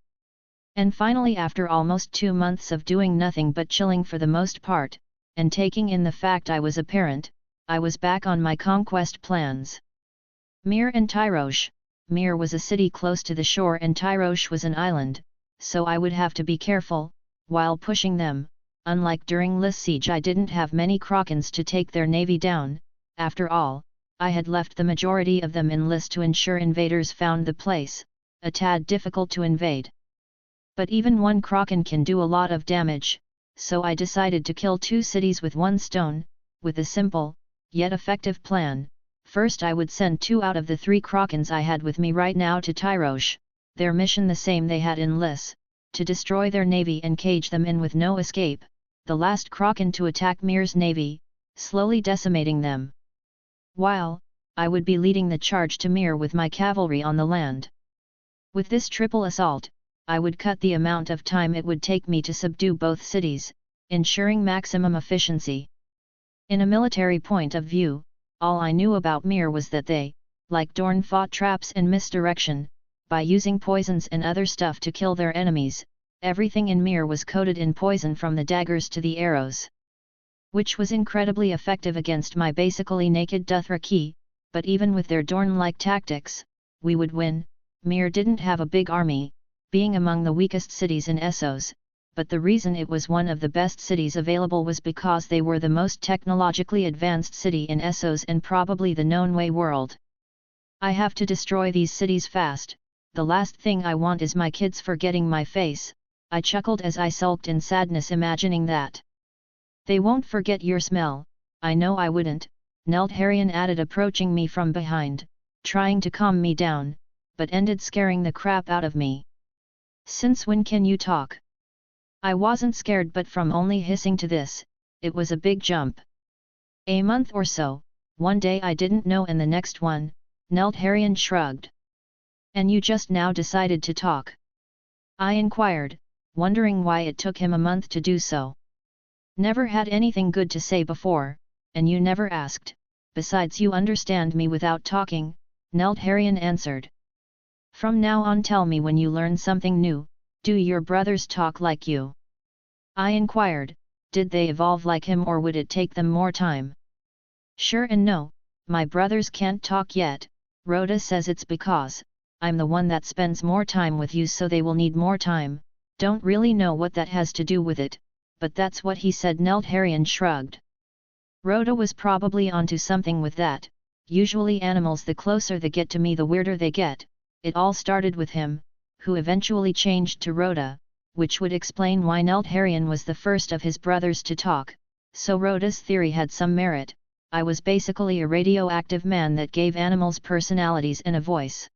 And finally, after almost 2 months of doing nothing but chilling for the most part, and taking in the fact I was a parent, I was back on my conquest plans. Mir and Tyrosh. Mir was a city close to the shore and Tyrosh was an island, so I would have to be careful, while pushing them. Unlike during Liss siege, I didn't have many Krakens to take their navy down. After all, I had left the majority of them in Liss to ensure invaders found the place, a tad difficult to invade. But even one Kraken can do a lot of damage, so I decided to kill 2 cities with 1 stone, with a simple, yet effective plan. First, I would send 2 out of the 3 Krakens I had with me right now to Tyrosh, their mission the same they had in Liss, to destroy their navy and cage them in with no escape, the last Kraken to attack Mir's navy, slowly decimating them. While I would be leading the charge to Mir with my cavalry on the land. With this triple assault, I would cut the amount of time it would take me to subdue both cities, ensuring maximum efficiency. In a military point of view, all I knew about Mir was that they, like Dorne, fought traps and misdirection, by using poisons and other stuff to kill their enemies. Everything in Mir was coated in poison from the daggers to the arrows, which was incredibly effective against my basically naked Dothraki, but even with their Dorne-like tactics, we would win. Mir didn't have a big army, being among the weakest cities in Essos, but the reason it was one of the best cities available was because they were the most technologically advanced city in Essos and probably the known way world. I have to destroy these cities fast, the last thing I want is my kids forgetting my face. I chuckled as I sulked in sadness imagining that. They won't forget your smell. I know I wouldn't, Nelt Haran added, approaching me from behind, trying to calm me down, but ended scaring the crap out of me. Since when can you talk? I wasn't scared, but from only hissing to this, it was a big jump. A month or so, one day I didn't know and the next one, Nelt Haran shrugged. And you just now decided to talk? I inquired, wondering why it took him a month to do so. Never had anything good to say before, and you never asked. Besides, you understand me without talking, Nelt Haran answered. From now on tell me when you learn something new. Do your brothers talk like you? I inquired, did they evolve like him or would it take them more time? Sure and no, my brothers can't talk yet. Rhoda says it's because I'm the one that spends more time with you, so they will need more time. Don't really know what that has to do with it, but that's what he said. Nelt Haran shrugged. Rhoda was probably onto something with that. Usually animals, the closer they get to me the weirder they get. It all started with him, who eventually changed to Rhoda, which would explain why Nelt Haran was the first of his brothers to talk. So Rhoda's theory had some merit. I was basically a radioactive man that gave animals personalities and a voice.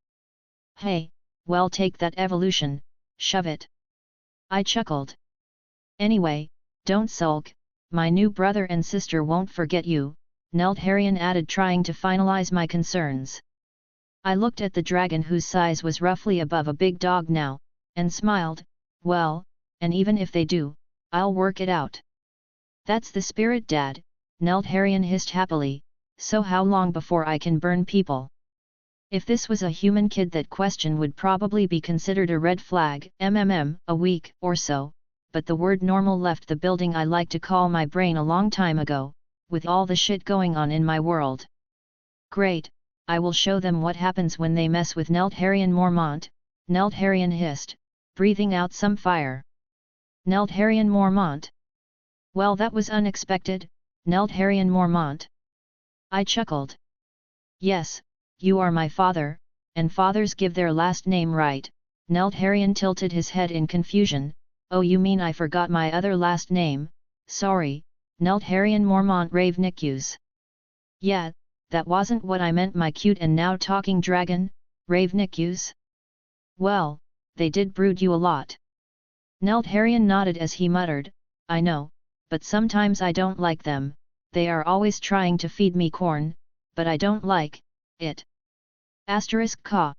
Hey, well, take that evolution, shove it. I chuckled. Anyway, don't sulk, my new brother and sister won't forget you, Nelt Haran added, trying to finalize my concerns. I looked at the dragon, whose size was roughly above a big dog now, and smiled. Well, and even if they do, I'll work it out. That's the spirit, Dad, Nelt Haran hissed happily. So how long before I can burn people? If this was a human kid, that question would probably be considered a red flag. A week or so, but the word normal left the building I like to call my brain a long time ago, with all the shit going on in my world. Great, I will show them what happens when they mess with Nelt Haran Mormont, Nelt Haran hissed, breathing out some fire. Nelt Haran Mormont? Well, that was unexpected, Nelt Haran Mormont. I chuckled. Yes, you are my father, and fathers give their last name right. Nelt Haran tilted his head in confusion. Oh, you mean I forgot my other last name? Sorry, Nelt Haran Mormont Ravenicus. Yeah, that wasn't what I meant, my cute and now talking dragon, Ravenicus. Well, they did brood you a lot. Nelt Haran nodded as he muttered, I know, but sometimes I don't like them, they are always trying to feed me corn, but I don't like it. Caw.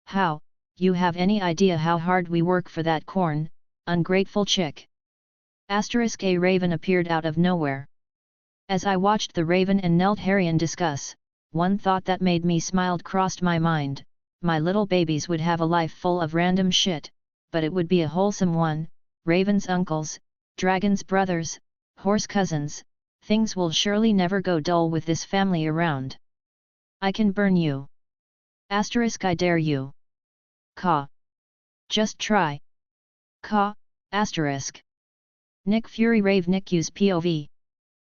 How, you have any idea how hard we work for that corn, ungrateful chick? A raven appeared out of nowhere. As I watched the raven and Nelt Haran discuss, one thought that made me smile crossed my mind. My little babies would have a life full of random shit, but it would be a wholesome one. Raven's uncles, dragon's brothers, horse cousins, things will surely never go dull with this family around. I can burn you. I dare you. Caw. Just try. Caw. Nick Fury Rave Nick use POV.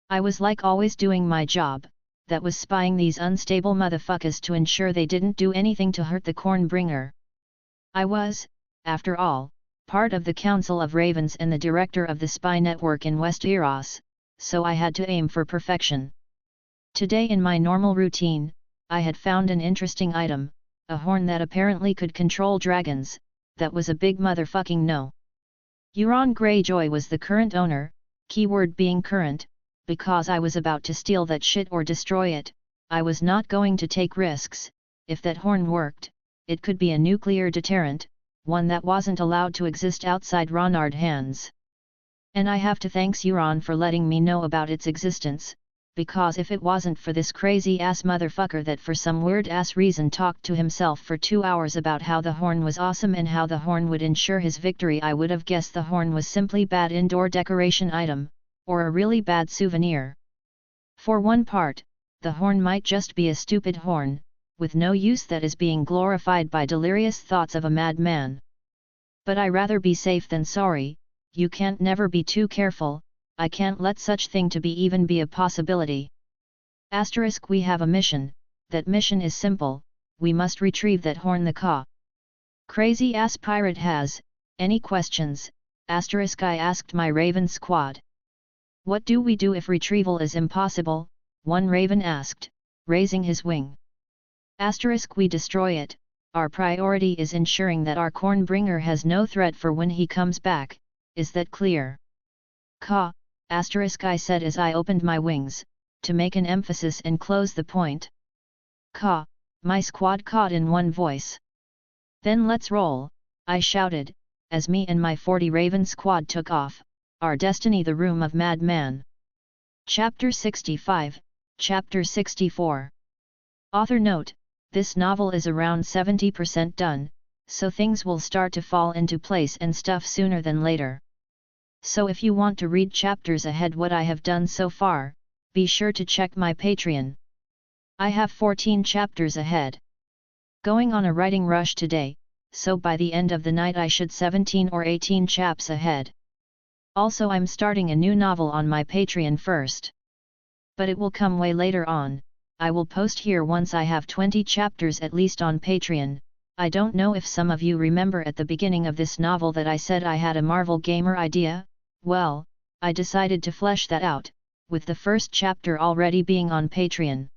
I was like always doing my job, that was spying these unstable motherfuckers to ensure they didn't do anything to hurt the Cornbringer. I was, after all, part of the Council of Ravens and the director of the spy network in Westeros, so I had to aim for perfection. Today in my normal routine, I had found an interesting item, a horn that apparently could control dragons. That was a big motherfucking no. Euron Greyjoy was the current owner, keyword being current, because I was about to steal that shit or destroy it. I was not going to take risks. If that horn worked, it could be a nuclear deterrent, one that wasn't allowed to exist outside Ronard hands. And I have to thank Euron for letting me know about its existence, because if it wasn't for this crazy-ass motherfucker that for some weird-ass reason talked to himself for 2 hours about how the horn was awesome and how the horn would ensure his victory, I would have guessed the horn was simply bad indoor decoration item, or a really bad souvenir. For one part, the horn might just be a stupid horn, with no use that is being glorified by delirious thoughts of a madman. But I rather be safe than sorry. You can't never be too careful. I can't let such thing to be even be a possibility. We have a mission, that mission is simple, we must retrieve that horn the Caw. Crazy ass pirate has, any questions? I asked my raven squad. What do we do if retrieval is impossible? One raven asked, raising his wing. We destroy it, our priority is ensuring that our Cornbringer has no threat for when he comes back, is that clear? Caw. I said as I opened my wings, to make an emphasis and close the point. Caw, my squad cawed in one voice. Then let's roll, I shouted, as me and my 40 Raven squad took off, our destiny the Room of Madman. Chapter 65, Chapter 64. Author note, this novel is around 70% done, so things will start to fall into place and stuff sooner than later. So if you want to read chapters ahead what I have done so far, be sure to check my Patreon. I have 14 chapters ahead. Going on a writing rush today, so by the end of the night I should 17 or 18 chaps ahead. Also I'm starting a new novel on my Patreon first. But it will come way later on, I will post here once I have 20 chapters at least on Patreon. I don't know if some of you remember at the beginning of this novel that I said I had a Marvel Gamer idea. Well, I decided to flesh that out, with the first chapter already being on Patreon.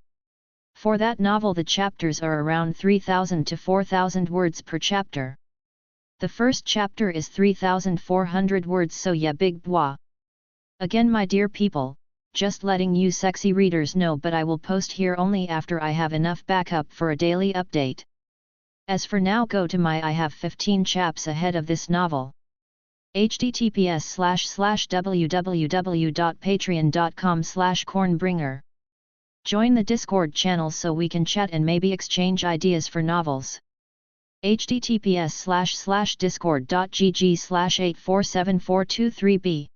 For that novel the chapters are around 3,000 to 4,000 words per chapter. The first chapter is 3,400 words, so yeah, big blah. Again my dear people, just letting you sexy readers know, but I will post here only after I have enough backup for a daily update. As for now, go to my I have 15 chaps ahead of this novel. https://www.patreon.com/cornbringer. Join the Discord channel so we can chat and maybe exchange ideas for novels. https://discord.gg/8474423b.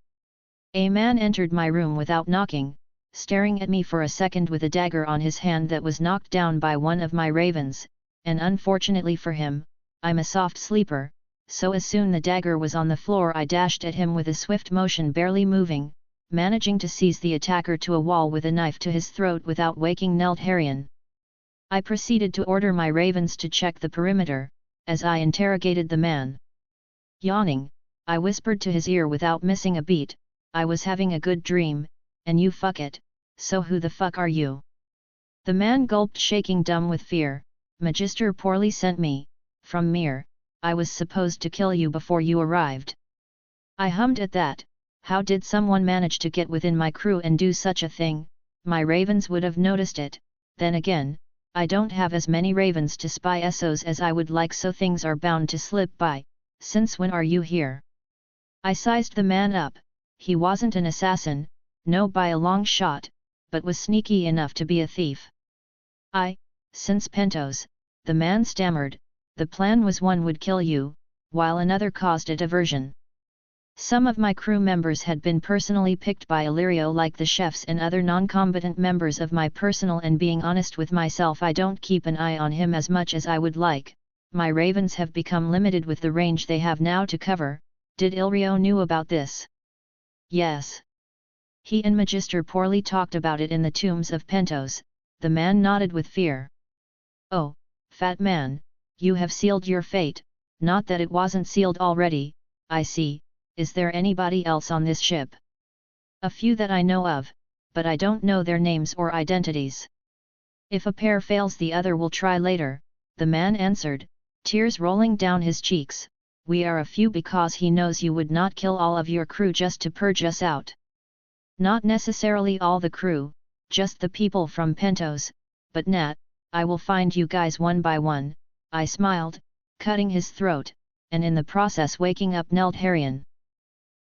A man entered my room without knocking, staring at me for a second with a dagger on his hand that was knocked down by one of my ravens, and unfortunately for him, I'm a soft sleeper. So as soon the dagger was on the floor I dashed at him with a swift motion, barely moving, managing to seize the attacker to a wall with a knife to his throat without waking Nelt Haran. I proceeded to order my ravens to check the perimeter, as I interrogated the man. Yawning, I whispered to his ear without missing a beat, I was having a good dream, and you fuck it, so who the fuck are you? The man gulped, shaking dumb with fear. Magister Pomery sent me, from Mir. I was supposed to kill you before you arrived. I hummed at that, How did someone manage to get within my crew and do such a thing? My ravens would have noticed it. Then again, I don't have as many ravens to spy Essos as I would like, so things are bound to slip by. Since when are you here? I sized the man up. He wasn't an assassin, no by a long shot, but was sneaky enough to be a thief. Since Pentos, the man stammered. The plan was one would kill you, while another caused a diversion. Some of my crew members had been personally picked by Illyrio, like the chefs and other non-combatant members of my personnel, and being honest with myself, I don't keep an eye on him as much as I would like. My ravens have become limited with the range they have now to cover. Did Illyrio knew about this? Yes. He and Magister Pomery talked about it in the tombs of Pentos. The man nodded with fear. Oh, fat man, you have sealed your fate. Not that it wasn't sealed already, I see. Is there anybody else on this ship? A few that I know of, but I don't know their names or identities. If a pair fails, the other will try later, the man answered, tears rolling down his cheeks. We are a few because he knows you would not kill all of your crew just to purge us out. Not necessarily all the crew, just the people from Pentos, but Nat, I will find you guys one by one. I smiled, cutting his throat, and in the process waking up Nelt Haran.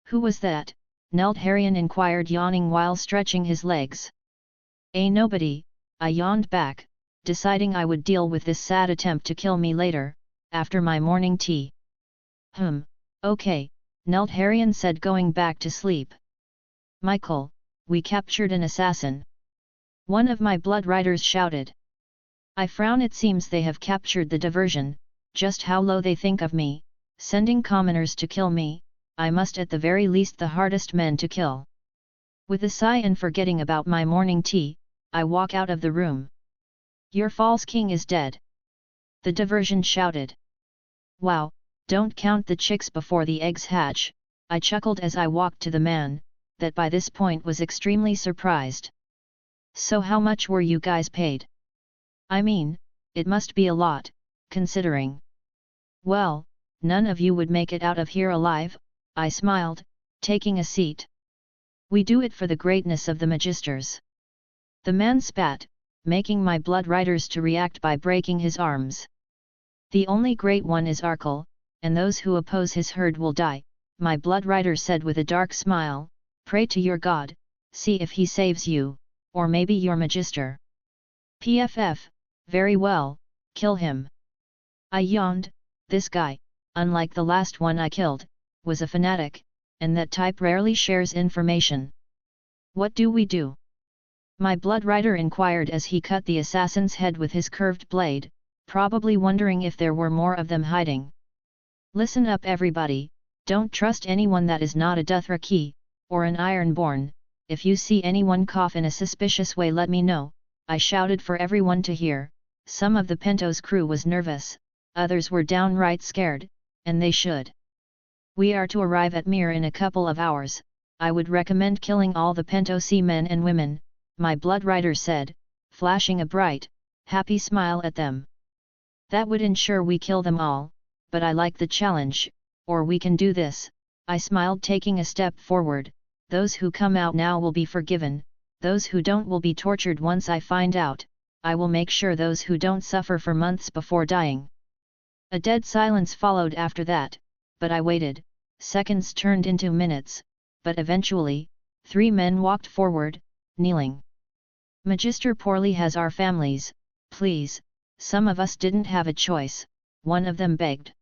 Who was that? Nelt Haran inquired, yawning while stretching his legs. Nobody, I yawned back, deciding I would deal with this sad attempt to kill me later, after my morning tea. Okay, Nelt Haran said, going back to sleep. Michael, we captured an assassin. One of my blood riders shouted. I frown. It seems they have captured the diversion. Just how low they think of me, sending commoners to kill me. I must at the very least the hardest men to kill. With a sigh and forgetting about my morning tea, I walk out of the room. Your false king is dead. The diversion shouted. Wow, don't count the chicks before the eggs hatch, I chuckled as I walked to the man, that by this point was extremely surprised. So how much were you guys paid? I mean, it must be a lot, considering. Well, none of you would make it out of here alive, I smiled, taking a seat. We do it for the greatness of the Magisters. The man spat, making my blood riders to react by breaking his arms. The only great one is Arkell, and those who oppose his herd will die, my blood rider said with a dark smile. Pray to your god, see if he saves you, or maybe your Magister. PFF, very well, kill him. I yawned. This guy, unlike the last one I killed, was a fanatic, and that type rarely shares information. What do we do? My blood rider inquired as he cut the assassin's head with his curved blade, probably wondering if there were more of them hiding. Listen up everybody, don't trust anyone that is not a Dothraki, or an Ironborn. If you see anyone cough in a suspicious way, let me know, I shouted for everyone to hear. Some of the Pentos crew was nervous, others were downright scared, and they should. We are to arrive at Mir in a couple of hours. I would recommend killing all the Pentosi men and women, my blood rider said, flashing a bright, happy smile at them. That would ensure we kill them all, but I like the challenge, or we can do this, I smiled, taking a step forward. Those who come out now will be forgiven, those who don't will be tortured once I find out. I will make sure those who don't suffer for months before dying. A dead silence followed after that, but I waited. Seconds turned into minutes, but eventually, 3 men walked forward, kneeling. Magister Pomery has our families, please. Some of us didn't have a choice, one of them begged.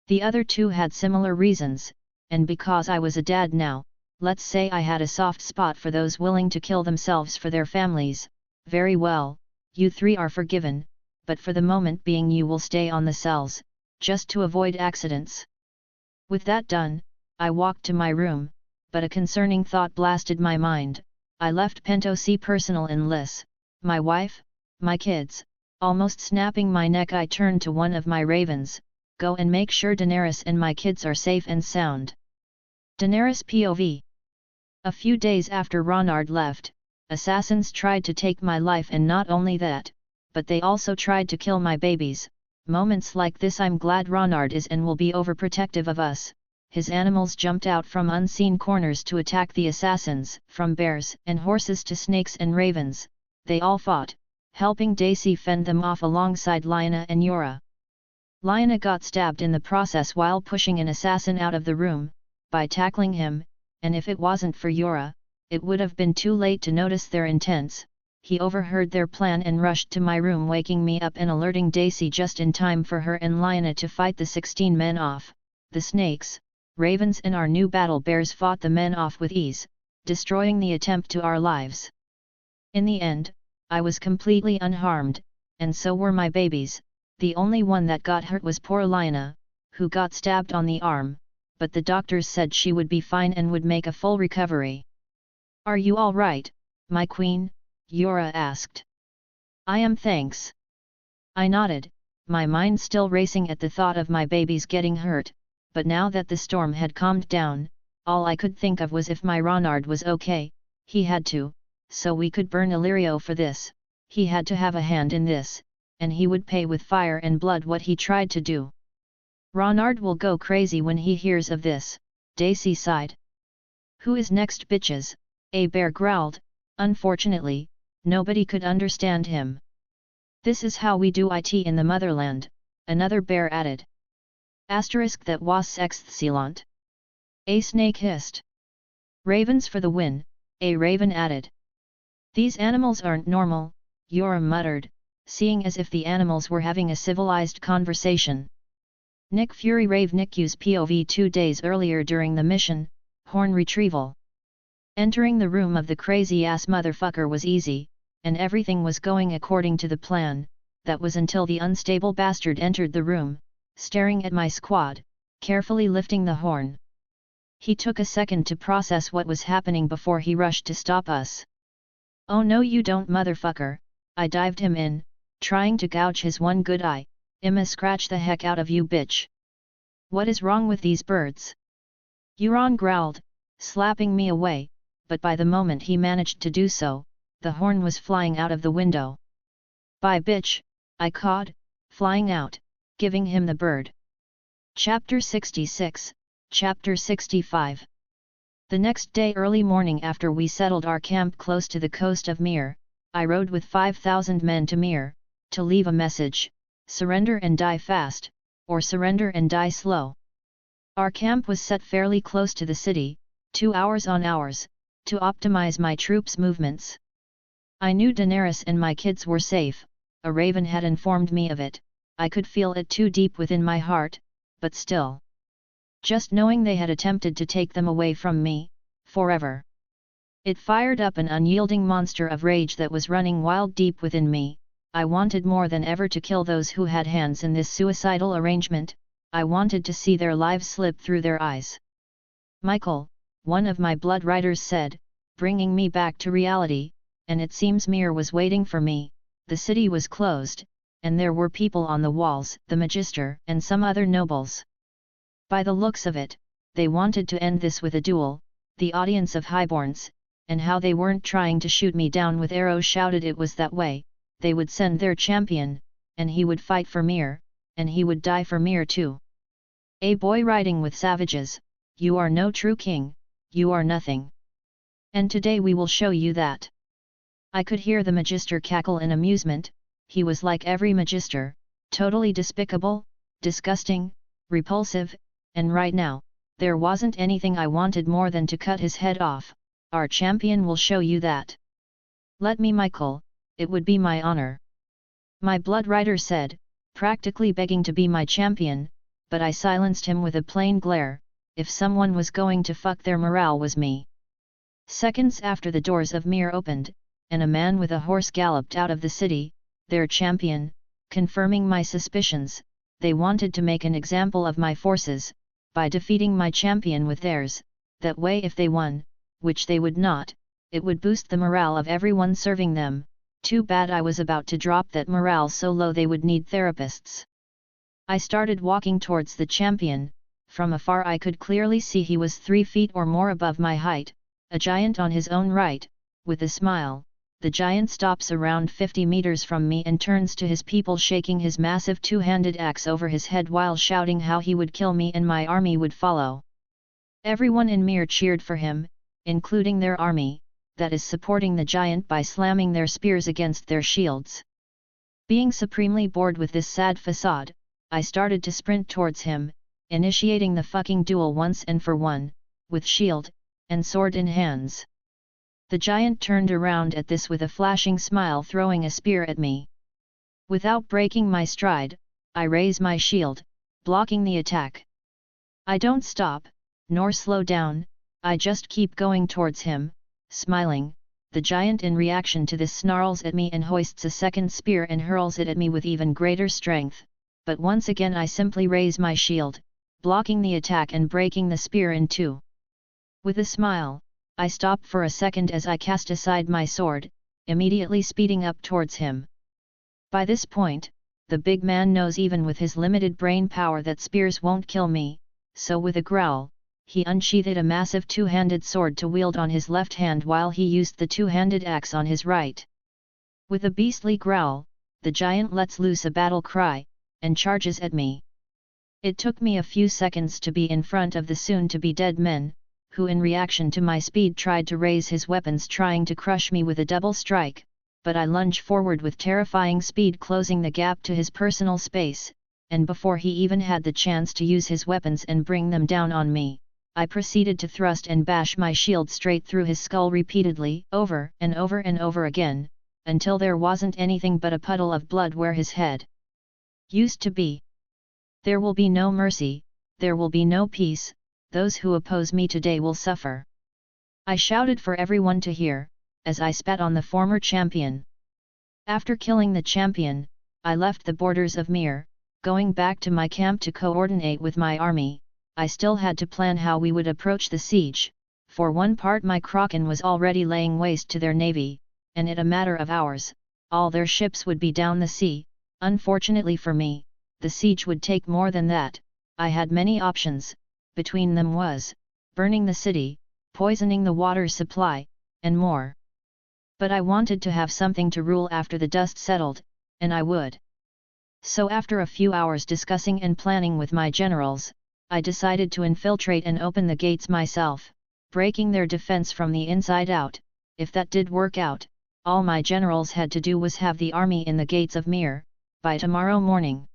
The other 2 had similar reasons, and because I was a dad now, let's say I had a soft spot for those willing to kill themselves for their families. Very well, you 3 are forgiven, but for the moment being you will stay on the cells, just to avoid accidents. With that done, I walked to my room, but a concerning thought blasted my mind. I left Pentosi personnel in Liss, my wife, my kids. Almost snapping my neck, I turned to one of my ravens. Go and make sure Daenerys and my kids are safe and sound. Daenerys POV. A few days after Ronard left, assassins tried to take my life, and not only that, but they also tried to kill my babies. Moments like this I'm glad Ronard is and will be overprotective of us. his animals jumped out from unseen corners to attack the assassins, from bears and horses to snakes and ravens, they all fought, helping Dacey fend them off alongside Lyanna and Euron. Lyanna got stabbed in the process while pushing an assassin out of the room, by tackling him, and if it wasn't for Euron, it would have been too late to notice their intents. He overheard their plan and rushed to my room, waking me up and alerting Dacey just in time for her and Lyanna to fight the 16 men off. The snakes, ravens and our new battle bears fought the men off with ease, destroying the attempt to our lives. In the end, I was completely unharmed, and so were my babies. The only one that got hurt was poor Lyanna, who got stabbed on the arm, but the doctors said she would be fine and would make a full recovery. "Are you all right, my queen?" Euron asked. "I am, thanks." I nodded, my mind still racing at the thought of my babies getting hurt, but now that the storm had calmed down, all I could think of was if my Ronard was okay. He had to, so we could burn Illyrio for this. He had to have a hand in this, and he would pay with fire and blood what he tried to do. "Ronard will go crazy when he hears of this," Dacey sighed. "Who is next, bitches?" a bear growled. Unfortunately, nobody could understand him. "This is how we do it in the motherland," another bear added. That was excellent. A snake hissed. "Ravens for the win," a raven added. "These animals aren't normal," Euron muttered, seeing as if the animals were having a civilized conversation. Nick Fury Rave Nick's POV 2 days earlier during the mission, horn retrieval. Entering the room of the crazy-ass motherfucker was easy, and everything was going according to the plan. That was until the unstable bastard entered the room, staring at my squad, carefully lifting the horn. He took a second to process what was happening before he rushed to stop us. "Oh no you don't, motherfucker," I dived him in, trying to gouge his one good eye. "I'ma scratch the heck out of you, bitch. What is wrong with these birds?" Euron growled, slapping me away, but by the moment he managed to do so, the horn was flying out of the window. "Bye bitch," I cawed, flying out, giving him the bird. Chapter 66, Chapter 65. The next day early morning after we settled our camp close to the coast of Mir, I rode with 5,000 men to Mir, to leave a message: surrender and die fast, or surrender and die slow. Our camp was set fairly close to the city, 2 hours on ours, to optimize my troops' movements. I knew Daenerys and my kids were safe, a raven had informed me of it. I could feel it too deep within my heart, but still. Just knowing they had attempted to take them away from me, forever. It fired up an unyielding monster of rage that was running wild deep within me. I wanted more than ever to kill those who had hands in this suicidal arrangement. I wanted to see their lives slip through their eyes. "Michael," one of my blood riders said, bringing me back to reality, and it seems Mir was waiting for me. The city was closed, and there were people on the walls, the Magister and some other nobles. By the looks of it, they wanted to end this with a duel. The audience of highborns, and how they weren't trying to shoot me down with arrows, shouted it was that way. They would send their champion, and he would fight for Mir, and he would die for Mir too. "A boy riding with savages, you are no true king, you are nothing. And today we will show you that." I could hear the Magister cackle in amusement. He was like every Magister, totally despicable, disgusting, repulsive, and right now, there wasn't anything I wanted more than to cut his head off. "Our champion will show you that. Let me, Michael, it would be my honor," my blood rider said, practically begging to be my champion, but I silenced him with a plain glare. If someone was going to fuck their morale was me. Seconds after the doors of Mir opened, and a man with a horse galloped out of the city, their champion, confirming my suspicions. They wanted to make an example of my forces, by defeating my champion with theirs. That way if they won, which they would not, it would boost the morale of everyone serving them. Too bad I was about to drop that morale so low they would need therapists. I started walking towards the champion. From afar I could clearly see he was 3 feet or more above my height, a giant on his own right. With a smile, the giant stops around 50 meters from me and turns to his people, shaking his massive 2-handed axe over his head while shouting how he would kill me and my army would follow. Everyone in Mir cheered for him, including their army, that is supporting the giant by slamming their spears against their shields. Being supremely bored with this sad facade, I started to sprint towards him, initiating the fucking duel once and for one, with shield and sword in hands. The giant turned around at this with a flashing smile, throwing a spear at me. Without breaking my stride, I raise my shield, blocking the attack. I don't stop, nor slow down, I just keep going towards him, smiling. The giant in reaction to this snarls at me and hoists a second spear and hurls it at me with even greater strength, but once again I simply raise my shield, blocking the attack and breaking the spear in two. With a smile, I stop for a second as I cast aside my sword, immediately speeding up towards him. By this point, the big man knows even with his limited brain power that spears won't kill me, so with a growl, he unsheathed a massive two-handed sword to wield on his left hand while he used the two-handed axe on his right. With a beastly growl, the giant lets loose a battle cry, and charges at me. It took me a few seconds to be in front of the soon-to-be dead men, who in reaction to my speed tried to raise his weapons trying to crush me with a double strike, but I lunged forward with terrifying speed, closing the gap to his personal space, and before he even had the chance to use his weapons and bring them down on me, I proceeded to thrust and bash my shield straight through his skull repeatedly, over and over and over again, until there wasn't anything but a puddle of blood where his head used to be. There will be no mercy, there will be no peace, those who oppose me today will suffer. I shouted for everyone to hear, as I spat on the former champion. After killing the champion, I left the borders of Mir, going back to my camp to coordinate with my army. I still had to plan how we would approach the siege. For one part, my Kraken was already laying waste to their navy, and in a matter of hours, all their ships would be down the sea. Unfortunately for me, the siege would take more than that. I had many options, between them was, burning the city, poisoning the water supply, and more. But I wanted to have something to rule after the dust settled, and I would. So after a few hours discussing and planning with my generals, I decided to infiltrate and open the gates myself, breaking their defense from the inside out. If that did work out, all my generals had to do was have the army in the gates of Mir, by tomorrow morning.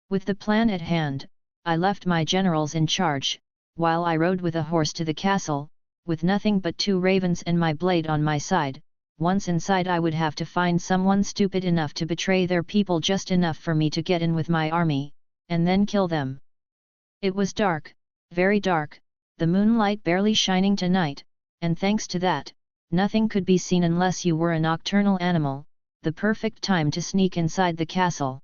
With the plan at hand, I left my generals in charge, while I rode with a horse to the castle, with nothing but 2 ravens and my blade on my side. Once inside, I would have to find someone stupid enough to betray their people just enough for me to get in with my army, and then kill them. It was dark, very dark, the moonlight barely shining tonight, and thanks to that, nothing could be seen unless you were a nocturnal animal, the perfect time to sneak inside the castle.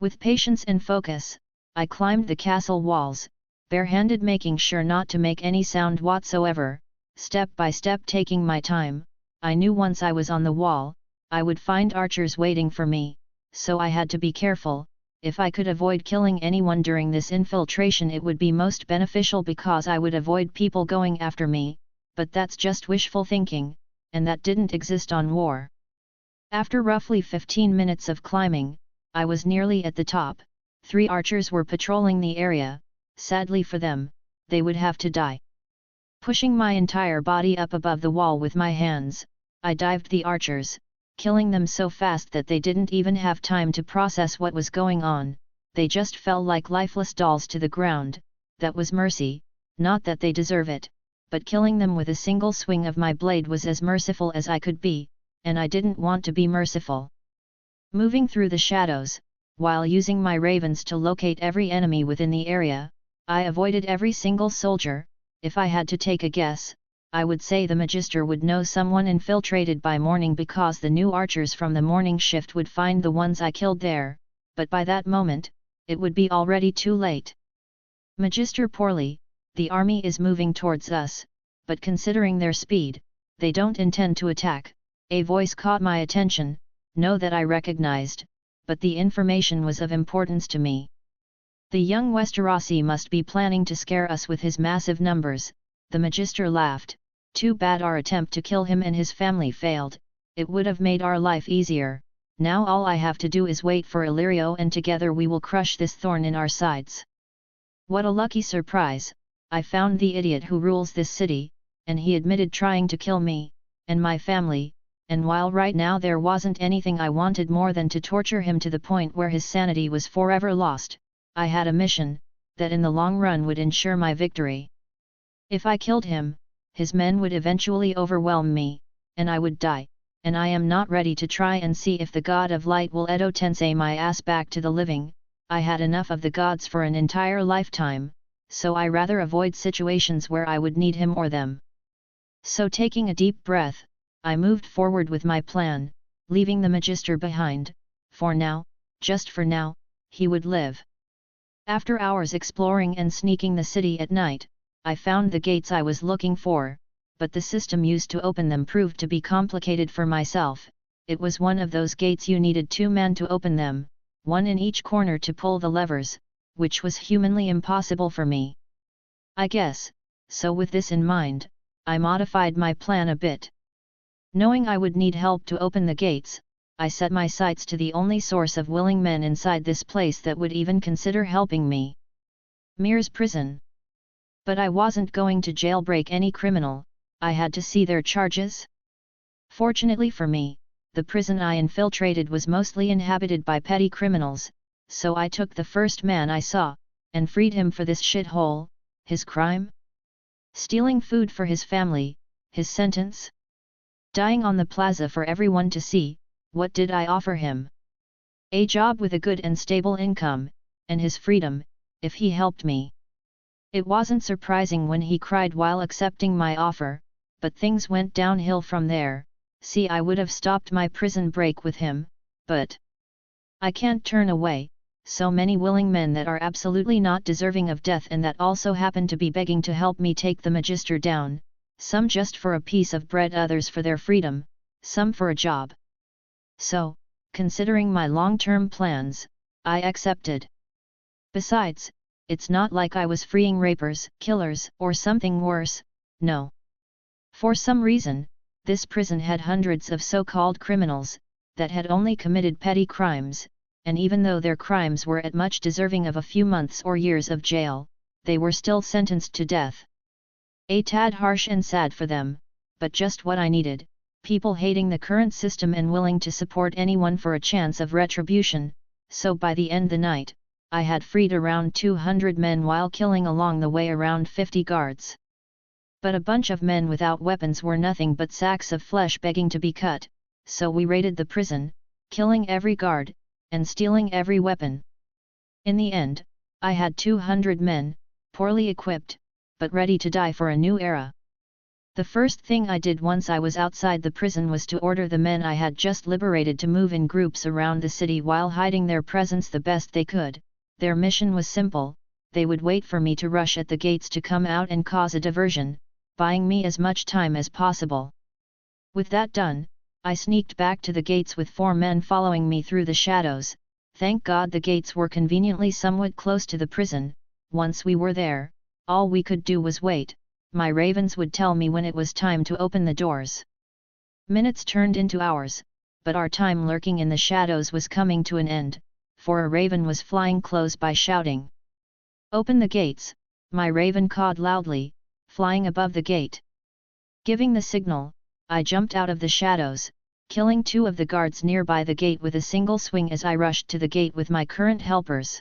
With patience and focus, I climbed the castle walls, barehanded, making sure not to make any sound whatsoever, step by step taking my time. I knew once I was on the wall, I would find archers waiting for me, so I had to be careful. If I could avoid killing anyone during this infiltration, it would be most beneficial because I would avoid people going after me, but that's just wishful thinking, and that didn't exist on War. After roughly 15 minutes of climbing, I was nearly at the top. 3 archers were patrolling the area. Sadly for them, they would have to die. Pushing my entire body up above the wall with my hands, I dived the archers, killing them so fast that they didn't even have time to process what was going on. They just fell like lifeless dolls to the ground. That was mercy, not that they deserve it, but killing them with a single swing of my blade was as merciful as I could be, and I didn't want to be merciful. Moving through the shadows, while using my ravens to locate every enemy within the area, I avoided every single soldier. If I had to take a guess, I would say the Magister would know someone infiltrated by morning because the new archers from the morning shift would find the ones I killed there, but by that moment, it would be already too late. Magister, poorly, the army is moving towards us, but considering their speed, they don't intend to attack. A voice caught my attention, no that I recognized, but the information was of importance to me. The young Westerosi must be planning to scare us with his massive numbers. The Magister laughed. Too bad our attempt to kill him and his family failed. It would have made our life easier. Now all I have to do is wait for Illyrio, and together we will crush this thorn in our sides. What a lucky surprise! I found the idiot who rules this city, and he admitted trying to kill me, and my family, and while right now there wasn't anything I wanted more than to torture him to the point where his sanity was forever lost, I had a mission, that in the long run would ensure my victory. If I killed him, his men would eventually overwhelm me, and I would die, and I am not ready to try and see if the God of Light will Edo Tensei my ass back to the living. I had enough of the gods for an entire lifetime, so I rather avoid situations where I would need him or them. So taking a deep breath, I moved forward with my plan, leaving the Magister behind. For now, just for now, he would live. After hours exploring and sneaking the city at night, I found the gates I was looking for, but the system used to open them proved to be complicated for myself. It was one of those gates you needed 2 men to open them, one in each corner to pull the levers, which was humanly impossible for me. I guess, so with this in mind, I modified my plan a bit. Knowing I would need help to open the gates, I set my sights to the only source of willing men inside this place that would even consider helping me. Mir's prison. But I wasn't going to jailbreak any criminal, I had to see their charges. Fortunately for me, the prison I infiltrated was mostly inhabited by petty criminals, so I took the first man I saw, and freed him for this shithole. His crime? Stealing food for his family. His sentence? Dying on the plaza for everyone to see. What did I offer him? A job with a good and stable income, and his freedom, if he helped me. It wasn't surprising when he cried while accepting my offer, but things went downhill from there. See, I would have stopped my prison break with him, but I can't turn away so many willing men that are absolutely not deserving of death and that also happen to be begging to help me take the Magister down, some just for a piece of bread, others for their freedom, some for a job. So, considering my long-term plans, I accepted. Besides, it's not like I was freeing rapers, killers, or something worse, no. For some reason, this prison had hundreds of so-called criminals, that had only committed petty crimes, and even though their crimes were at much deserving of a few months or years of jail, they were still sentenced to death. A tad harsh and sad for them, but just what I needed, people hating the current system and willing to support anyone for a chance of retribution. So by the end of the night, I had freed around 200 men while killing along the way around 50 guards. But a bunch of men without weapons were nothing but sacks of flesh begging to be cut, so we raided the prison, killing every guard, and stealing every weapon. In the end, I had 200 men, poorly equipped, but ready to die for a new era. The first thing I did once I was outside the prison was to order the men I had just liberated to move in groups around the city while hiding their presence the best they could. Their mission was simple: they would wait for me to rush at the gates to come out and cause a diversion, buying me as much time as possible. With that done, I sneaked back to the gates with 4 men following me through the shadows. Thank God the gates were conveniently somewhat close to the prison. Once we were there, all we could do was wait. My ravens would tell me when it was time to open the doors. Minutes turned into hours, but our time lurking in the shadows was coming to an end, for a raven was flying close by shouting, "Open the gates!" My raven cawed loudly, flying above the gate. Giving the signal, I jumped out of the shadows, killing 2 of the guards nearby the gate with a single swing as I rushed to the gate with my current helpers.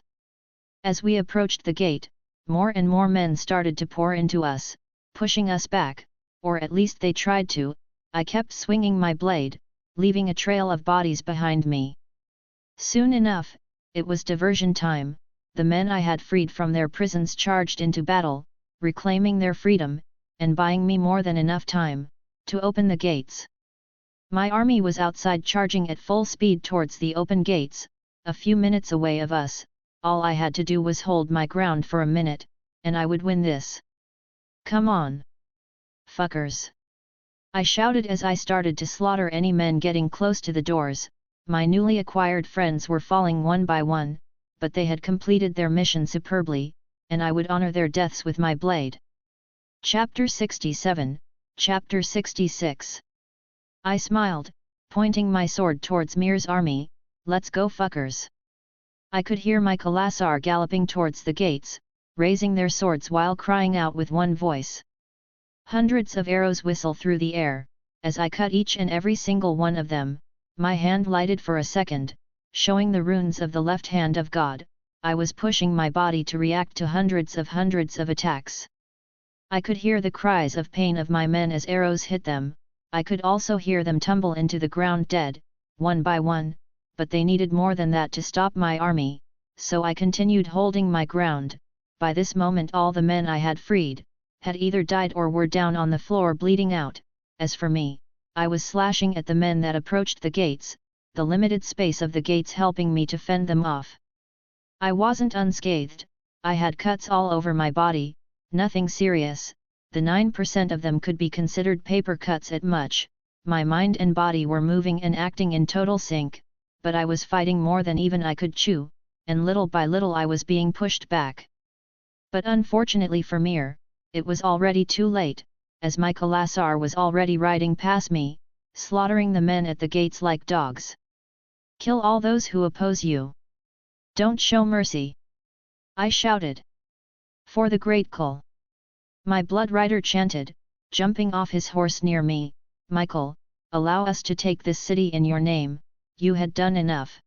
As we approached the gate, more and more men started to pour into us, pushing us back, or at least they tried to. I kept swinging my blade, leaving a trail of bodies behind me. Soon enough, it was diversion time. The men I had freed from their prisons charged into battle, reclaiming their freedom, and buying me more than enough time to open the gates. My army was outside charging at full speed towards the open gates, a few minutes away of us. All I had to do was hold my ground for a minute, and I would win this. "Come on, fuckers!" I shouted as I started to slaughter any men getting close to the doors. My newly acquired friends were falling one by one, but they had completed their mission superbly, and I would honor their deaths with my blade. Chapter 67, Chapter 66. I smiled, pointing my sword towards Mir's army. "Let's go, fuckers!" I could hear my Khalasar galloping towards the gates, raising their swords while crying out with one voice. Hundreds of arrows whistle through the air. As I cut each and every single one of them, my hand lighted for a second, showing the runes of the left hand of God. I was pushing my body to react to hundreds of attacks. I could hear the cries of pain of my men as arrows hit them. I could also hear them tumble into the ground dead, one by one, but they needed more than that to stop my army, so I continued holding my ground. By this moment all the men I had freed, had either died or were down on the floor bleeding out. As for me, I was slashing at the men that approached the gates, the limited space of the gates helping me to fend them off. I wasn't unscathed, I had cuts all over my body, nothing serious, the 9% of them could be considered paper cuts at much. My mind and body were moving and acting in total sync, but I was fighting more than even I could chew, and little by little I was being pushed back. But unfortunately for Mir, it was already too late, as my Khalasar was already riding past me, slaughtering the men at the gates like dogs. Kill all those who oppose you. Don't show mercy! I shouted. For the great Khal! My blood rider chanted, jumping off his horse near me. Michael, allow us to take this city in your name, you had done enough.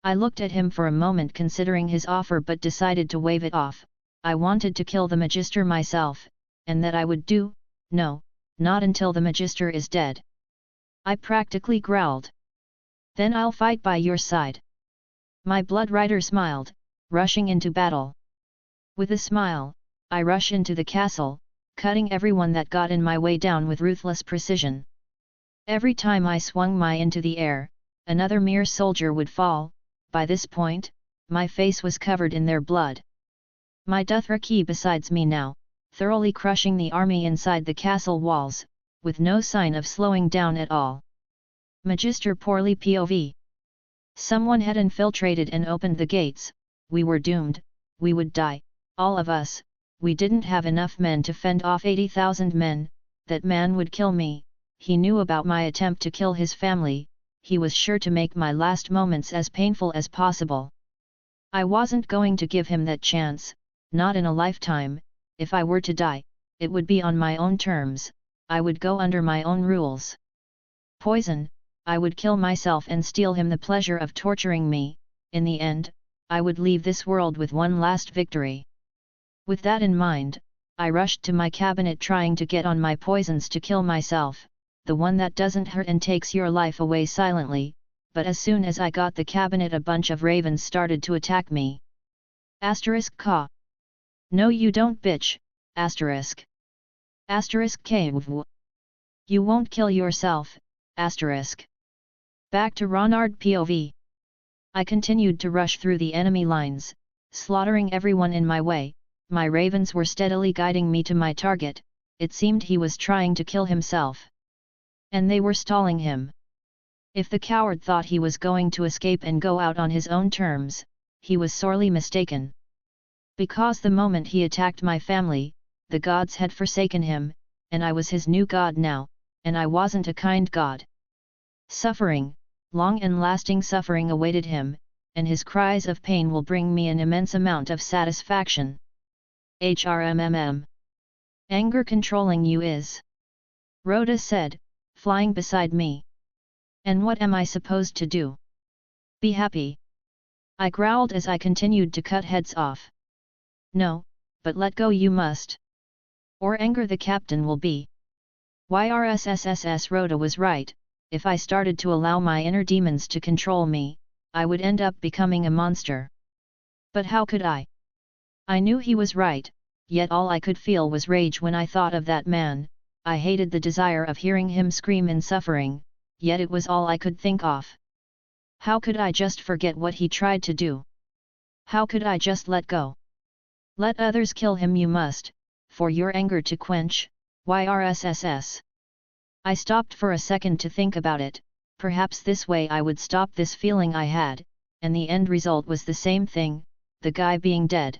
I looked at him for a moment considering his offer but decided to wave it off. I wanted to kill the Magister myself, and that I would do, no, not until the Magister is dead. I practically growled. Then I'll fight by your side. My blood rider smiled, rushing into battle. With a smile, I rush into the castle, cutting everyone that got in my way down with ruthless precision. Every time I swung my into the air, another Mir soldier would fall. By this point, my face was covered in their blood. My Dothraki besides me now, thoroughly crushing the army inside the castle walls, with no sign of slowing down at all. Magister Pomery POV. Someone had infiltrated and opened the gates. We were doomed, we would die, all of us. We didn't have enough men to fend off 80,000 men. That man would kill me. He knew about my attempt to kill his family. He was sure to make my last moments as painful as possible. I wasn't going to give him that chance, not in a lifetime. If I were to die, it would be on my own terms. I would go under my own rules. Poison, I would kill myself and steal him the pleasure of torturing me. In the end, I would leave this world with one last victory. With that in mind, I rushed to my cabinet trying to get on my poisons to kill myself, the one that doesn't hurt and takes your life away silently, but as soon as I got the cabinet a bunch of ravens started to attack me. Caw. No you don't bitch, asterisk. Asterisk KW. You won't kill yourself, asterisk. Back to Ronard POV. I continued to rush through the enemy lines, slaughtering everyone in my way. My ravens were steadily guiding me to my target. It seemed he was trying to kill himself. And they were stalling him. If the coward thought he was going to escape and go out on his own terms, he was sorely mistaken. Because the moment he attacked my family, the gods had forsaken him, and I was his new god now, and I wasn't a kind god. Suffering, long and lasting suffering awaited him, and his cries of pain will bring me an immense amount of satisfaction. HRMMM. Anger controlling you is. Rhoda said, flying beside me. And what am I supposed to do? Be happy. I growled as I continued to cut heads off. No, but let go you must. Or anger the captain will be. YRSSSS Rhoda was right, if I started to allow my inner demons to control me, I would end up becoming a monster. But how could I? I knew he was right, yet all I could feel was rage when I thought of that man. I hated the desire of hearing him scream in suffering, yet it was all I could think of. How could I just forget what he tried to do? How could I just let go? Let others kill him you must, for your anger to quench, YRSSS. I stopped for a second to think about it. Perhaps this way I would stop this feeling I had, and the end result was the same thing, the guy being dead.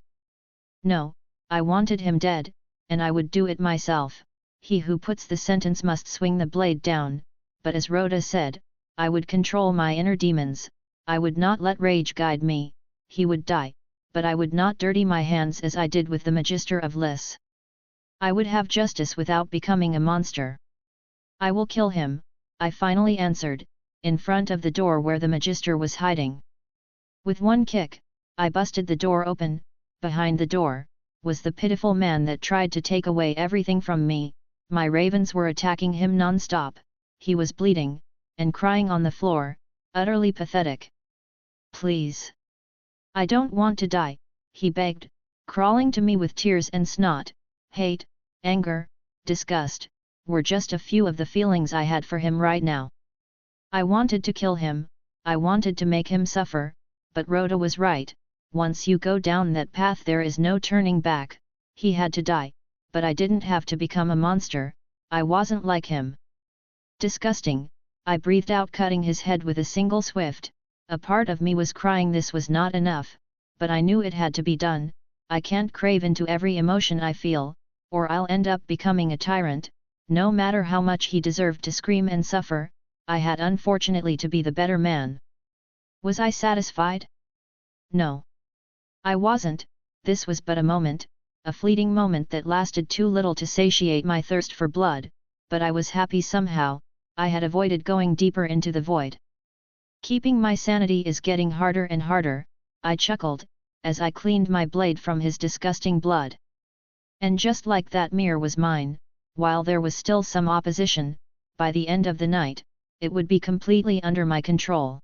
No, I wanted him dead, and I would do it myself. He who puts the sentence must swing the blade down, but as Rhoda said, I would control my inner demons, I would not let rage guide me. He would die, but I would not dirty my hands as I did with the Magister of Liss. I would have justice without becoming a monster. I will kill him, I finally answered, in front of the door where the Magister was hiding. With one kick, I busted the door open. Behind the door was the pitiful man that tried to take away everything from me. My ravens were attacking him non-stop, he was bleeding, and crying on the floor, utterly pathetic. "Please. I don't want to die," he begged, crawling to me with tears and snot. Hate, anger, disgust, were just a few of the feelings I had for him right now. I wanted to kill him, I wanted to make him suffer, but Rhoda was right, once you go down that path there is no turning back. He had to die, but I didn't have to become a monster, I wasn't like him. Disgusting, I breathed out, cutting his head with a single swift. A part of me was crying this was not enough, but I knew it had to be done. I can't crave into every emotion I feel, or I'll end up becoming a tyrant. No matter how much he deserved to scream and suffer, I had unfortunately to be the better man. Was I satisfied? No. I wasn't. This was but a moment, a fleeting moment that lasted too little to satiate my thirst for blood, but I was happy somehow. I had avoided going deeper into the void. Keeping my sanity is getting harder and harder, I chuckled, as I cleaned my blade from his disgusting blood. And just like that, Mir was mine. While there was still some opposition, by the end of the night, it would be completely under my control.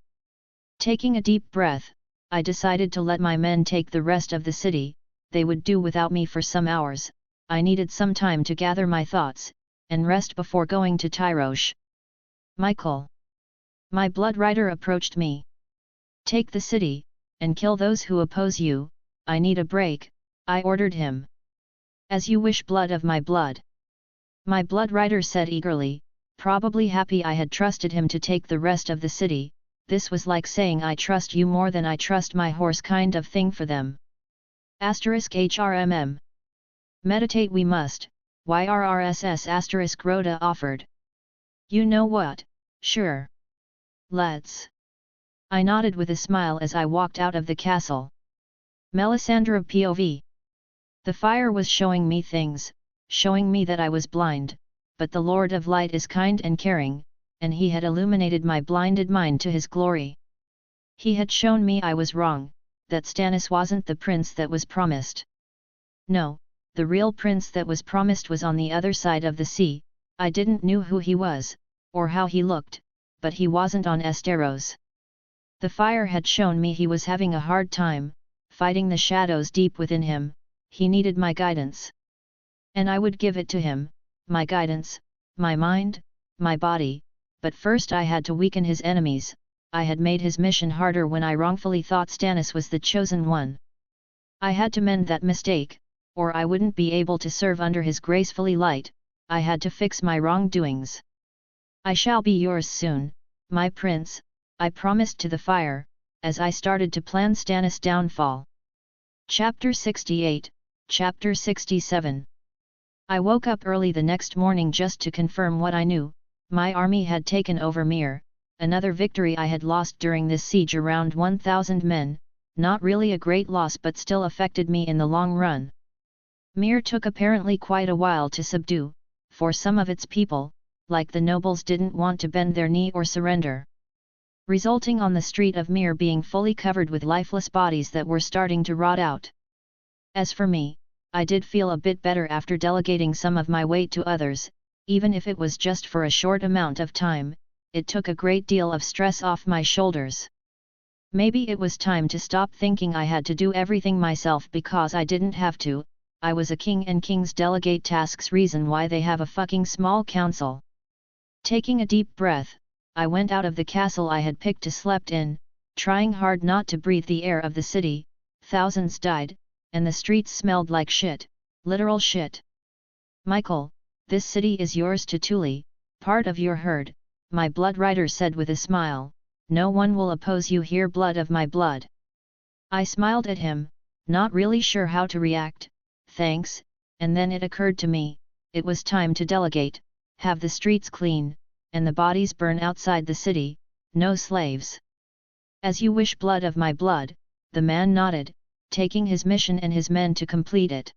Taking a deep breath, I decided to let my men take the rest of the city. They would do without me for some hours. I needed some time to gather my thoughts, and rest before going to Tyrosh. "Michael." My blood rider approached me. "Take the city, and kill those who oppose you. I need a break," I ordered him. "As you wish, blood of my blood." My blood rider said eagerly, probably happy I had trusted him to take the rest of the city. This was like saying I trust you more than I trust my horse kind of thing for them. *HRMM. Meditate we must, YRRSS Rhoda offered. "You know what, sure. Let's." I nodded with a smile as I walked out of the castle. Melisandre POV. The fire was showing me things, showing me that I was blind, but the Lord of Light is kind and caring, and he had illuminated my blinded mind to his glory. He had shown me I was wrong, that Stannis wasn't the prince that was promised. No, the real prince that was promised was on the other side of the sea. I didn't know who he was, or how he looked, but he wasn't on Esteros. The fire had shown me he was having a hard time, fighting the shadows deep within him. He needed my guidance. And I would give it to him, my guidance, my mind, my body, but first I had to weaken his enemies. I had made his mission harder when I wrongfully thought Stannis was the chosen one. I had to mend that mistake, or I wouldn't be able to serve under his gracefully light. I had to fix my wrongdoings. "I shall be yours soon, my prince," I promised to the fire, as I started to plan Stannis' downfall. Chapter 68, Chapter 67. I woke up early the next morning just to confirm what I knew. My army had taken over Mir, another victory I had lost during this siege, around 1,000 men, not really a great loss but still affected me in the long run. Mir took apparently quite a while to subdue, for some of its people, like the nobles, didn't want to bend their knee or surrender, resulting on the street of Mir being fully covered with lifeless bodies that were starting to rot out. As for me, I did feel a bit better after delegating some of my weight to others, even if it was just for a short amount of time. It took a great deal of stress off my shoulders. Maybe it was time to stop thinking I had to do everything myself, because I didn't have to. I was a king and kings delegate tasks, reason why they have a fucking small council. Taking a deep breath, I went out of the castle I had picked to slept in, trying hard not to breathe the air of the city. Thousands died, and the streets smelled like shit, literal shit. "Michael, this city is yours to Tuli, part of your herd," my blood rider said with a smile. "No one will oppose you here, blood of my blood." I smiled at him, not really sure how to react. Thanks, and then it occurred to me, it was time to delegate, have the streets clean, and the bodies burn outside the city, no slaves. "As you wish, blood of my blood," the man nodded, taking his mission and his men to complete it.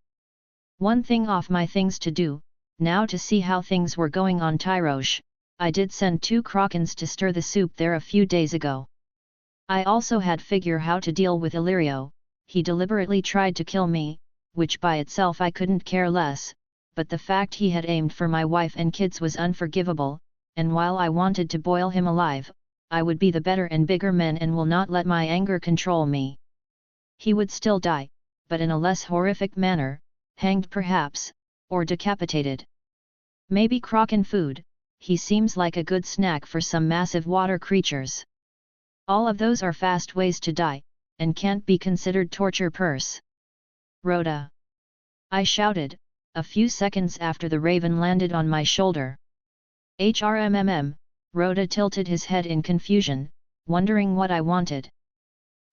One thing off my things to do, now to see how things were going on Tyrosh, I did send 2 Krakens to stir the soup there a few days ago. I also had figure how to deal with Illyrio. He deliberately tried to kill me, which by itself I couldn't care less, but the fact he had aimed for my wife and kids was unforgivable, and while I wanted to boil him alive, I would be the better and bigger man and will not let my anger control me. He would still die, but in a less horrific manner, hanged perhaps, or decapitated. Maybe Kraken food, he seems like a good snack for some massive water creatures. All of those are fast ways to die, and can't be considered torture purse. Rhoda! I shouted, a few seconds after the raven landed on my shoulder. HRMMM, Rhoda tilted his head in confusion, wondering what I wanted.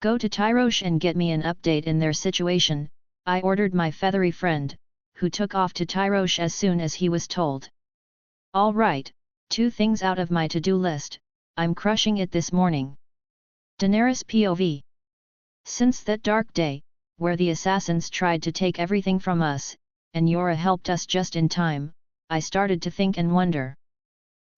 Go to Tyrosh and get me an update in their situation, I ordered my feathery friend, who took off to Tyrosh as soon as he was told. All right, 2 things out of my to-do list, I'm crushing it this morning. Daenerys POV. Since that dark day, where the assassins tried to take everything from us, and Yora helped us just in time, I started to think and wonder.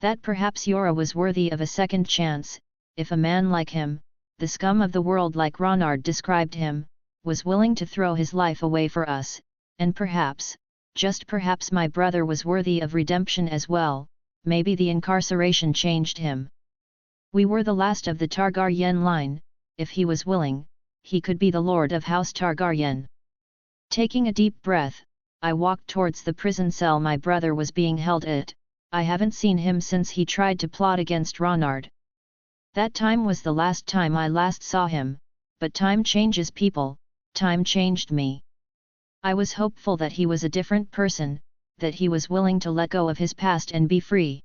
That perhaps Yora was worthy of a second chance, if a man like him, the scum of the world like Ronard described him, was willing to throw his life away for us, and perhaps, just perhaps my brother was worthy of redemption as well, maybe the incarceration changed him. We were the last of the Targaryen line, if he was willing, he could be the Lord of House Targaryen. Taking a deep breath, I walked towards the prison cell my brother was being held at. I haven't seen him since he tried to plot against Ronard. That time was the last time I last saw him, but time changes people, time changed me. I was hopeful that he was a different person, that he was willing to let go of his past and be free.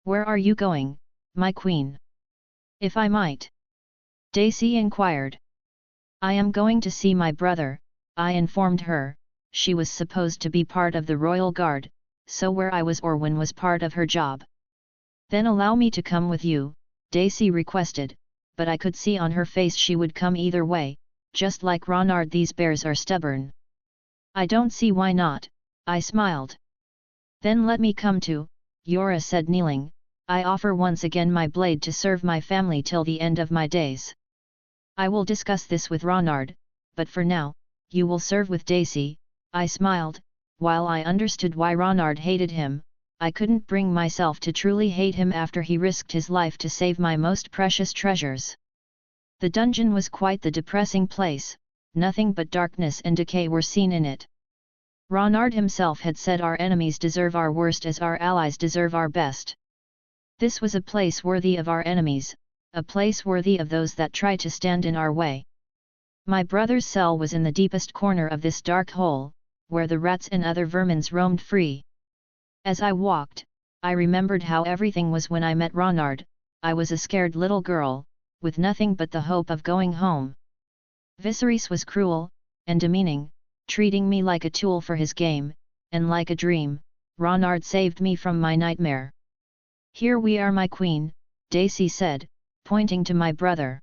Where are you going, my queen? If I might. Dacey inquired. I am going to see my brother, I informed her. She was supposed to be part of the royal guard, so where I was Orwyn was part of her job. Then allow me to come with you, Dacey requested, but I could see on her face she would come either way, just like Ronard. These bears are stubborn. I don't see why not, I smiled. Then let me come too, Yora said kneeling. I offer once again my blade to serve my family till the end of my days. I will discuss this with Ronard, but for now, you will serve with Dacey, I smiled. While I understood why Ronard hated him, I couldn't bring myself to truly hate him after he risked his life to save my most precious treasures. The dungeon was quite the depressing place, nothing but darkness and decay were seen in it. Ronard himself had said our enemies deserve our worst as our allies deserve our best. This was a place worthy of our enemies, a place worthy of those that try to stand in our way. My brother's cell was in the deepest corner of this dark hole, where the rats and other vermins roamed free. As I walked, I remembered how everything was when I met Ronard. I was a scared little girl, with nothing but the hope of going home. Viserys was cruel, and demeaning, treating me like a tool for his game, and like a dream, Ronard saved me from my nightmare. Here we are, my queen, Dacey said, pointing to my brother.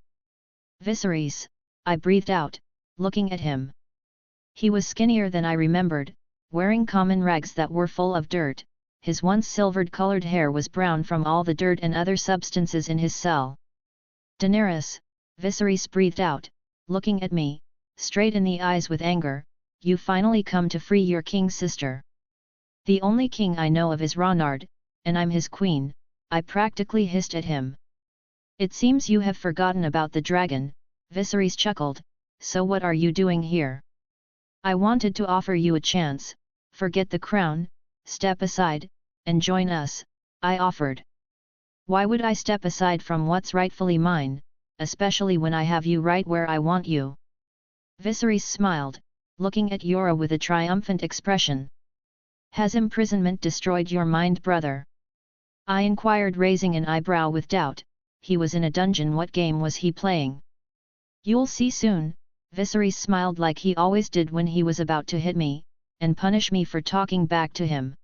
Viserys, I breathed out, looking at him. He was skinnier than I remembered, wearing common rags that were full of dirt. His once silvered-colored hair was brown from all the dirt and other substances in his cell. Daenerys, Viserys breathed out, looking at me, straight in the eyes with anger, you finally come to free your king's sister. The only king I know of is Ronard, and I'm his queen, I practically hissed at him. It seems you have forgotten about the dragon, Viserys chuckled, so what are you doing here? I wanted to offer you a chance, forget the crown, step aside, and join us, I offered. Why would I step aside from what's rightfully mine, especially when I have you right where I want you? Viserys smiled, looking at Yora with a triumphant expression. Has imprisonment destroyed your mind, brother? I inquired, raising an eyebrow with doubt. He was in a dungeon, what game was he playing? You'll see soon, Viserys smiled like he always did when he was about to hit me, and punish me for talking back to him.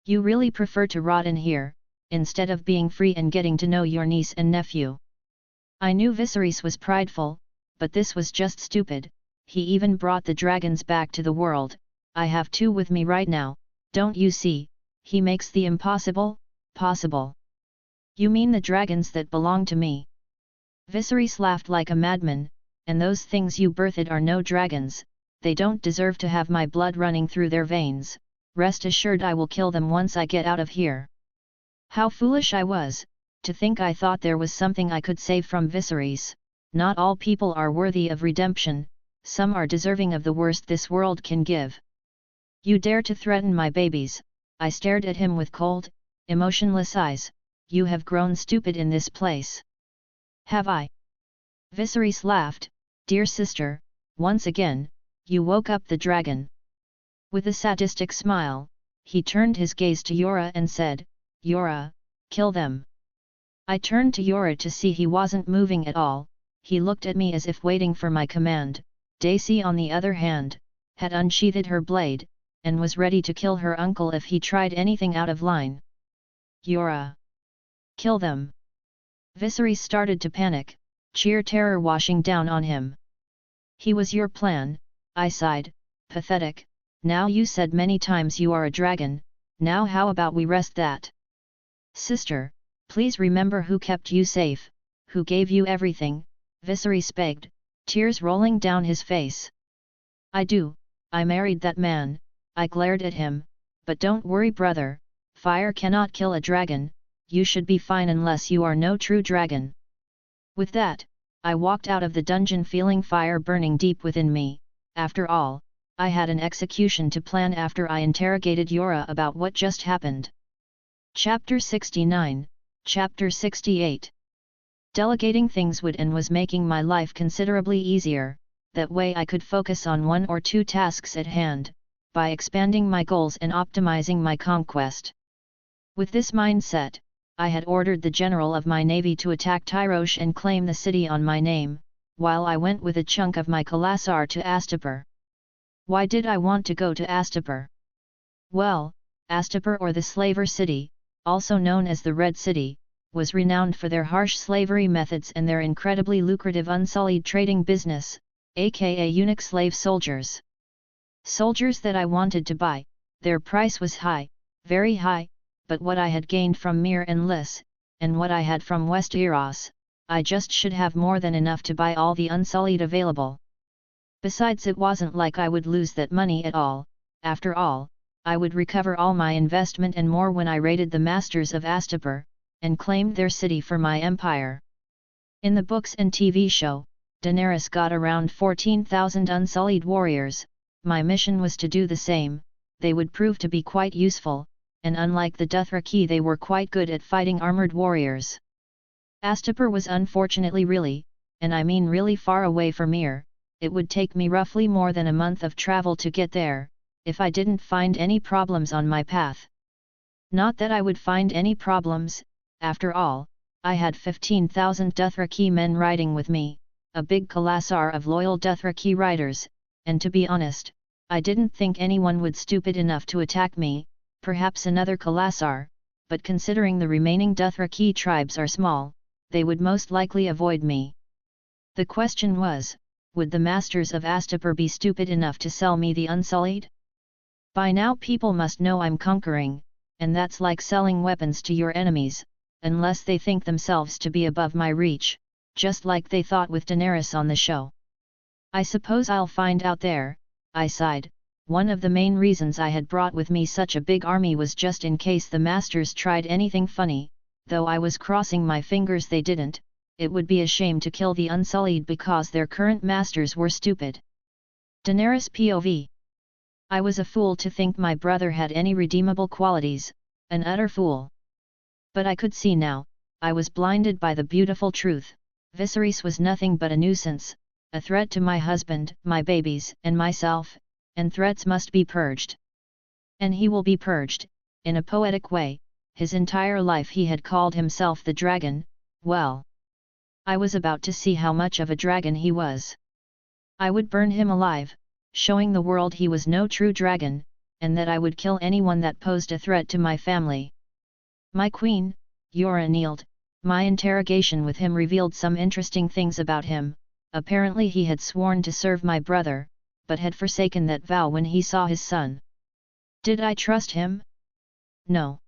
You really prefer to rot in here, instead of being free and getting to know your niece and nephew. I knew Viserys was prideful, but this was just stupid. he even brought the dragons back to the world. I have two with me right now, don't you see? He makes the impossible, possible. You mean the dragons that belong to me? Viserys laughed like a madman, and those things you birthed are no dragons, they don't deserve to have my blood running through their veins, rest assured I will kill them once I get out of here. How foolish I was, to think I thought there was something I could save from Viserys. Not all people are worthy of redemption, some are deserving of the worst this world can give. You dare to threaten my babies? I stared at him with cold, emotionless eyes. You have grown stupid in this place. Have I? Viserys laughed. Dear sister, once again, you woke up the dragon. With a sadistic smile, he turned his gaze to Yora and said, Yora, kill them. I turned to Yora to see he wasn't moving at all. He looked at me as if waiting for my command. Dacey, on the other hand, had unsheathed her blade, and was ready to kill her uncle if he tried anything out of line. Yora! Kill them! Viserys started to panic, sheer terror washing down on him. He was your plan, I sighed, pathetic. Now you said many times you are a dragon, now how about we rest that? Sister, please remember who kept you safe, who gave you everything, Viserys begged, tears rolling down his face. I do, I married that man, I glared at him, but don't worry brother, fire cannot kill a dragon, you should be fine unless you are no true dragon. With that, I walked out of the dungeon feeling fire burning deep within me. After all, I had an execution to plan after I interrogated Yora about what just happened. Chapter 69, Chapter 68. Delegating things would and was making my life considerably easier, that way I could focus on one or two tasks at hand, by expanding my goals and optimizing my conquest. With this mindset, I had ordered the general of my navy to attack Tyrell and claim the city on my name, while I went with a chunk of my Khalasar to Astapor. Why did I want to go to Astapor? Well, Astapor, or the Slaver City, also known as the Red City, was renowned for their harsh slavery methods and their incredibly lucrative unsullied trading business, aka eunuch slave soldiers. Soldiers that I wanted to buy. Their price was high, very high, but what I had gained from Mir and Liss, and what I had from Westeros, I just should have more than enough to buy all the unsullied available. Besides, it wasn't like I would lose that money at all. After all, I would recover all my investment and more when I raided the masters of Astapor, and claimed their city for my empire. In the books and TV show, Daenerys got around 14,000 unsullied warriors. My mission was to do the same. They would prove to be quite useful, and unlike the Dothraki, they were quite good at fighting armored warriors. Astapor was unfortunately really, and I mean really far away from Mir. It would take me roughly more than a month of travel to get there, if I didn't find any problems on my path. Not that I would find any problems, after all, I had 15,000 Dothraki men riding with me, a big Khalasar of loyal Dothraki riders, and to be honest, I didn't think anyone would stupid enough to attack me, perhaps another Khalasar, but considering the remaining Dothraki tribes are small, they would most likely avoid me. The question was, would the masters of Astapor be stupid enough to sell me the unsullied? By now people must know I'm conquering, and that's like selling weapons to your enemies, unless they think themselves to be above my reach, just like they thought with Daenerys on the show. I suppose I'll find out there, I sighed. One of the main reasons I had brought with me such a big army was just in case the masters tried anything funny, though I was crossing my fingers they didn't. It would be a shame to kill the unsullied because their current masters were stupid. Daenerys POV. I was a fool to think my brother had any redeemable qualities, an utter fool. But I could see now, I was blinded by the beautiful truth. Viserys was nothing but a nuisance, a threat to my husband, my babies, and myself, and threats must be purged. And he will be purged, in a poetic way. His entire life he had called himself the dragon. Well, I was about to see how much of a dragon he was. I would burn him alive, showing the world he was no true dragon, and that I would kill anyone that posed a threat to my family. My queen, Yora kneeled. My interrogation with him revealed some interesting things about him. apparently he had sworn to serve my brother, but had forsaken that vow when he saw his son. Did I trust him? No.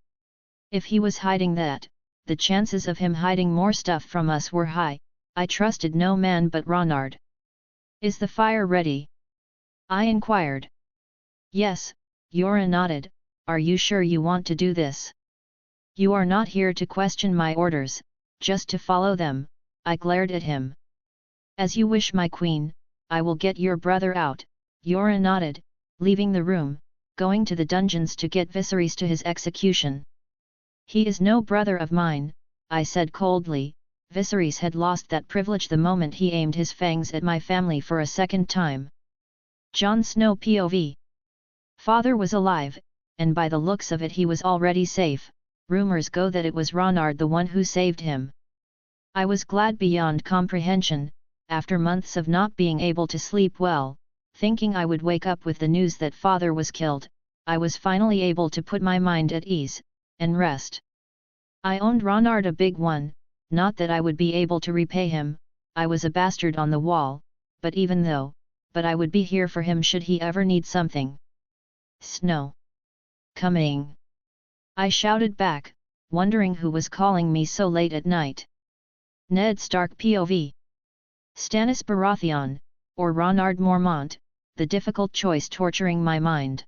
If he was hiding that, the chances of him hiding more stuff from us were high. I trusted no man but Ronard. Is the fire ready? I inquired. Yes, Euron nodded. Are you sure you want to do this? You are not here to question my orders, just to follow them, I glared at him. As you wish, my queen, I will get your brother out, Euron nodded, leaving the room, going to the dungeons to get Viserys to his execution. He is no brother of mine, I said coldly. Viserys had lost that privilege the moment he aimed his fangs at my family for a second time. Jon Snow POV. Father was alive, and by the looks of it he was already safe. Rumors go that it was Ronard the one who saved him. I was glad beyond comprehension, after months of not being able to sleep well, thinking I would wake up with the news that father was killed. I was finally able to put my mind at ease, and rest. I owed Ronard a big one, not that I would be able to repay him, I was a bastard on the wall, but I would be here for him should he ever need something. Snow. Coming. I shouted back, wondering who was calling me so late at night. Ned Stark POV. Stannis Baratheon, or Ronard Mormont, the difficult choice torturing my mind.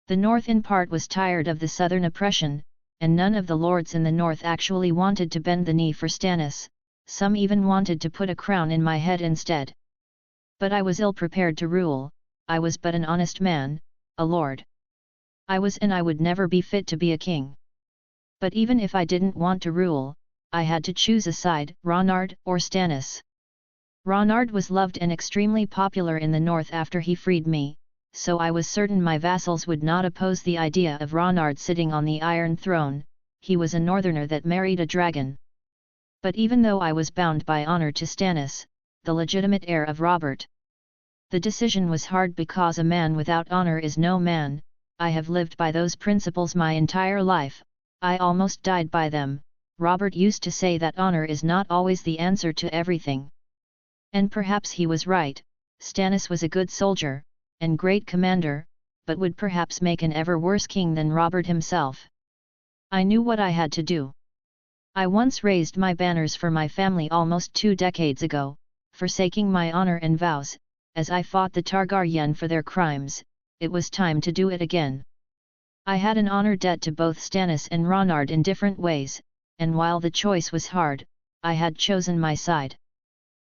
The north in part was tired of the southern oppression, and none of the lords in the north actually wanted to bend the knee for Stannis, some even wanted to put a crown in my head instead. But I was ill-prepared to rule, I was but an honest man, a lord. I was and I would never be fit to be a king. But even if I didn't want to rule, I had to choose a side, Ronard or Stannis. Ronard was loved and extremely popular in the north after he freed me, so I was certain my vassals would not oppose the idea of Ronard sitting on the Iron Throne. He was a northerner that married a dragon. But even though I was bound by honor to Stannis, the legitimate heir of Robert, the decision was hard because a man without honor is no man. I have lived by those principles my entire life, I almost died by them. Robert used to say that honor is not always the answer to everything. And perhaps he was right. Stannis was a good soldier, and great commander, but would perhaps make an ever worse king than Robert himself. I knew what I had to do. I once raised my banners for my family almost 2 decades ago, forsaking my honor and vows, as I fought the Targaryen for their crimes. It was time to do it again. I had an honor debt to both Stannis and Ronard in different ways, and while the choice was hard, I had chosen my side.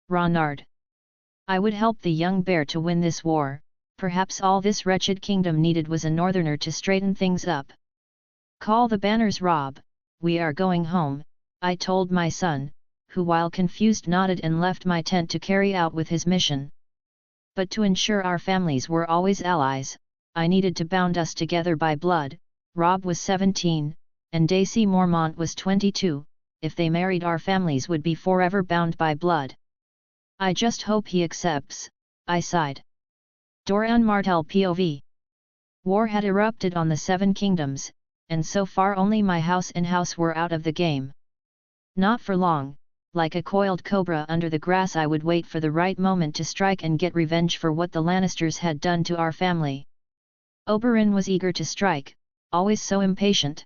Ronard. I would help the young bear to win this war. Perhaps all this wretched kingdom needed was a northerner to straighten things up. Call the banners, Robb, we are going home, I told my son, who while confused nodded and left my tent to carry out with his mission. But to ensure our families were always allies, I needed to bound us together by blood. Robb was 17, and Dacey Mormont was 22, if they married our families would be forever bound by blood. I just hope he accepts, I sighed. Doran Martell POV. War had erupted on the 7 kingdoms, and so far only my house and house were out of the game. Not for long, like a coiled cobra under the grass I would wait for the right moment to strike and get revenge for what the Lannisters had done to our family. Oberyn was eager to strike, always so impatient.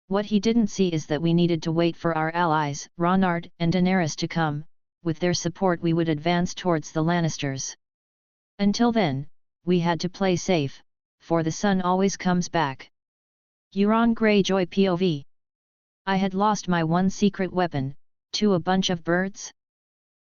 What he didn't see is that we needed to wait for our allies, Ronard and Daenerys, to come. With their support we would advance towards the Lannisters. Until then, we had to play safe, for the sun always comes back. Euron Greyjoy POV. I had lost my one secret weapon, to a bunch of birds?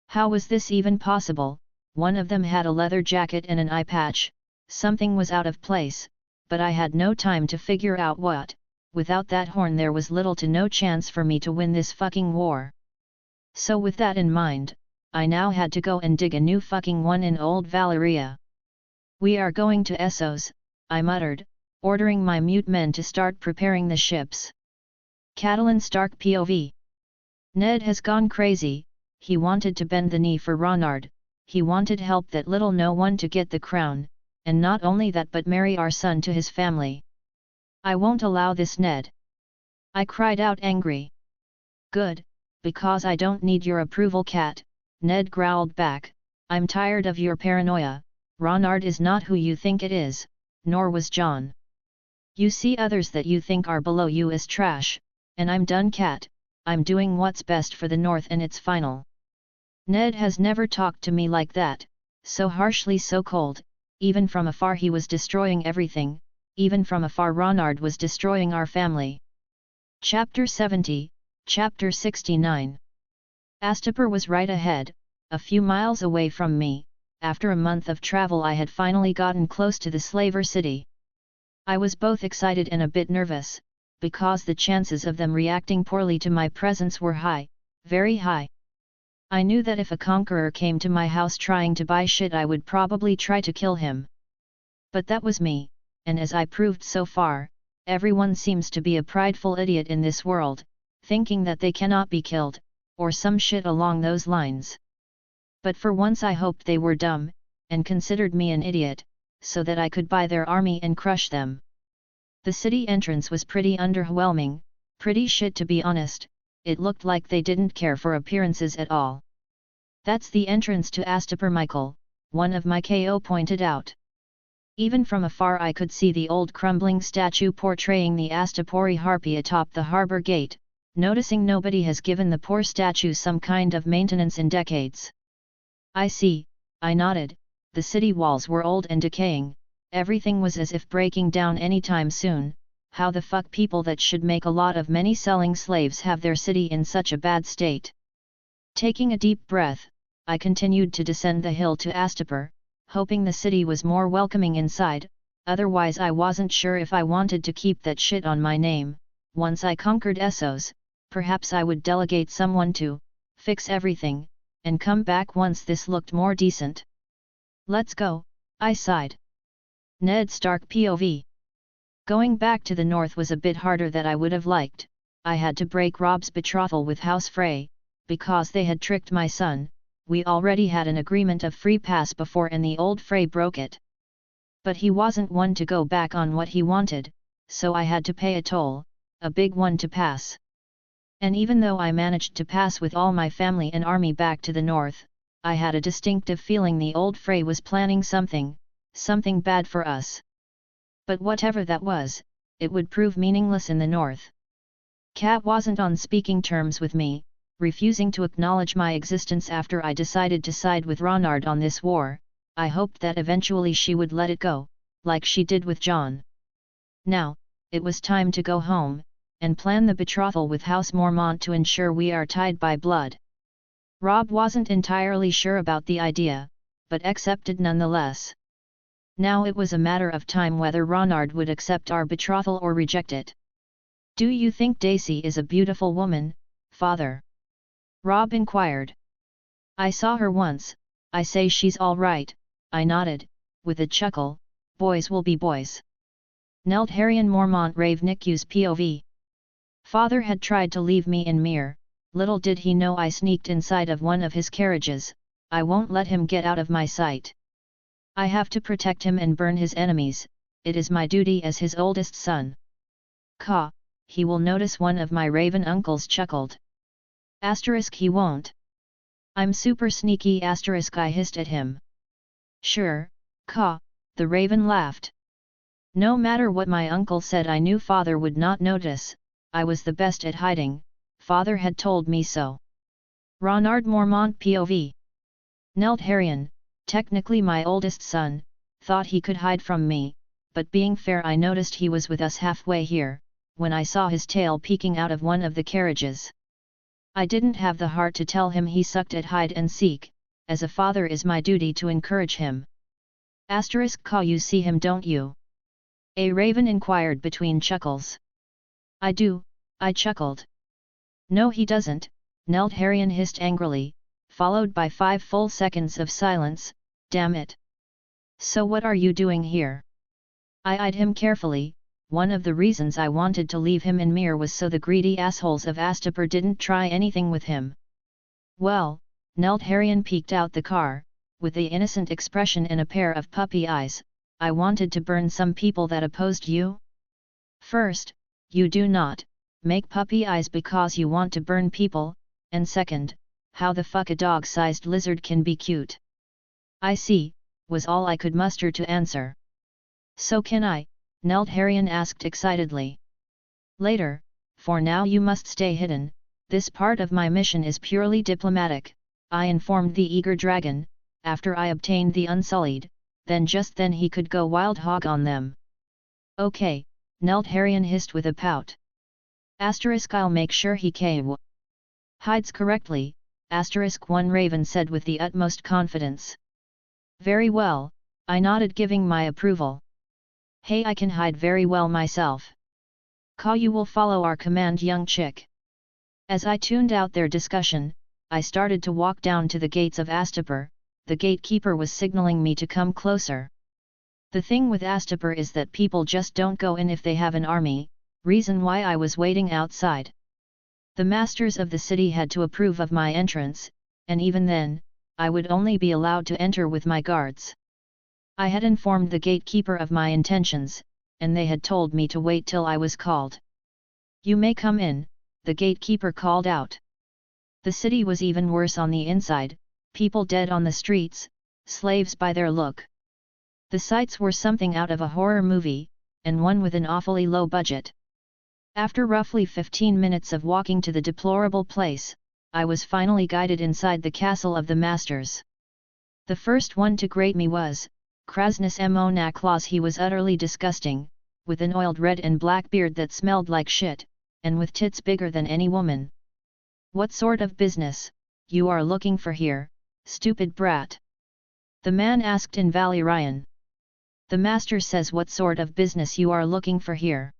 How was this even possible? One of them had a leather jacket and an eye patch. Something was out of place, but I had no time to figure out what. Without that horn there was little to no chance for me to win this fucking war. So with that in mind, I now had to go and dig a new fucking one in Old Valyria. We are going to Essos, I muttered, ordering my mute men to start preparing the ships. Catelyn Stark POV. Ned has gone crazy. He wanted to bend the knee for Ronard, he wanted help that little no one to get the crown, and not only that but marry our son to his family. I won't allow this, Ned. I cried out angry. Good, because I don't need your approval, Cat, Ned growled back, I'm tired of your paranoia. Ronard is not who you think it is, nor was Jon. You see others that you think are below you as trash, and I'm done, Cat. I'm doing what's best for the North and it's final. Ned has never talked to me like that, so harshly, so cold. Even from afar he was destroying everything, even from afar Ronard was destroying our family. Chapter 70, Chapter 69. Astapor was right ahead, a few miles away from me. After a month of travel I had finally gotten close to the slaver city. I was both excited and a bit nervous, because the chances of them reacting poorly to my presence were high, very high. I knew that if a conqueror came to my house trying to buy shit I would probably try to kill him. But that was me, and as I proved so far, everyone seems to be a prideful idiot in this world, thinking that they cannot be killed, or some shit along those lines. But for once I hoped they were dumb, and considered me an idiot, so that I could buy their army and crush them. The city entrance was pretty underwhelming, pretty shit to be honest. It looked like they didn't care for appearances at all. That's the entrance to Astapor, Michael, one of my KO pointed out. Even from afar I could see the old crumbling statue portraying the Astapori harpy atop the harbour gate, noticing nobody has given the poor statue some kind of maintenance in decades. I see, I nodded. The city walls were old and decaying, everything was as if breaking down anytime soon. How the fuck people that should make a lot of money selling slaves have their city in such a bad state? Taking a deep breath, I continued to descend the hill to Astapor, hoping the city was more welcoming inside, otherwise I wasn't sure if I wanted to keep that shit on my name. Once I conquered Essos, perhaps I would delegate someone to fix everything, and come back once this looked more decent. Let's go, I sighed. Ned Stark POV. Going back to the north was a bit harder than I would have liked. I had to break Robb's betrothal with House Frey, because they had tricked my son. We already had an agreement of free pass before and the old Frey broke it. But he wasn't one to go back on what he wanted, so I had to pay a toll, a big one to pass. And even though I managed to pass with all my family and army back to the north, I had a distinctive feeling the old Frey was planning something bad for us. But whatever that was, it would prove meaningless in the north. Cat wasn't on speaking terms with me, refusing to acknowledge my existence after I decided to side with Ronard on this war. I hoped that eventually she would let it go, like she did with Jon. Now, it was time to go home, and plan the betrothal with House Mormont to ensure we are tied by blood. Robb wasn't entirely sure about the idea, but accepted nonetheless. Now it was a matter of time whether Ronard would accept our betrothal or reject it. "Do you think Dacey is a beautiful woman, father?" Robb inquired. "I saw her once, I say she's all right," I nodded, with a chuckle. "Boys will be boys." Nelt Haran Mormont Rave Nicu's POV. Father had tried to leave me in Mir, little did he know I sneaked inside of one of his carriages. I won't let him get out of my sight. I have to protect him and burn his enemies, it is my duty as his oldest son. Caw, he will notice, one of my raven uncles chuckled. Asterisk, he won't. I'm super sneaky, asterisk, I hissed at him. Sure, caw, the raven laughed. No matter what my uncle said, I knew father would not notice. I was the best at hiding, father had told me so. Ronard Mormont POV. Nelt Haran, technically my oldest son, thought he could hide from me, but being fair I noticed he was with us halfway here, when I saw his tail peeking out of one of the carriages. I didn't have the heart to tell him he sucked at hide and seek, as a father is my duty to encourage him. Asterisk, caw, you see him don't you? A raven inquired between chuckles. I do, I chuckled. No he doesn't, Nelt Haran hissed angrily, followed by 5 full seconds of silence. Damn it. So what are you doing here? I eyed him carefully. One of the reasons I wanted to leave him in Mir was so the greedy assholes of Astapor didn't try anything with him. Well, Nelt Haran peeked out the car, with the innocent expression and a pair of puppy eyes. I wanted to burn some people that opposed you? First, you do not make puppy eyes because you want to burn people, and second, how the fuck a dog-sized lizard can be cute. I see, was all I could muster to answer. So can I? Nelt Haran asked excitedly. Later, for now you must stay hidden, this part of my mission is purely diplomatic, I informed the eager dragon, after I obtained the Unsullied, just then he could go wild hog on them. Okay, Nelt Haran hissed with a pout. I'll make sure he hides correctly, one Raven said with the utmost confidence. Very well, I nodded giving my approval. Hey, I can hide very well myself. You will follow our command, young chick. As I tuned out their discussion, I started to walk down to the gates of Astapor. The gatekeeper was signaling me to come closer. The thing with Astapor is that people just don't go in if they have an army, reason why I was waiting outside. The masters of the city had to approve of my entrance, and even then, I would only be allowed to enter with my guards. I had informed the gatekeeper of my intentions, and they had told me to wait till I was called. You may come in, the gatekeeper called out. The city was even worse on the inside, people dead on the streets, slaves by their look. The sights were something out of a horror movie, and one with an awfully low budget. After roughly 15 minutes of walking to the deplorable place, I was finally guided inside the castle of the masters. The first one to greet me was Krasnus Monaclaus. He was utterly disgusting, with an oiled red and black beard that smelled like shit, and with tits bigger than any woman. What sort of business you are looking for here, stupid brat? The man asked in Valyrian. The master says what sort of business you are looking for here.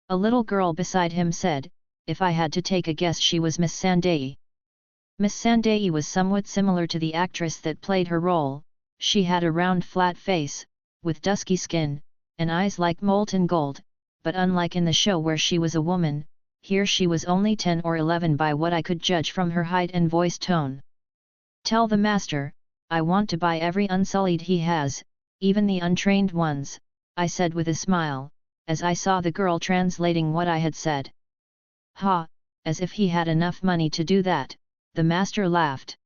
A little girl beside him said, if I had to take a guess she was Miss Sandai. Miss Sandai was somewhat similar to the actress that played her role. She had a round flat face, with dusky skin, and eyes like molten gold, but unlike in the show where she was a woman, here she was only 10 or 11 by what I could judge from her height and voice tone. Tell the master, I want to buy every Unsullied he has, even the untrained ones, I said with a smile, as I saw the girl translating what I had said. Ha, as if he had enough money to do that, the master laughed.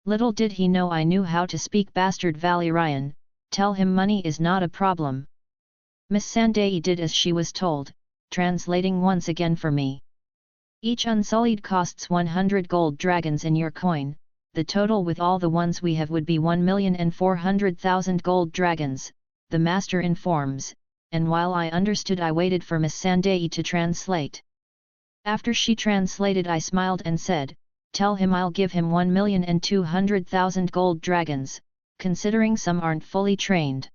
Little did he know I knew how to speak bastard Valyrian. Tell him money is not a problem. Miss Sandai did as she was told, translating once again for me. Each Unsullied costs 100 gold dragons in your coin, the total with all the ones we have would be 1,400,000 gold dragons, the master informs, and while I understood I waited for Miss Sandai to translate. After she translated I smiled and said, tell him I'll give him 1,200,000 gold dragons, considering some aren't fully trained.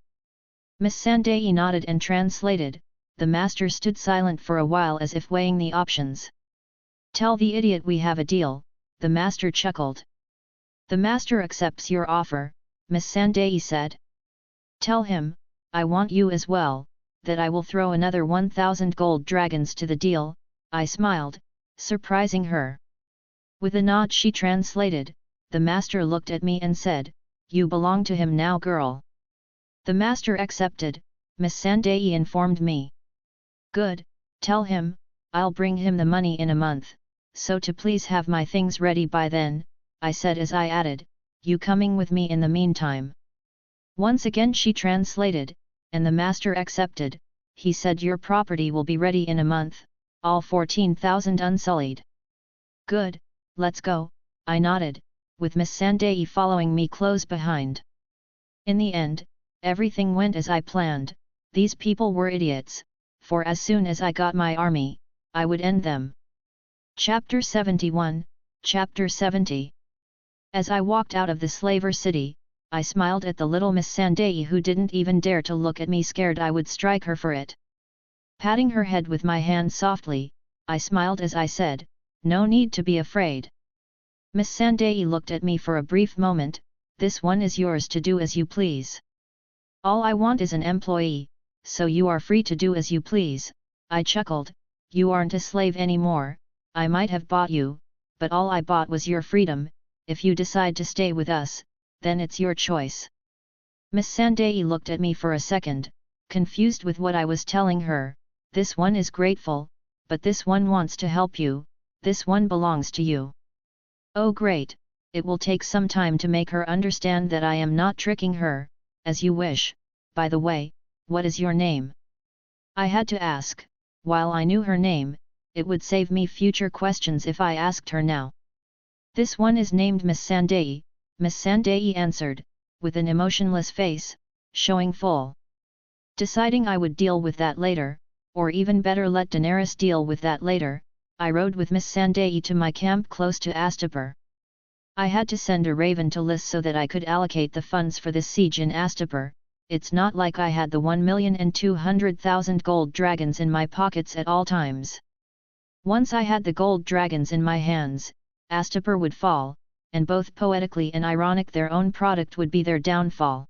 Miss Sandai nodded and translated. The master stood silent for a while as if weighing the options. Tell the idiot we have a deal, the master chuckled. The master accepts your offer, Miss Sandai said. Tell him, I want you as well, that I will throw another 1,000 gold dragons to the deal, I smiled, surprising her. With a nod she translated, the master looked at me and said, you belong to him now, girl. The master accepted, Miss Sandai informed me. Good, tell him, I'll bring him the money in a month, so to please have my things ready by then, I said as I added, you coming with me in the meantime. Once again she translated, and the master accepted. He said your property will be ready in a month, all 14,000 Unsullied. Good, let's go, I nodded, with Miss Sandai following me close behind. In the end, everything went as I planned. These people were idiots, for as soon as I got my army, I would end them. Chapter 71, Chapter 70. As I walked out of the slaver city, I smiled at the little Miss Sandai who didn't even dare to look at me, scared I would strike her for it. Patting her head with my hand softly, I smiled as I said, no need to be afraid. Miss Sandai looked at me for a brief moment. This one is yours to do as you please. All I want is an employee, so you are free to do as you please, I chuckled. You aren't a slave anymore. I might have bought you, but all I bought was your freedom. If you decide to stay with us, then it's your choice. Miss Sandai looked at me for a second, confused with what I was telling her. This one is grateful, but this one wants to help you, this one belongs to you. Oh great, it will take some time to make her understand that I am not tricking her, as you wish. By the way, what is your name? I had to ask. While I knew her name, it would save me future questions if I asked her now. This one is named Miss Sandai, Miss Sandai answered, with an emotionless face, showing full. Deciding I would deal with that later, or even better let Daenerys deal with that later, I rode with Miss Sandai to my camp close to Astapor. I had to send a raven to Liss so that I could allocate the funds for this siege in Astapor. It's not like I had the 1,200,000 gold dragons in my pockets at all times. Once I had the gold dragons in my hands, Astapor would fall, and both poetically and ironic their own product would be their downfall.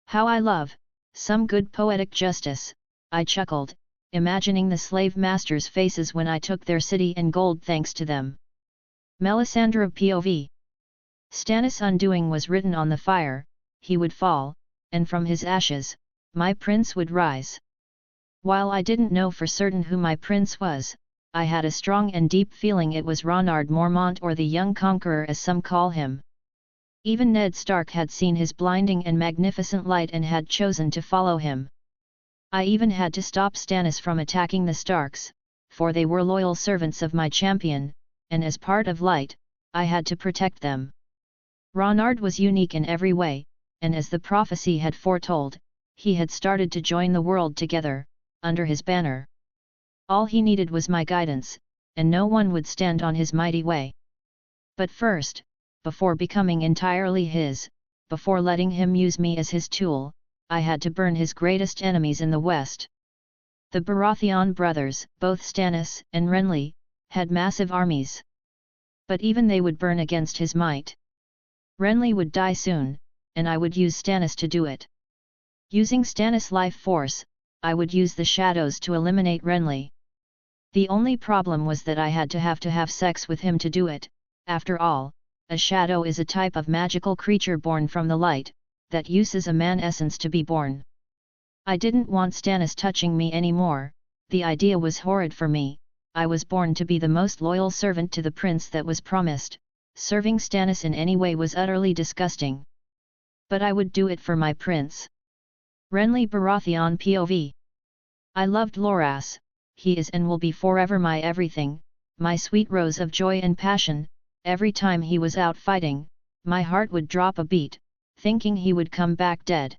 How I love some good poetic justice, I chuckled, imagining the slave masters' faces when I took their city and gold thanks to them. Melisandre POV. Stannis' undoing was written on the fire, he would fall, and from his ashes, my prince would rise. While I didn't know for certain who my prince was, I had a strong and deep feeling it was Ronard Mormont, or the young conqueror as some call him. Even Ned Stark had seen his blinding and magnificent light and had chosen to follow him. I even had to stop Stannis from attacking the Starks, for they were loyal servants of my champion, and as part of Light, I had to protect them. Ronard was unique in every way, and as the prophecy had foretold, he had started to join the world together, under his banner. All he needed was my guidance, and no one would stand on his mighty way. But first, before becoming entirely his, before letting him use me as his tool, I had to burn his greatest enemies in the west. The Baratheon brothers, both Stannis and Renley, had massive armies. But even they would burn against his might. Renley would die soon, and I would use Stannis to do it. Using Stannis' life force, I would use the shadows to eliminate Renley. The only problem was that I had to have sex with him to do it. After all, a shadow is a type of magical creature born from the light, that uses a man essence to be born. I didn't want Stannis touching me anymore, the idea was horrid for me. I was born to be the most loyal servant to the prince that was promised. Serving Stannis in any way was utterly disgusting. But I would do it for my prince. Renly Baratheon POV. I loved Loras, he is and will be forever my everything, my sweet rose of joy and passion. Every time he was out fighting, my heart would drop a beat, thinking he would come back dead.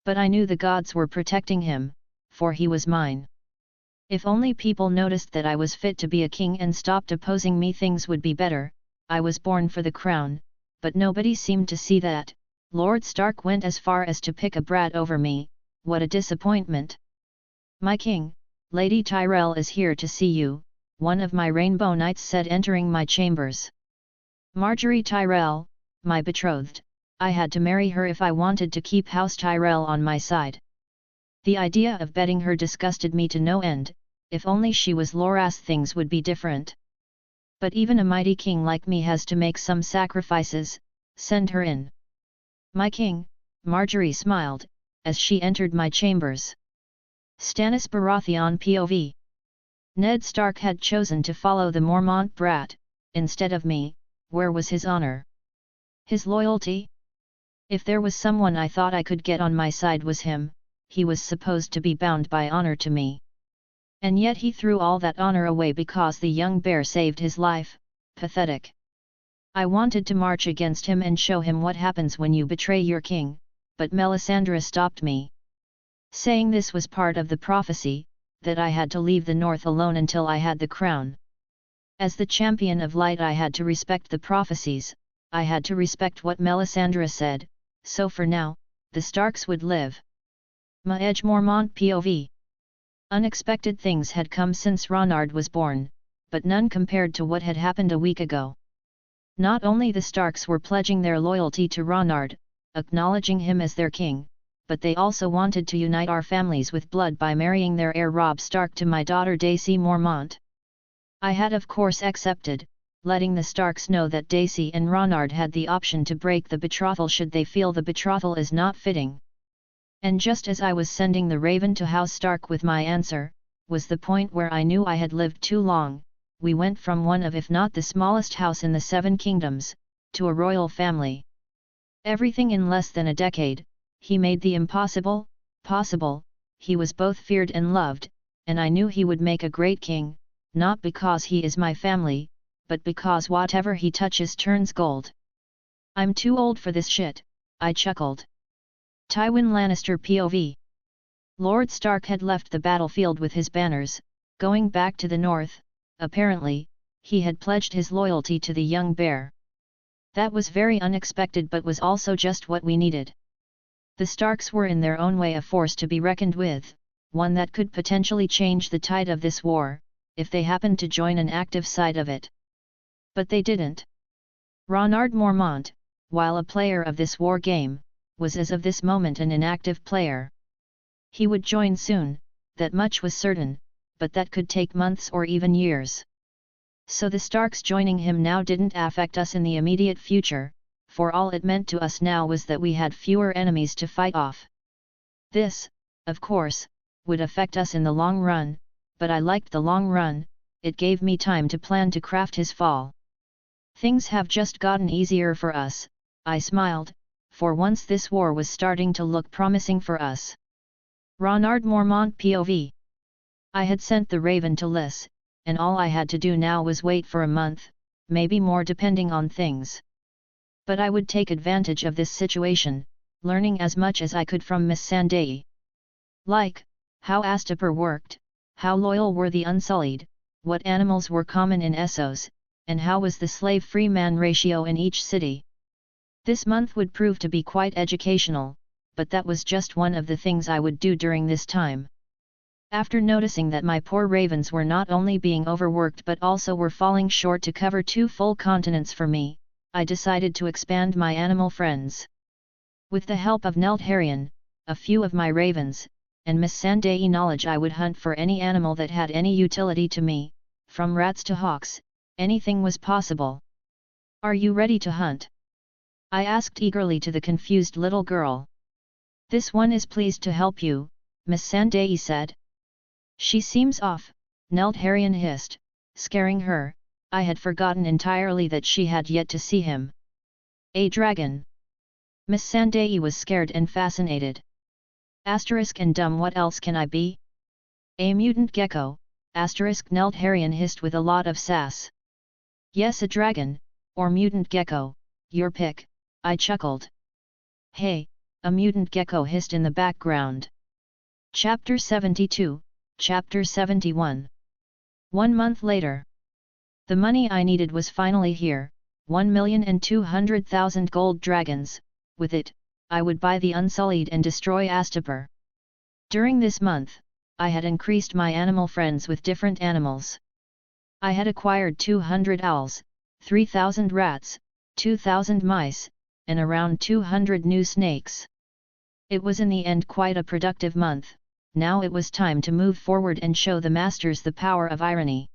But I knew the gods were protecting him, for he was mine. If only people noticed that I was fit to be a king and stopped opposing me, things would be better. I was born for the crown, but nobody seemed to see that. Lord Stark went as far as to pick a brat over me. What a disappointment. My king, Lady Tyrell is here to see you, one of my rainbow knights said, entering my chambers. Marjorie Tyrell, my betrothed, I had to marry her if I wanted to keep House Tyrell on my side. The idea of betting her disgusted me to no end. If only she was Loras, things would be different. But even a mighty king like me has to make some sacrifices. Send her in. My king, Marjorie smiled, as she entered my chambers. Stannis Baratheon POV. Ned Stark had chosen to follow the Mormont brat, instead of me. Where was his honor? His loyalty? If there was someone I thought I could get on my side, was him. He was supposed to be bound by honor to me. And yet he threw all that honor away because the young bear saved his life. Pathetic. I wanted to march against him and show him what happens when you betray your king, but Melisandre stopped me. Saying this was part of the prophecy, that I had to leave the north alone until I had the crown. As the champion of light, I had to respect the prophecies, I had to respect what Melisandre said, so for now, the Starks would live. Maege Mormont POV. Unexpected things had come since Ronard was born, but none compared to what had happened a week ago. Not only the Starks were pledging their loyalty to Ronard, acknowledging him as their king, but they also wanted to unite our families with blood by marrying their heir Robb Stark to my daughter Dacey Mormont. I had of course accepted, letting the Starks know that Dacey and Ronard had the option to break the betrothal should they feel the betrothal is not fitting. And just as I was sending the raven to House Stark with my answer, was the point where I knew I had lived too long. We went from one of, if not the smallest house in the Seven Kingdoms, to a royal family. Everything in less than a decade, he made the impossible, possible. He was both feared and loved, and I knew he would make a great king, not because he is my family, but because whatever he touches turns gold. I'm too old for this shit, I chuckled. Tywin Lannister POV. Lord Stark had left the battlefield with his banners, going back to the north. Apparently, he had pledged his loyalty to the young bear. That was very unexpected but was also just what we needed. The Starks were in their own way a force to be reckoned with, one that could potentially change the tide of this war, if they happened to join an active side of it. But they didn't. Ronard Mormont, while a player of this war game, was as of this moment an inactive player. He would join soon, that much was certain, but that could take months or even years. So the Starks joining him now didn't affect us in the immediate future, for all it meant to us now was that we had fewer enemies to fight off. This, of course, would affect us in the long run, but I liked the long run. It gave me time to plan to craft his fall. Things have just gotten easier for us, I smiled, for once this war was starting to look promising for us. Ronard Mormont POV. I had sent the Raven to Liss, and all I had to do now was wait for a month, maybe more depending on things. But I would take advantage of this situation, learning as much as I could from Miss Sandai. Like, how Astapor worked, how loyal were the Unsullied, what animals were common in Essos, and how was the slave-free man ratio in each city. This month would prove to be quite educational, but that was just one of the things I would do during this time. After noticing that my poor ravens were not only being overworked but also were falling short to cover 2 full continents for me, I decided to expand my animal friends. With the help of Nelt Haran, a few of my ravens, and Miss Sandai knowledge, I would hunt for any animal that had any utility to me, from rats to hawks, anything was possible. Are you ready to hunt? I asked eagerly to the confused little girl. This one is pleased to help you, Miss Sandai said. She seems off, Nelt Haran hissed, scaring her. I had forgotten entirely that she had yet to see him. A dragon. Miss Sandai was scared and fascinated. Asterisk and dumb, what else can I be? A mutant gecko, asterisk, Nelt Haran hissed with a lot of sass. Yes, a dragon, or mutant gecko, your pick, I chuckled. Hey, a mutant gecko hissed in the background. Chapter 72, Chapter 71. 1 month later. The money I needed was finally here, 1,200,000 gold dragons. With it, I would buy the Unsullied and destroy Astapor. During this month, I had increased my animal friends with different animals. I had acquired 200 owls, 3,000 rats, 2,000 mice, and around 200 new snakes. It was in the end quite a productive month. Now it was time to move forward and show the masters the power of irony.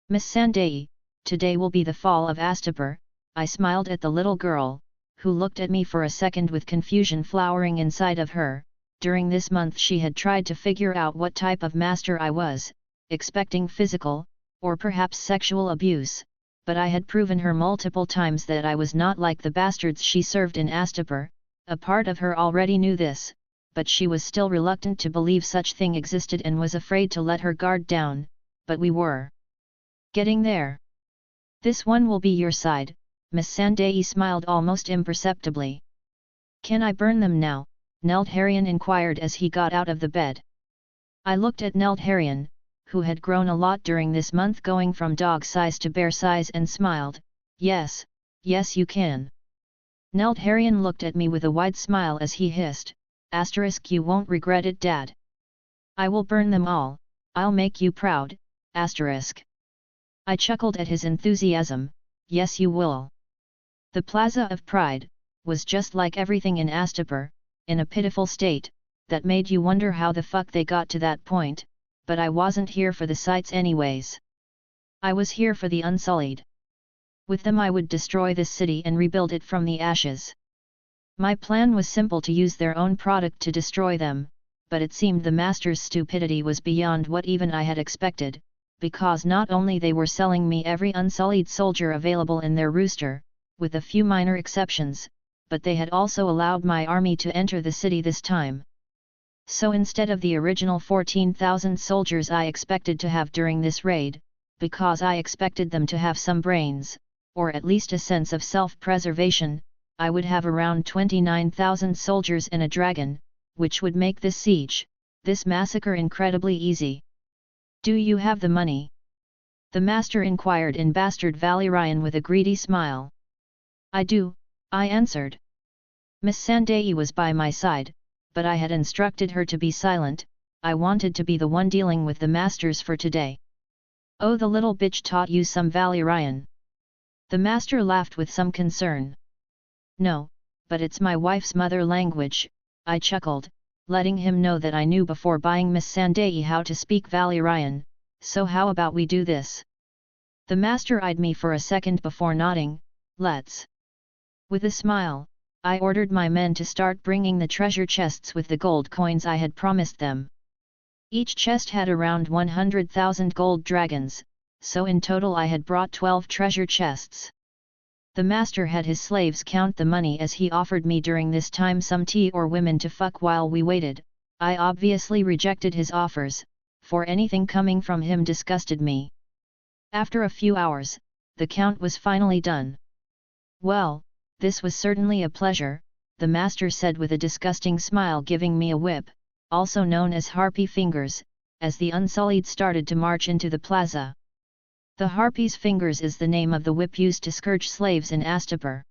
Miss Sandai, today will be the fall of Astapor, I smiled at the little girl, who looked at me for a second with confusion flowering inside of her. During this month she had tried to figure out what type of master I was, expecting physical, or perhaps sexual abuse, but I had proven her multiple times that I was not like the bastards she served in Astapor. A part of her already knew this, but she was still reluctant to believe such thing existed and was afraid to let her guard down, but we were getting there. This one will be your side, Miss Sandai smiled almost imperceptibly. Can I burn them now? Nelt Haran inquired as he got out of the bed. I looked at Nelt Haran, who had grown a lot during this month, going from dog size to bear size, and smiled. Yes, yes you can. Nelt Haran looked at me with a wide smile as he hissed, asterisk, you won't regret it, Dad. I will burn them all, I'll make you proud, asterisk. I chuckled at his enthusiasm. Yes you will. The Plaza of Pride was just like everything in Astapor, in a pitiful state, that made you wonder how the fuck they got to that point, but I wasn't here for the sights anyways. I was here for the Unsullied. With them I would destroy this city and rebuild it from the ashes. My plan was simple: to use their own product to destroy them, but it seemed the Master's stupidity was beyond what even I had expected, because not only they were selling me every Unsullied soldier available in their rooster, with a few minor exceptions, but they had also allowed my army to enter the city this time. So instead of the original 14,000 soldiers I expected to have during this raid, because I expected them to have some brains, or at least a sense of self-preservation, I would have around 29,000 soldiers and a dragon, which would make this siege, this massacre incredibly easy. Do you have the money? The master inquired in Bastard Valyrian with a greedy smile. I do, I answered. Miss Sandai was by my side, but I had instructed her to be silent. I wanted to be the one dealing with the masters for today. Oh, the little bitch taught you some Valyrian. The master laughed with some concern. No, but it's my wife's mother language, I chuckled, letting him know that I knew before buying Miss Sandai how to speak Valyrian, so how about we do this? The master eyed me for a second before nodding, let's. With a smile, I ordered my men to start bringing the treasure chests with the gold coins I had promised them. Each chest had around 100,000 gold dragons, so in total I had brought 12 treasure chests. The master had his slaves count the money as he offered me during this time some tea or women to fuck while we waited. I obviously rejected his offers, for anything coming from him disgusted me. After a few hours, the count was finally done. Well, this was certainly a pleasure, the master said with a disgusting smile, giving me a whip, also known as harpy fingers, as the Unsullied started to march into the plaza. The Harpy's Fingers is the name of the whip used to scourge slaves in Astapor.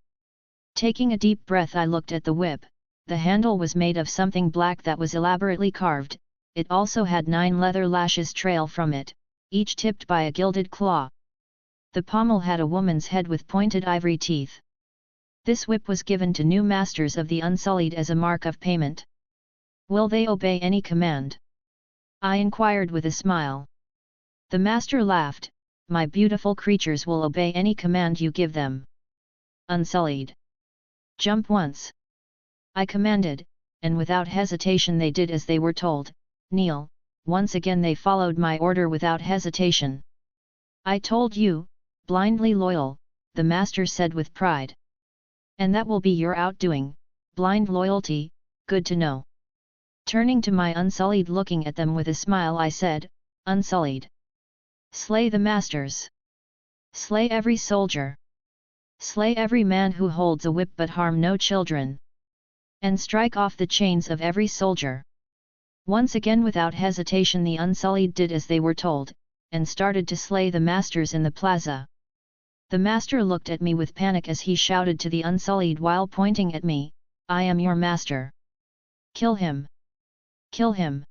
Taking a deep breath, I looked at the whip. The handle was made of something black that was elaborately carved. It also had 9 leather lashes trail from it, each tipped by a gilded claw. The pommel had a woman's head with pointed ivory teeth. This whip was given to new masters of the Unsullied as a mark of payment. Will they obey any command? I inquired with a smile. The master laughed. My beautiful creatures will obey any command you give them. Unsullied. Jump once. I commanded, and without hesitation they did as they were told. Kneel. Once again they followed my order without hesitation. I told you, blindly loyal, the master said with pride. And that will be your outdoing, blind loyalty, good to know. Turning to my Unsullied, looking at them with a smile, I said, Unsullied. Slay the masters. Slay every soldier. Slay every man who holds a whip but harm no children. And strike off the chains of every soldier. Once again without hesitation the Unsullied did as they were told, and started to slay the masters in the plaza. The master looked at me with panic as he shouted to the Unsullied while pointing at me, I am your master. Kill him. Kill him.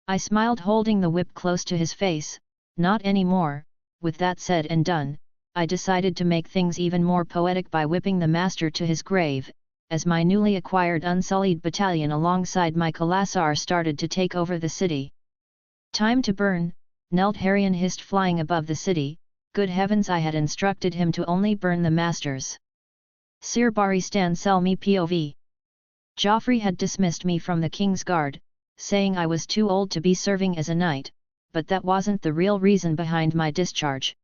I smiled, holding the whip close to his face. Not anymore. With that said and done, I decided to make things even more poetic by whipping the master to his grave, as my newly acquired Unsullied battalion alongside my Khalasar started to take over the city. Time to burn, Nelt Haran hissed, flying above the city. Good heavens, I had instructed him to only burn the masters. Sir Bari Stan sell me POV. Joffrey had dismissed me from the King's Guard, saying I was too old to be serving as a knight, but that wasn't the real reason behind my discharge.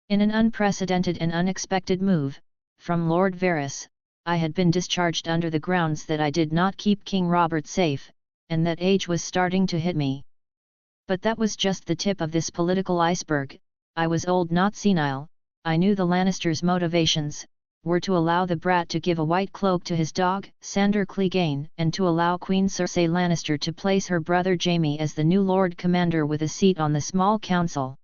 In an unprecedented and unexpected move, from Lord Varys, I had been discharged under the grounds that I did not keep King Robert safe, and that age was starting to hit me. But that was just the tip of this political iceberg. I was old, not senile. I knew the Lannisters' motivations were to allow the brat to give a white cloak to his dog, Sandor Clegane, and to allow Queen Cersei Lannister to place her brother Jaime as the new Lord Commander with a seat on the small council.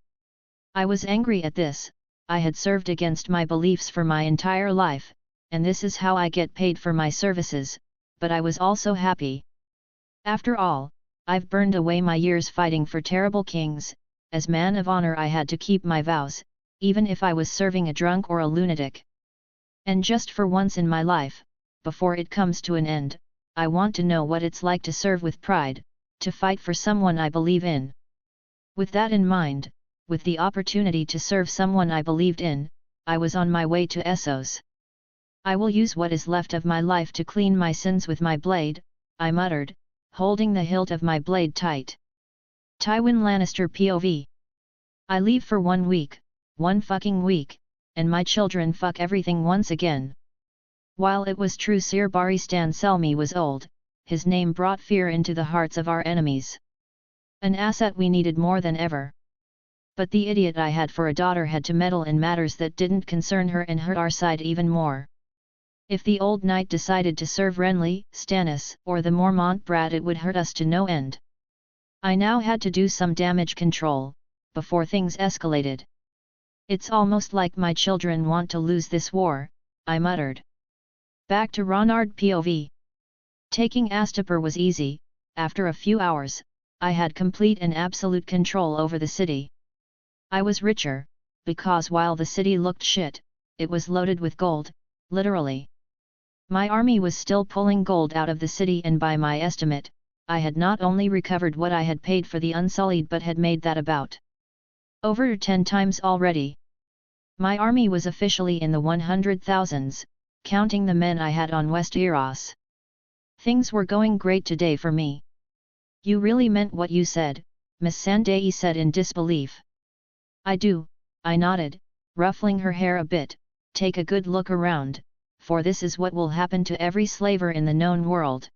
I was angry at this. I had served against my beliefs for my entire life, and this is how I get paid for my services, but I was also happy. After all, I've burned away my years fighting for terrible kings. As man of honor I had to keep my vows, even if I was serving a drunk or a lunatic. And just for once in my life, before it comes to an end, I want to know what it's like to serve with pride, to fight for someone I believe in. With that in mind, with the opportunity to serve someone I believed in, I was on my way to Essos. I will use what is left of my life to clean my sins with my blade, I muttered, holding the hilt of my blade tight. Tywin Lannister POV. I leave for 1 week, 1 fucking week, and my children fuck everything once again. While it was true Sir Barristan Selmy was old, his name brought fear into the hearts of our enemies. An asset we needed more than ever. But the idiot I had for a daughter had to meddle in matters that didn't concern her and hurt our side even more. If the old knight decided to serve Renley, Stannis, or the Mormont brat, it would hurt us to no end. I now had to do some damage control, before things escalated. It's almost like my children want to lose this war, I muttered. Back to Ronard POV. Taking Astapor was easy. After a few hours, I had complete and absolute control over the city. I was richer, because while the city looked shit, it was loaded with gold, literally. My army was still pulling gold out of the city, and by my estimate, I had not only recovered what I had paid for the Unsullied but had made that about over 10 times already. My army was officially in the 100,000s, counting the men I had on Westeros. Things were going great today for me. You really meant what you said, Miss Sandai said in disbelief. I do, I nodded, ruffling her hair a bit. Take a good look around, for this is what will happen to every slaver in the known world.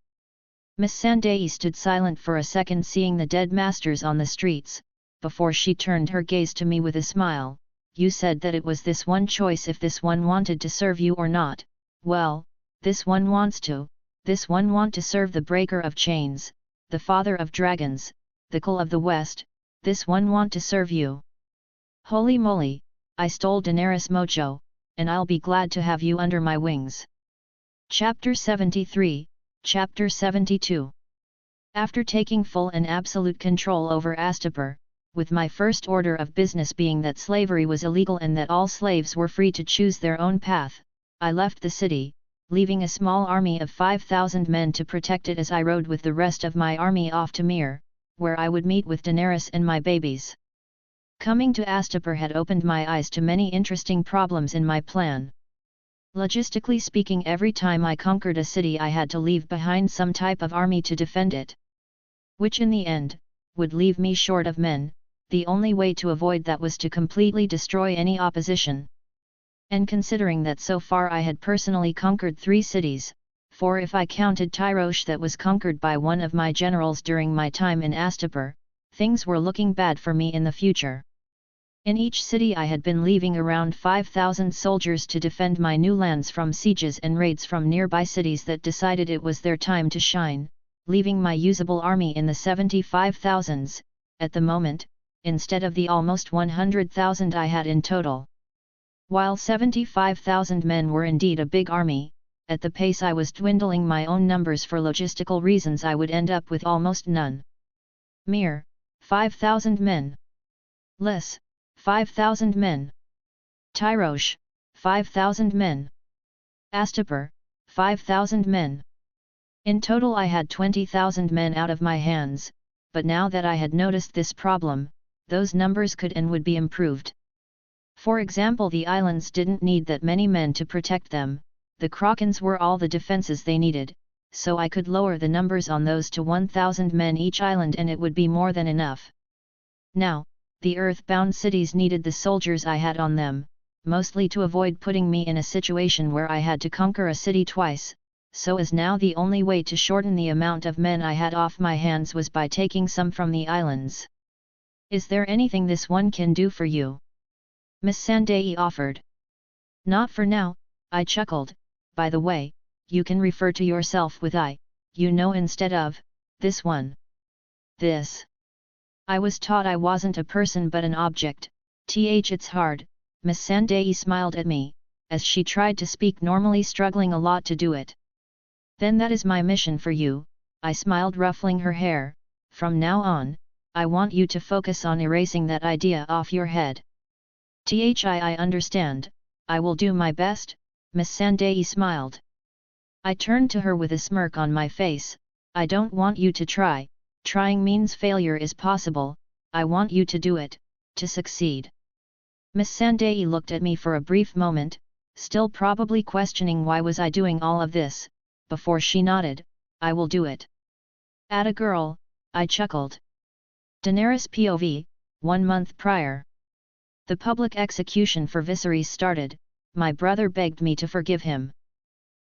Miss Sandai stood silent for a second, seeing the dead masters on the streets, before she turned her gaze to me with a smile. You said that it was this one choice if this one wanted to serve you or not. Well, this one wants to. This one want to serve the breaker of chains, the father of dragons, the Cull of the West. This one want to serve you. Holy moly, I stole Daenerys mojo, and I'll be glad to have you under my wings. Chapter 73, Chapter 72. After taking full and absolute control over Astapor, with my first order of business being that slavery was illegal and that all slaves were free to choose their own path, I left the city, leaving a small army of 5,000 men to protect it as I rode with the rest of my army off to Mir, where I would meet with Daenerys and my babies. Coming to Astapor had opened my eyes to many interesting problems in my plan. Logistically speaking, every time I conquered a city I had to leave behind some type of army to defend it. Which in the end, would leave me short of men. The only way to avoid that was to completely destroy any opposition. And considering that so far I had personally conquered 3 cities, 4 if I counted Tyrosh that was conquered by one of my generals during my time in Astapor, things were looking bad for me in the future. In each city I had been leaving around 5,000 soldiers to defend my new lands from sieges and raids from nearby cities that decided it was their time to shine, leaving my usable army in the 75,000s, at the moment, instead of the almost 100,000 I had in total. While 75,000 men were indeed a big army, at the pace I was dwindling my own numbers for logistical reasons I would end up with almost none. Mir, 5,000 men. Liss, 5,000 men. Tyrosh, 5,000 men. Astapor, 5,000 men. In total I had 20,000 men out of my hands, but now that I had noticed this problem, those numbers could and would be improved. For example, the islands didn't need that many men to protect them, the Krakens were all the defenses they needed, so I could lower the numbers on those to 1,000 men each island and it would be more than enough. Now, the earthbound cities needed the soldiers I had on them, mostly to avoid putting me in a situation where I had to conquer a city twice, so as now the only way to shorten the amount of men I had off my hands was by taking some from the islands. Is there anything this one can do for you? Miss Sandai offered. Not for now, I chuckled. By the way, you can refer to yourself with I, you know, instead of this one. This. I was taught I wasn't a person but an object. It's hard. Miss Sandai smiled at me, as she tried to speak normally, struggling a lot to do it. Then that is my mission for you, I smiled, ruffling her hair. From now on, I want you to focus on erasing that idea off your head. I understand, I will do my best, Miss Sandai smiled. I turned to her with a smirk on my face. I don't want you to try. Trying means failure is possible, I want you to do it, to succeed. Miss Sandai looked at me for a brief moment, still probably questioning why was I doing all of this, before she nodded. I will do it. Atta girl, I chuckled. Daenerys POV, 1 month prior. The public execution for Viserys started. My brother begged me to forgive him.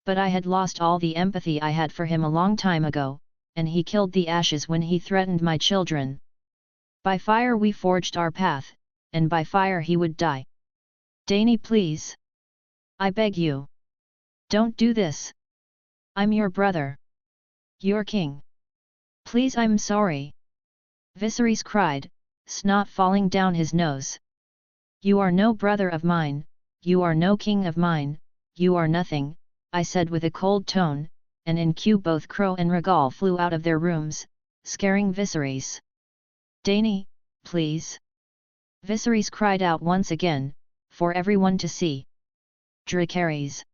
But I had lost all the empathy I had for him a long time ago, and he killed the ashes when he threatened my children. By fire we forged our path, and by fire he would die. Dany, please. I beg you. Don't do this. I'm your brother. Your king. Please, I'm sorry. Viserys cried, snot falling down his nose. You are no brother of mine, you are no king of mine, you are nothing, I said with a cold tone, and in cue both Crow and Rhaegal flew out of their rooms, scaring Viserys. Dany, please. Viserys cried out once again, for everyone to see. Dracarys.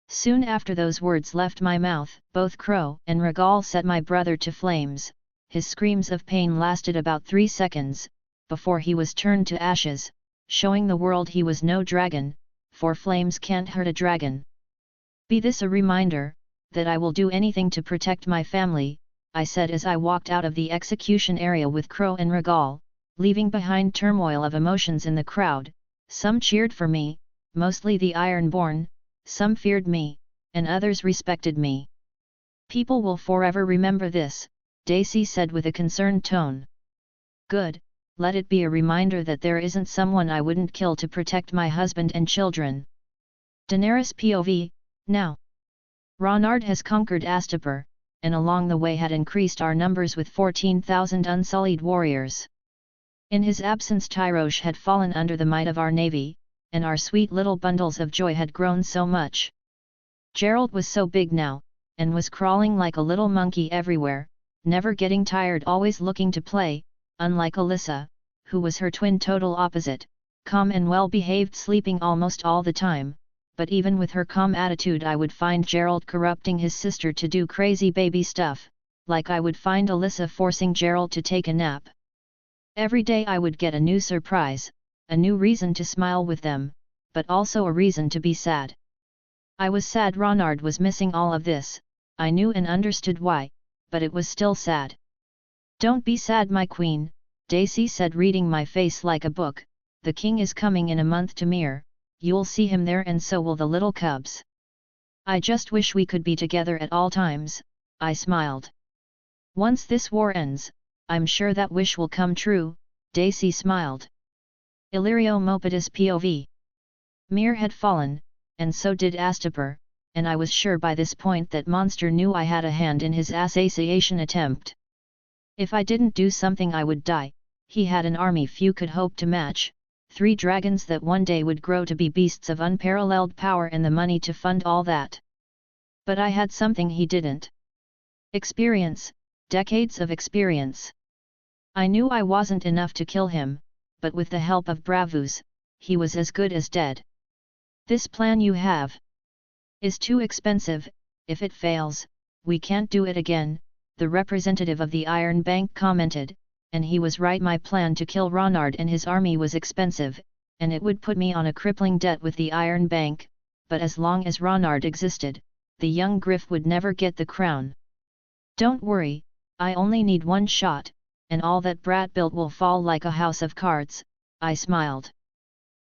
Soon after those words left my mouth, both Crow and Rhaegal set my brother to flames. His screams of pain lasted about 3 seconds, before he was turned to ashes, showing the world he was no dragon, for flames can't hurt a dragon. Be this a reminder, that I will do anything to protect my family, I said as I walked out of the execution area with Crow and Rhaegal, leaving behind turmoil of emotions in the crowd. Some cheered for me, mostly the Ironborn, some feared me, and others respected me. People will forever remember this, Dacey said with a concerned tone. Good, let it be a reminder that there isn't someone I wouldn't kill to protect my husband and children. Daenerys POV, now. Ronard has conquered Astapor, and along the way had increased our numbers with 14,000 unsullied warriors. In his absence Tyrosh had fallen under the might of our navy, and our sweet little bundles of joy had grown so much. Gerald was so big now, and was crawling like a little monkey everywhere, never getting tired, always looking to play, unlike Alyssa, who was her twin total opposite, calm and well-behaved, sleeping almost all the time, but even with her calm attitude I would find Gerald corrupting his sister to do crazy baby stuff, like I would find Alyssa forcing Gerald to take a nap. Every day I would get a new surprise, a new reason to smile with them, but also a reason to be sad. I was sad Ronard was missing all of this, I knew and understood why, but it was still sad. Don't be sad my queen, Dacey said, reading my face like a book. The king is coming in a month to Mir, you'll see him there and so will the little cubs. I just wish we could be together at all times, I smiled. Once this war ends, I'm sure that wish will come true, Dacey smiled. Illyrio Mopedus POV. Mir had fallen, and so did Astapor, and I was sure by this point that monster knew I had a hand in his assassination attempt. If I didn't do something I would die. He had an army few could hope to match, 3 dragons that one day would grow to be beasts of unparalleled power and the money to fund all that. But I had something he didn't. Experience, decades of experience. I knew I wasn't enough to kill him, but with the help of Bravus, he was as good as dead. This plan you have is too expensive, if it fails, we can't do it again, the representative of the Iron Bank commented, and he was right. My plan to kill Ronard and his army was expensive, and it would put me on a crippling debt with the Iron Bank, but as long as Ronard existed, the young Griff would never get the crown. Don't worry, I only need 1 shot, and all that brat built will fall like a house of cards, I smiled.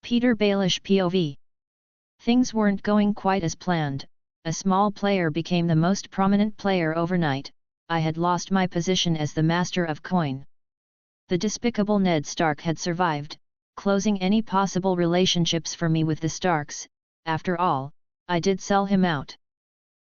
Peter Baelish POV. Things weren't going quite as planned, a small player became the most prominent player overnight. I had lost my position as the master of coin. The despicable Ned Stark had survived, closing any possible relationships for me with the Starks. After all, I did sell him out.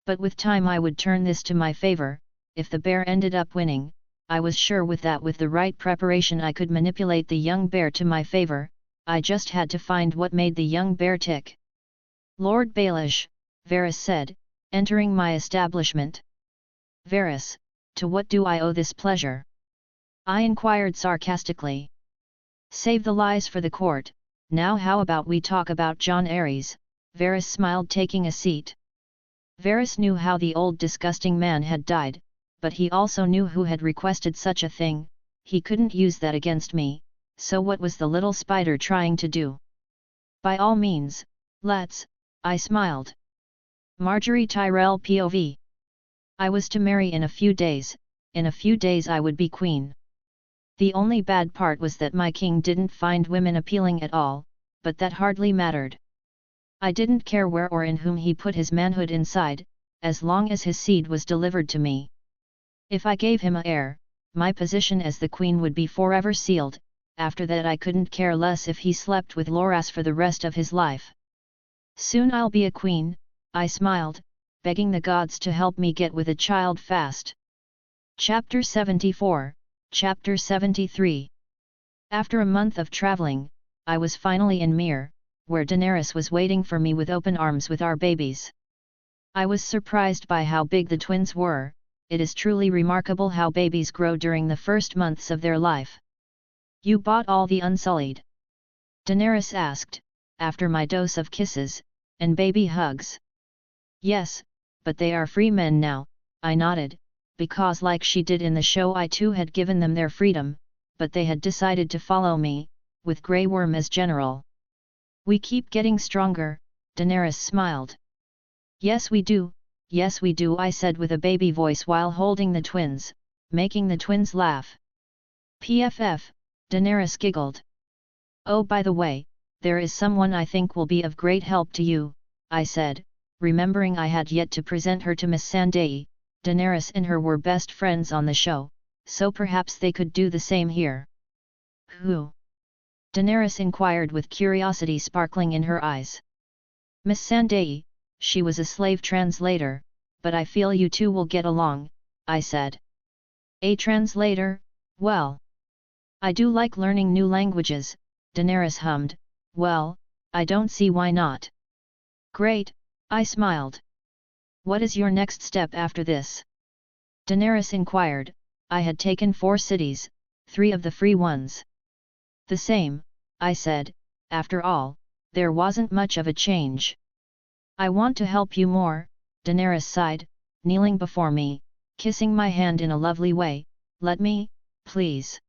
But with time I would turn this to my favor. If the bear ended up winning, I was sure with the right preparation I could manipulate the young bear to my favor. I just had to find what made the young bear tick. Lord Baelish, Varys said, entering my establishment. Varys, to what do I owe this pleasure? I inquired sarcastically. Save the lies for the court, now how about we talk about Jon Aerys? Varys smiled, taking a seat. Varys knew how the old disgusting man had died, but he also knew who had requested such a thing. He couldn't use that against me, so what was the little spider trying to do? By all means, let's, I smiled. Marjorie Tyrell POV. I was to marry in a few days, in a few days I would be queen. The only bad part was that my king didn't find women appealing at all, but that hardly mattered. I didn't care where or in whom he put his manhood inside, as long as his seed was delivered to me. If I gave him an heir, my position as the queen would be forever sealed. After that I couldn't care less if he slept with Loras for the rest of his life. Soon I'll be a queen, I smiled, begging the gods to help me get with a child fast. Chapter 74, Chapter 73. After a month of traveling, I was finally in Mir, where Daenerys was waiting for me with open arms with our babies. I was surprised by how big the twins were. It is truly remarkable how babies grow during the first months of their life. You bought all the Unsullied? Daenerys asked, after my dose of kisses and baby hugs. Yes, but they are free men now, I nodded, because like she did in the show I too had given them their freedom, but they had decided to follow me, with Grey Worm as general. We keep getting stronger, Daenerys smiled. Yes we do, I said with a baby voice while holding the twins, making the twins laugh. PFF, Daenerys giggled. Oh by the way, there is someone I think will be of great help to you, I said, remembering I had yet to present her to Miss Sandai. Daenerys and her were best friends on the show, so perhaps they could do the same here. Who? Daenerys inquired with curiosity sparkling in her eyes. Miss Sandai, she was a slave translator, but I feel you two will get along, I said. A translator? Well, I do like learning new languages, Daenerys hummed. Well, I don't see why not. Great, I smiled. What is your next step after this? Daenerys inquired. I had taken 4 cities, 3 of the free ones. The same, I said, after all, there wasn't much of a change. I want to help you more, Daenerys sighed, kneeling before me, kissing my hand in a lovely way. Let me, please.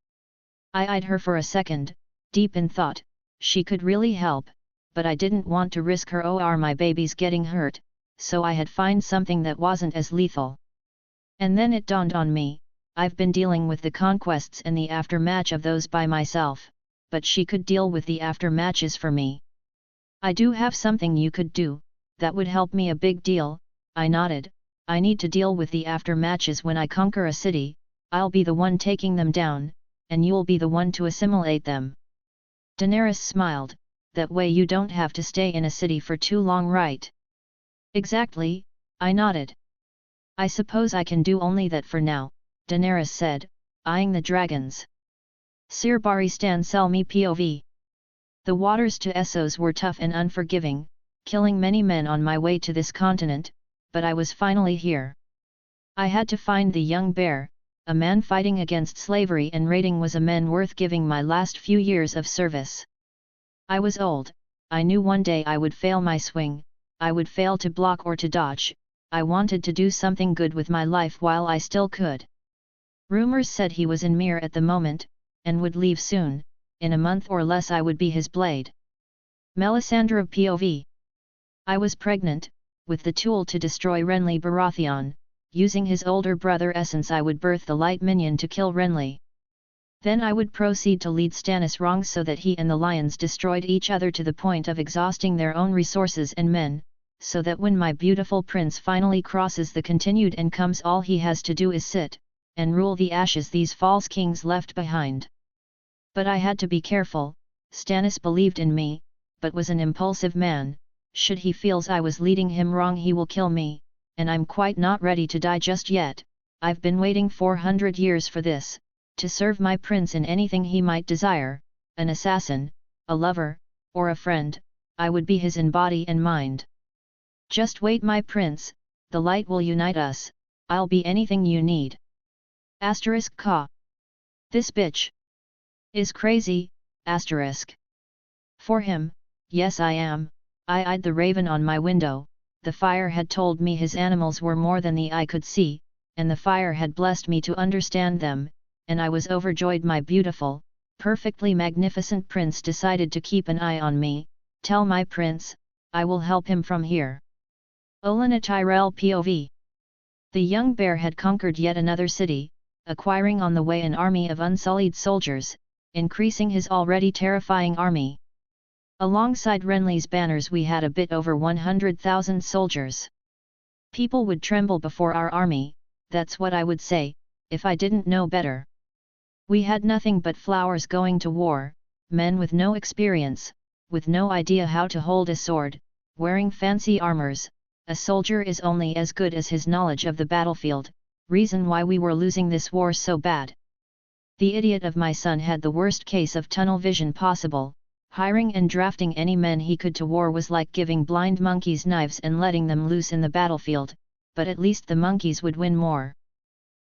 I eyed her for a second, deep in thought. She could really help, but I didn't want to risk her or my babies getting hurt, so I had find something that wasn't as lethal. And then it dawned on me, I've been dealing with the conquests and the aftermatch of those by myself, but she could deal with the aftermatches for me. I do have something you could do, that would help me a big deal, I nodded. I need to deal with the aftermatches when I conquer a city. I'll be the one taking them down, and you'll be the one to assimilate them. Daenerys smiled, that way you don't have to stay in a city for too long, right? Exactly, I nodded. I suppose I can do only that for now, Daenerys said, eyeing the dragons. Sir Barry Stan sell me POV. The waters to Essos were tough and unforgiving, killing many men on my way to this continent, but I was finally here. I had to find the young bear. A man fighting against slavery and raiding was a man worth giving my last few years of service. I was old, I knew one day I would fail my swing, I would fail to block or to dodge. I wanted to do something good with my life while I still could. Rumors said he was in Mir at the moment, and would leave soon. In a month or less I would be his blade. Melisandre POV. I was pregnant, with the tool to destroy Renley Baratheon. Using his older brother essence I would birth the light minion to kill Renley. Then I would proceed to lead Stannis wrong so that he and the lions destroyed each other to the point of exhausting their own resources and men, so that when my beautiful prince finally crosses the continued and comes, all he has to do is sit, and rule the ashes these false kings left behind. But I had to be careful. Stannis believed in me, but was an impulsive man. Should he feels I was leading him wrong he will kill me. And I'm quite not ready to die just yet. I've been waiting 400 years for this, to serve my prince in anything he might desire, an assassin, a lover, or a friend. I would be his in body and mind. Just wait my prince, the light will unite us. I'll be anything you need. Asterisk Ka. This bitch is crazy, asterisk. For him, yes I am. I eyed the raven on my window. The fire had told me his animals were more than the eye could see, and the fire had blessed me to understand them, and I was overjoyed my beautiful, perfectly magnificent prince decided to keep an eye on me. Tell my prince, I will help him from here. Olenna Tyrell POV. The young bear had conquered yet another city, acquiring on the way an army of unsullied soldiers, increasing his already terrifying army. Alongside Renly's banners we had a bit over 100,000 soldiers. People would tremble before our army, that's what I would say, if I didn't know better. We had nothing but flowers going to war, men with no experience, with no idea how to hold a sword, wearing fancy armors. A soldier is only as good as his knowledge of the battlefield, reason why we were losing this war so bad. The idiot of my son had the worst case of tunnel vision possible. Hiring and drafting any men he could to war was like giving blind monkeys knives and letting them loose in the battlefield, but at least the monkeys would win more.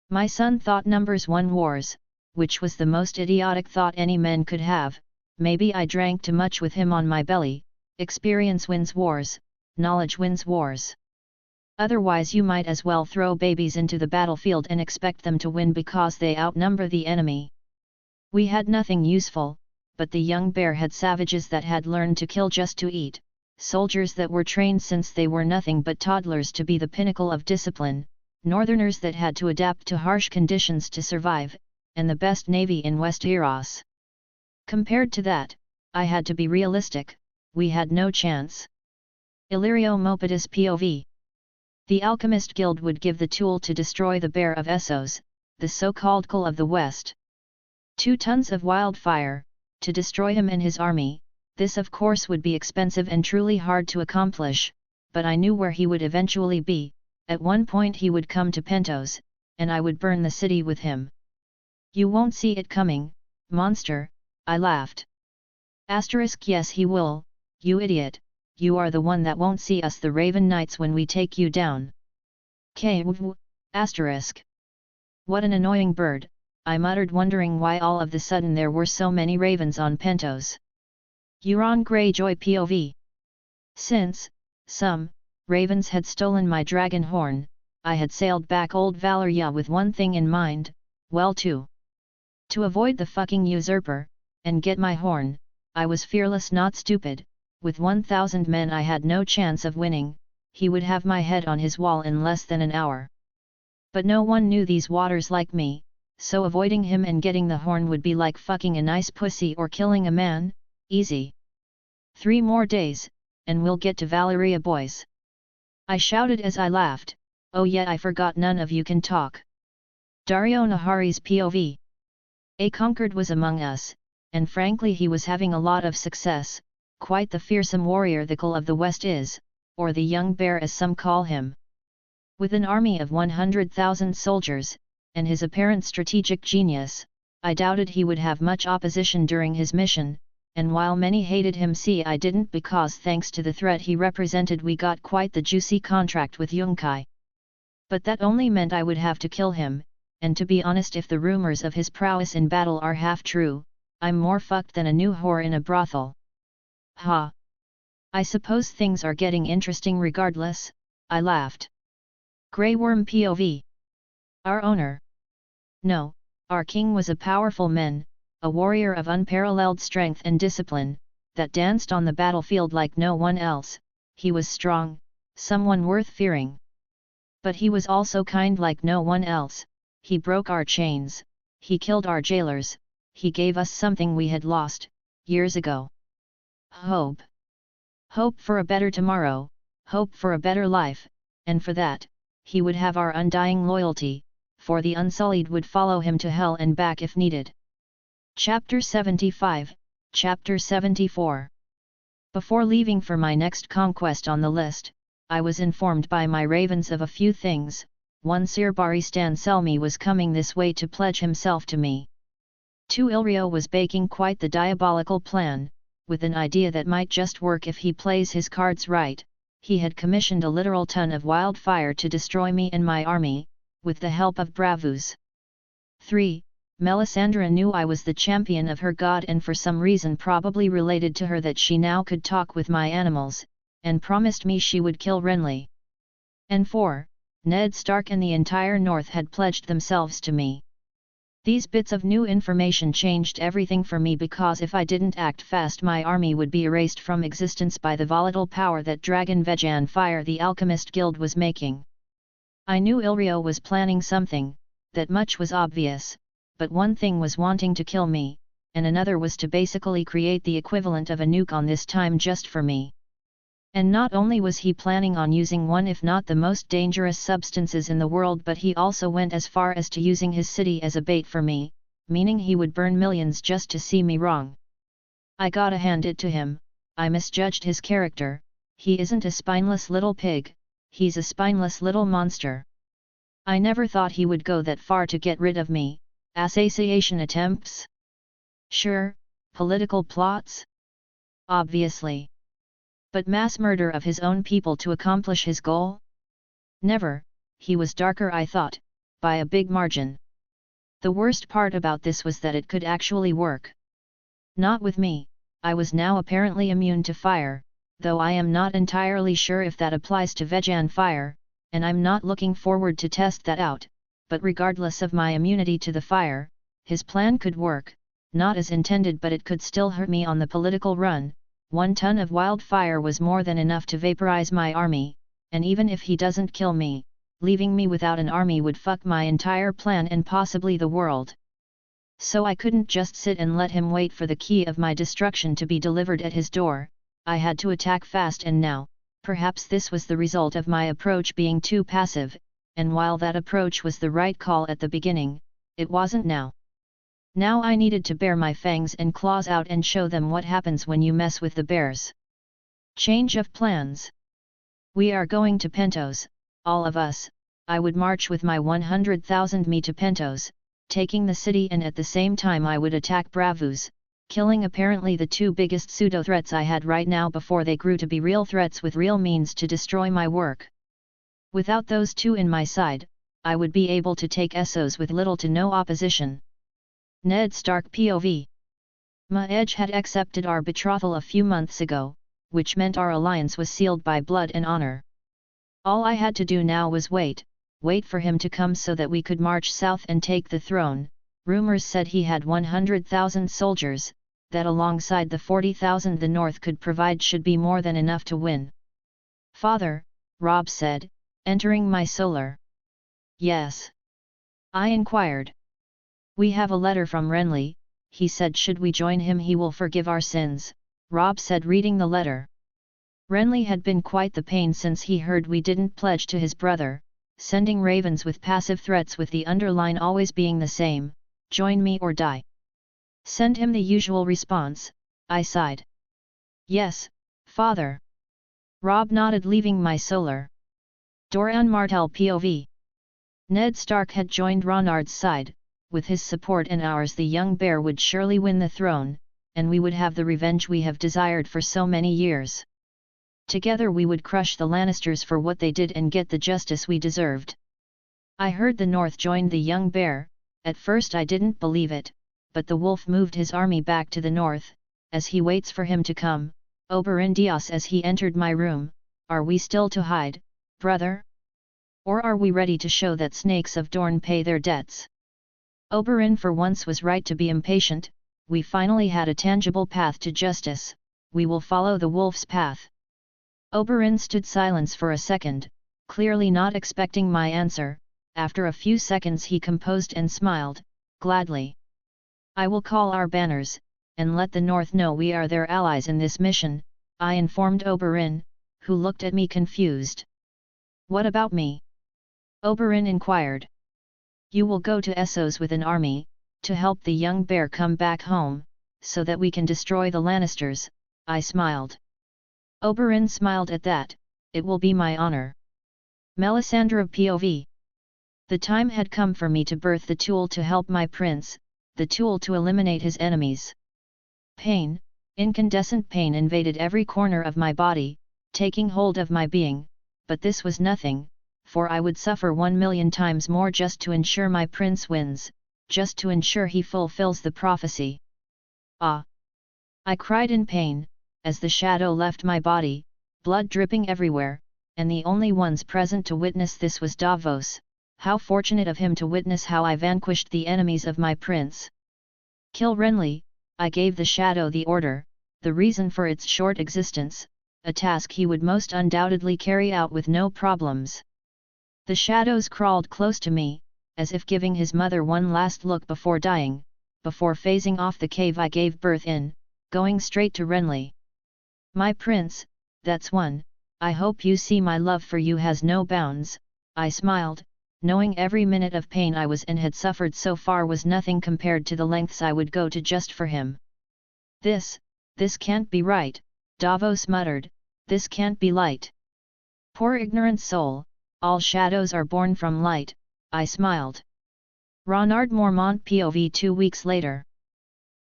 My son thought numbers won wars, which was the most idiotic thought any man could have. Maybe I drank too much with him on my belly. Experience wins wars, knowledge wins wars. Otherwise you might as well throw babies into the battlefield and expect them to win because they outnumber the enemy. We had nothing useful, but the young bear had savages that had learned to kill just to eat, soldiers that were trained since they were nothing but toddlers to be the pinnacle of discipline, northerners that had to adapt to harsh conditions to survive, and the best navy in Westeros. Compared to that, I had to be realistic, we had no chance. Illyrio Mopedus POV. The Alchemist Guild would give the tool to destroy the Bear of Essos, the so-called Kull of the West. 2 tons of wildfire, to destroy him and his army. This of course would be expensive and truly hard to accomplish, but I knew where he would eventually be. At one point he would come to Pentos, and I would burn the city with him. You won't see it coming, monster, I laughed. Asterisk yes he will, you idiot, you are the one that won't see us the Raven Knights when we take you down. Asterisk. What an annoying bird, I muttered, wondering why all of the sudden there were so many ravens on Pentos. Euron Greyjoy POV. Since, some, ravens had stolen my dragon horn, I had sailed back Old Valyria with one thing in mind, well to avoid the fucking usurper, and get my horn. I was fearless not stupid, with 1,000 men I had no chance of winning, he would have my head on his wall in less than an hour. But no one knew these waters like me, so avoiding him and getting the horn would be like fucking a nice pussy or killing a man, easy. 3 more days, and we'll get to Valyria, boys. I shouted as I laughed, oh yeah, I forgot none of you can talk. Dario Nahari's POV. A conquered was among us, and frankly he was having a lot of success, quite the fearsome warrior the Kull of the West is, or the young bear as some call him. With an army of 100,000 soldiers, and his apparent strategic genius, I doubted he would have much opposition during his mission, and while many hated him, I didn't, because thanks to the threat he represented we got quite the juicy contract with Yunkai. But that only meant I would have to kill him, and to be honest, if the rumors of his prowess in battle are half true, I'm more fucked than a new whore in a brothel. Ha! I suppose things are getting interesting regardless, I laughed. Grey Worm POV. Our owner. No, our king was a powerful man, a warrior of unparalleled strength and discipline, that danced on the battlefield like no one else. He was strong, someone worth fearing. But he was also kind like no one else. He broke our chains, he killed our jailers, he gave us something we had lost, years ago. Hope. Hope for a better tomorrow, hope for a better life, and for that, he would have our undying loyalty, for the Unsullied would follow him to hell and back if needed. Chapter 75, Chapter 74. Before leaving for my next conquest on the list, I was informed by my ravens of a few things. 1. Sir Barry Stan Selmy was coming this way to pledge himself to me. 2. Illyrio was baking quite the diabolical plan, with an idea that might just work if he plays his cards right. He had commissioned a literal ton of wildfire to destroy me and my army, with the help of bravos. 3. Melisandre knew I was the champion of her god, and for some reason probably related to her that she now could talk with my animals, and promised me she would kill Renly. And 4. Ned Stark and the entire North had pledged themselves to me. These bits of new information changed everything for me, because if I didn't act fast my army would be erased from existence by the volatile power that Dragon Vejan Fire the Alchemist Guild was making. I knew Illyrio was planning something, That much was obvious, but one thing was wanting to kill me, and another was to basically create the equivalent of a nuke on this time just for me. And not only was he planning on using one if not the most dangerous substances in the world, but he also went as far as to using his city as a bait for me, meaning he would burn millions just to see me wrong. I gotta hand it to him, I misjudged his character. He isn't a spineless little pig, he's a spineless little monster. I never thought he would go that far to get rid of me. Assassination attempts? Sure, political plots? Obviously. But mass murder of his own people to accomplish his goal? Never. He was darker, I thought, by a big margin. The worst part about this was that it could actually work. Not with me. I was now apparently immune to fire, though I am not entirely sure if that applies to vegan fire, and I'm not looking forward to test that out, but regardless of my immunity to the fire, his plan could work, not as intended, but it could still hurt me on the political run. 1 ton of wildfire was more than enough to vaporize my army, and even if he doesn't kill me, leaving me without an army would fuck my entire plan and possibly the world. So I couldn't just sit and let him wait for the key of my destruction to be delivered at his door. I had to attack fast, and now, perhaps this was the result of my approach being too passive, and while that approach was the right call at the beginning, it wasn't now. Now I needed to bare my fangs and claws out and show them what happens when you mess with the bears. Change of plans. We are going to Pentos, all of us. I would march with my 100,000 me to Pentos, taking the city, and at the same time I would attack Bravos, killing apparently the 2 biggest pseudo-threats I had right now before they grew to be real threats with real means to destroy my work. Without those 2 in my side, I would be able to take Essos with little to no opposition. Ned Stark POV. Maege had accepted our betrothal a few months ago, which meant our alliance was sealed by blood and honor. All I had to do now was wait for him to come so that we could march south and take the throne. Rumors said he had 100,000 soldiers, that alongside the 40,000 the North could provide should be more than enough to win. Father, Robb said, entering my solar. Yes. I inquired. We have a letter from Renley, he said. Should we join him he will forgive our sins, Robb said, reading the letter. Renley had been quite the pain since he heard we didn't pledge to his brother, sending ravens with passive threats with the underline always being the same, join me or die. Send him the usual response, I sighed. Yes, father. Robb nodded, leaving my solar. Doran Martell POV. Ned Stark had joined Ronard's side. With his support and ours the young bear would surely win the throne, and we would have the revenge we have desired for so many years. Together we would crush the Lannisters for what they did and get the justice we deserved. I heard the North joined the young bear. At first I didn't believe it, but the wolf moved his army back to the north, as he waits for him to come. Oberyn Dios as he entered my room, are we still to hide, brother? Or are we ready to show that snakes of Dorne pay their debts? Oberyn for once was right to be impatient. We finally had a tangible path to justice, we will follow the wolf's path. Oberyn stood silence for a second, clearly not expecting my answer. After a few seconds he composed and smiled, gladly. I will call our banners, and let the North know we are their allies in this mission, I informed Oberyn, who looked at me confused. What about me? Oberyn inquired. You will go to Essos with an army, to help the young bear come back home, so that we can destroy the Lannisters, I smiled. Oberyn smiled at that. It will be my honor. Melisandre POV. The time had come for me to birth the tool to help my prince, the tool to eliminate his enemies. Pain, incandescent pain invaded every corner of my body, taking hold of my being, but this was nothing, for I would suffer 1,000,000 times more just to ensure my prince wins, just to ensure he fulfills the prophecy. Ah! I cried in pain, as the shadow left my body, blood dripping everywhere, and the only ones present to witness this was Davos. How fortunate of him to witness how I vanquished the enemies of my prince. Kill Renley, I gave the shadow the order, the reason for its short existence, a task he would most undoubtedly carry out with no problems. The shadows crawled close to me, as if giving his mother one last look before dying, before phasing off the cave I gave birth in, going straight to Renley. "My prince, that's one, I hope you see my love for you has no bounds," I smiled, knowing every minute of pain I was and had suffered so far was nothing compared to the lengths I would go to just for him. This can't be right," Davos muttered, "this can't be light." "Poor ignorant soul, all shadows are born from light," I smiled. Ronard Mormont POV 2 weeks later.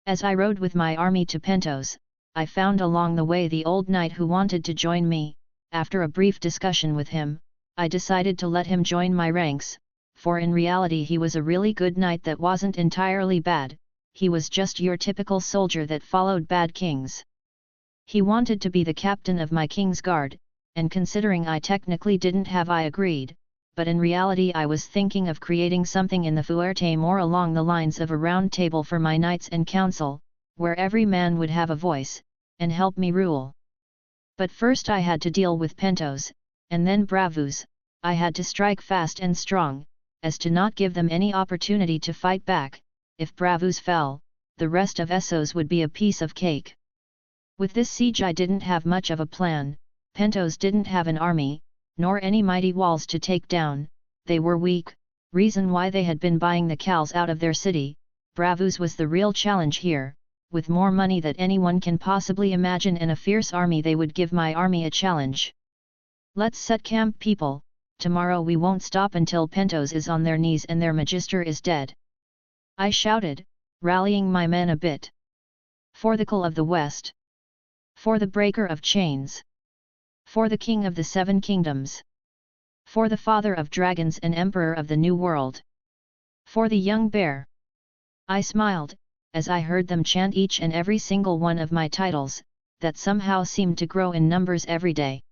As I rode with my army to Pentos, I found along the way the old knight who wanted to join me. After a brief discussion with him, I decided to let him join my ranks, for in reality he was a really good knight that wasn't entirely bad, he was just your typical soldier that followed bad kings. He wanted to be the captain of my king's guard, and considering I technically didn't have I agreed, but in reality I was thinking of creating something in the Fuerte more along the lines of a round table for my knights and council, where every man would have a voice, and help me rule. But first I had to deal with Pentos, and then Bravos. I had to strike fast and strong, as to not give them any opportunity to fight back. If Bravos fell, the rest of Essos would be a piece of cake. With this siege I didn't have much of a plan. Pentos didn't have an army, nor any mighty walls to take down, they were weak, reason why they had been buying the cows out of their city. Bravos was the real challenge here, with more money than anyone can possibly imagine and a fierce army they would give my army a challenge. "Let's set camp, people, tomorrow we won't stop until Pentos is on their knees and their magister is dead," I shouted, rallying my men a bit. "For the Cull of the West. For the Breaker of Chains. For the King of the Seven Kingdoms. For the Father of Dragons and Emperor of the New World. For the Young Bear." I smiled, as I heard them chant each and every single one of my titles, that somehow seemed to grow in numbers every day.